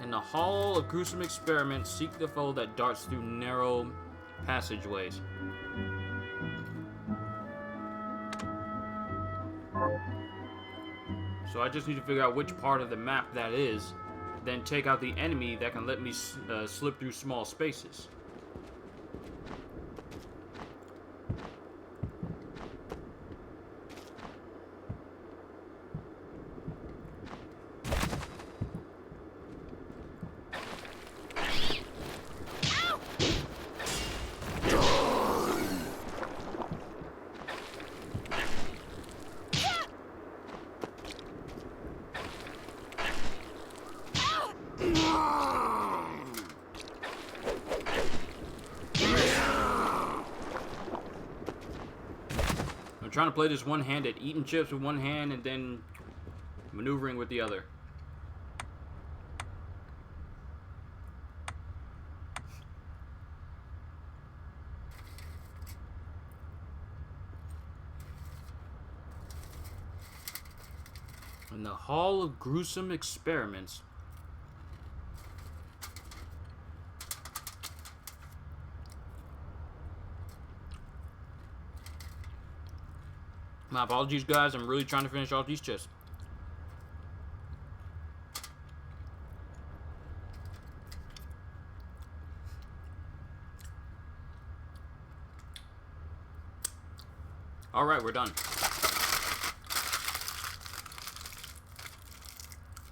in the Hall of Gruesome Experiments, seek the foe that darts through narrow passageways. So I just need to figure out which part of the map that is, then take out the enemy that can let me slip through small spaces. I'm trying to play this one-handed, eating chips with one hand and then maneuvering with the other. In the Hall of Gruesome Experiments. My apologies, guys. I'm really trying to finish off these chests. Alright, we're done.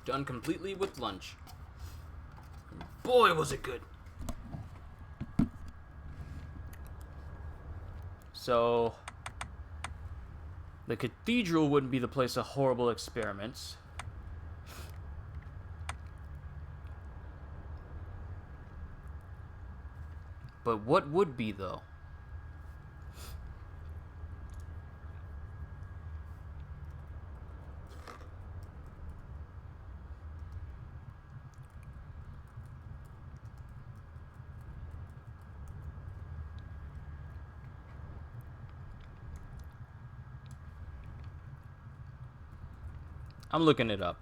Done completely with lunch. Boy, was it good. So, the cathedral wouldn't be the place of horrible experiments. But what would be, though? I'm looking it up.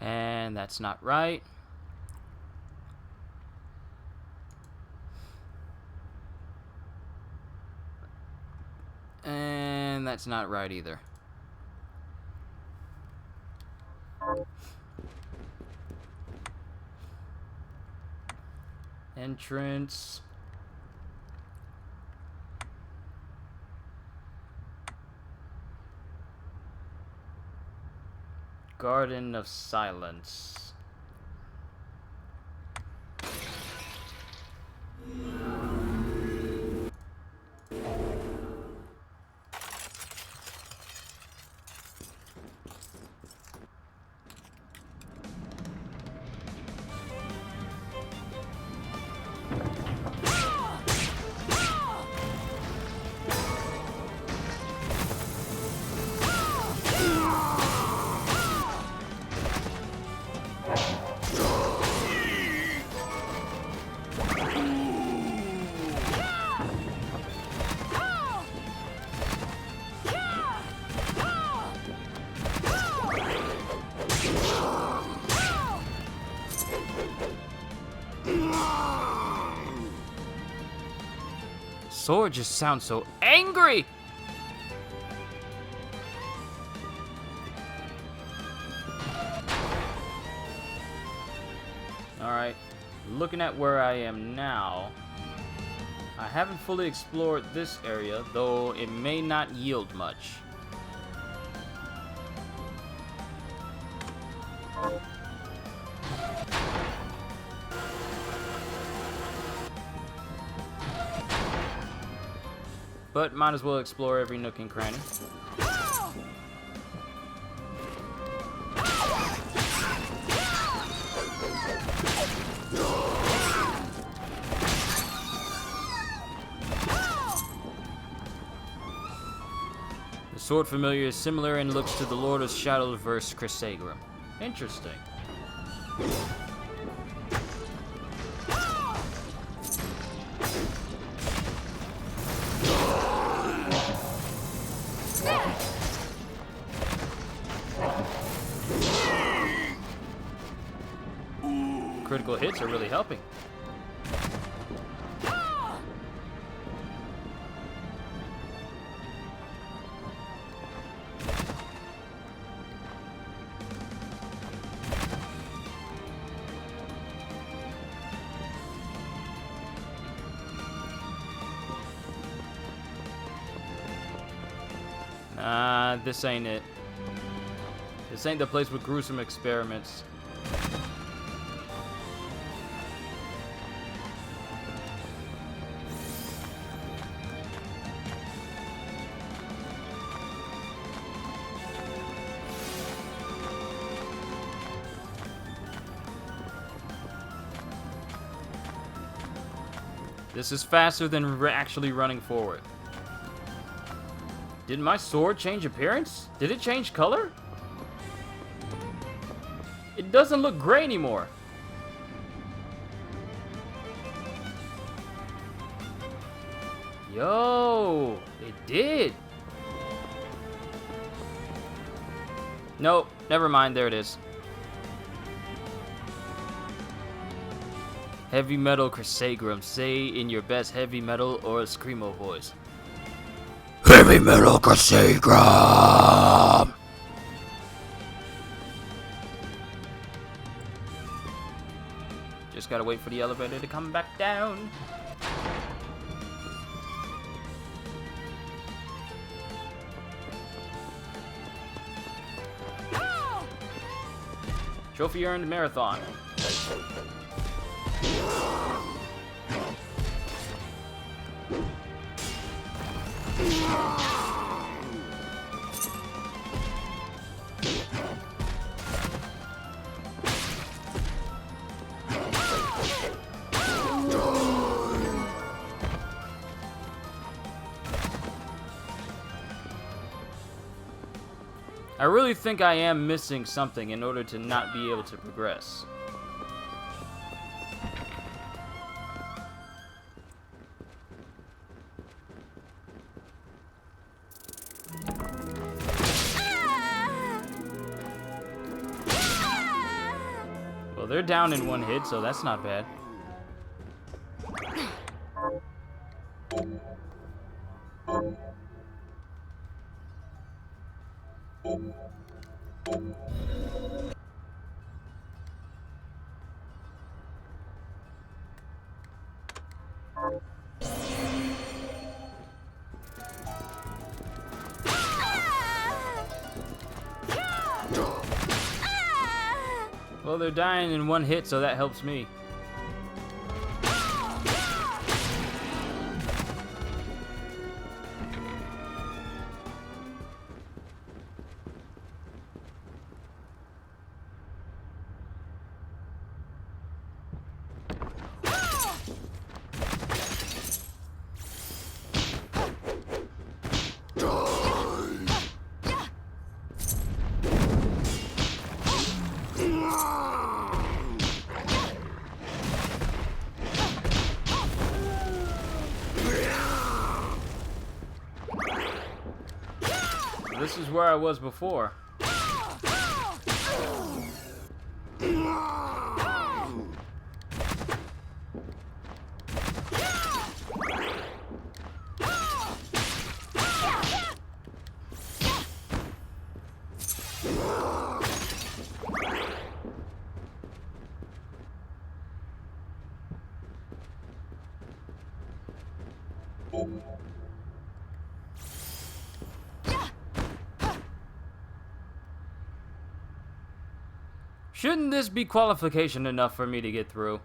And that's not right. And that's not right either. Entrance. Garden of Silence. Sword just sounds so angry! Alright, looking at where I am now, I haven't fully explored this area, though it may not yield much. but might as well explore every nook and cranny. The sword familiar is similar and looks to the Lord of Shadowverse Crissaegrim. Interesting. Critical hits are really helping. This ain't it. This ain't the place with gruesome experiments. This is faster than actually running forward. Did my sword change appearance? Did it change color? It doesn't look gray anymore. Yo, it did. Nope, never mind, there it is. Heavy metal Crissaegrim, say in your best heavy metal or screamo voice. Heavy metal Crissaegrim! Just gotta wait for the elevator to come back down. Trophy earned marathon. I really think I am missing something in order to not be able to progress. Well, they're down in one hit, so that's not bad. Well, they're dying in one hit, so that helps me. This is where I was before. Shouldn't this be qualification enough for me to get through?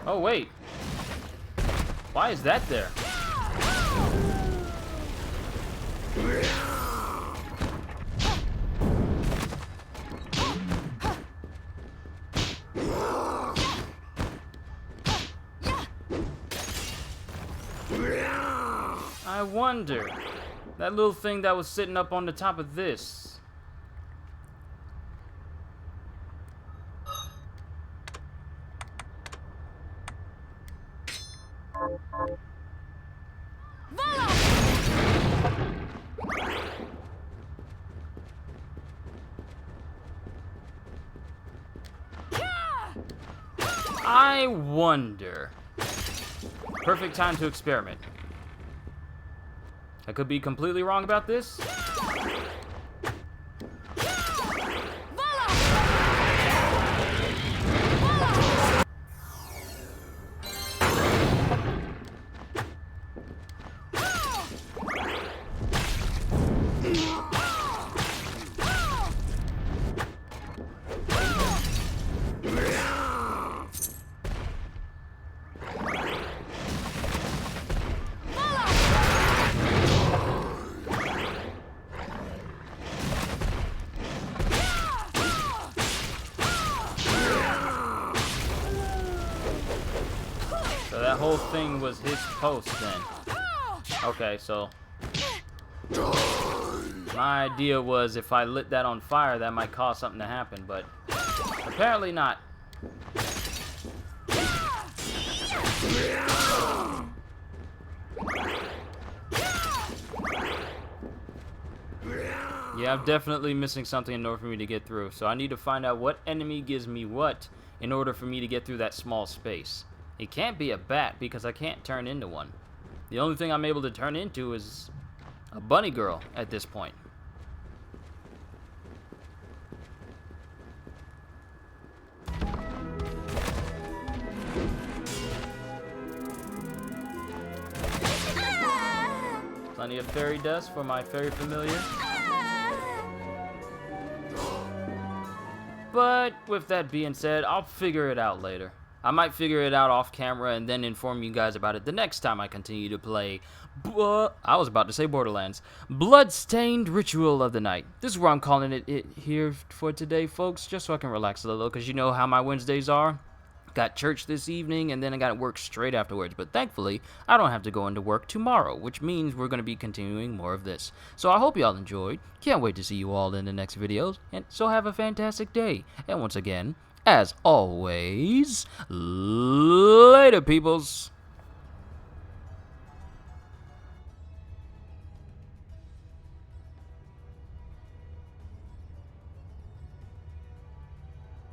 Oh, wait. Why is that there? I wonder. That little thing that was sitting up on the top of this. I wonder. Perfect time to experiment. I could be completely wrong about this. So that whole thing was his post then. Okay, so my idea was if I lit that on fire, that might cause something to happen, but apparently not. Yeah, I'm definitely missing something in order for me to get through, so I need to find out what enemy gives me what in order for me to get through that small space. It can't be a bat because I can't turn into one. The only thing I'm able to turn into is a bunny girl at this point. Plenty of fairy dust for my fairy familiar. But with that being said, I'll figure it out later. I might figure it out off camera and then inform you guys about it the next time I continue to play I was about to say Borderlands. Bloodstained Ritual of the Night. This is where I'm calling it here for today, folks, just so I can relax a little, because you know how my Wednesdays are. Got church this evening, and then I got work straight afterwards. But thankfully, I don't have to go into work tomorrow, which means we're going to be continuing more of this. So I hope y'all enjoyed. Can't wait to see you all in the next videos. And so have a fantastic day. And once again, as always, later, peoples.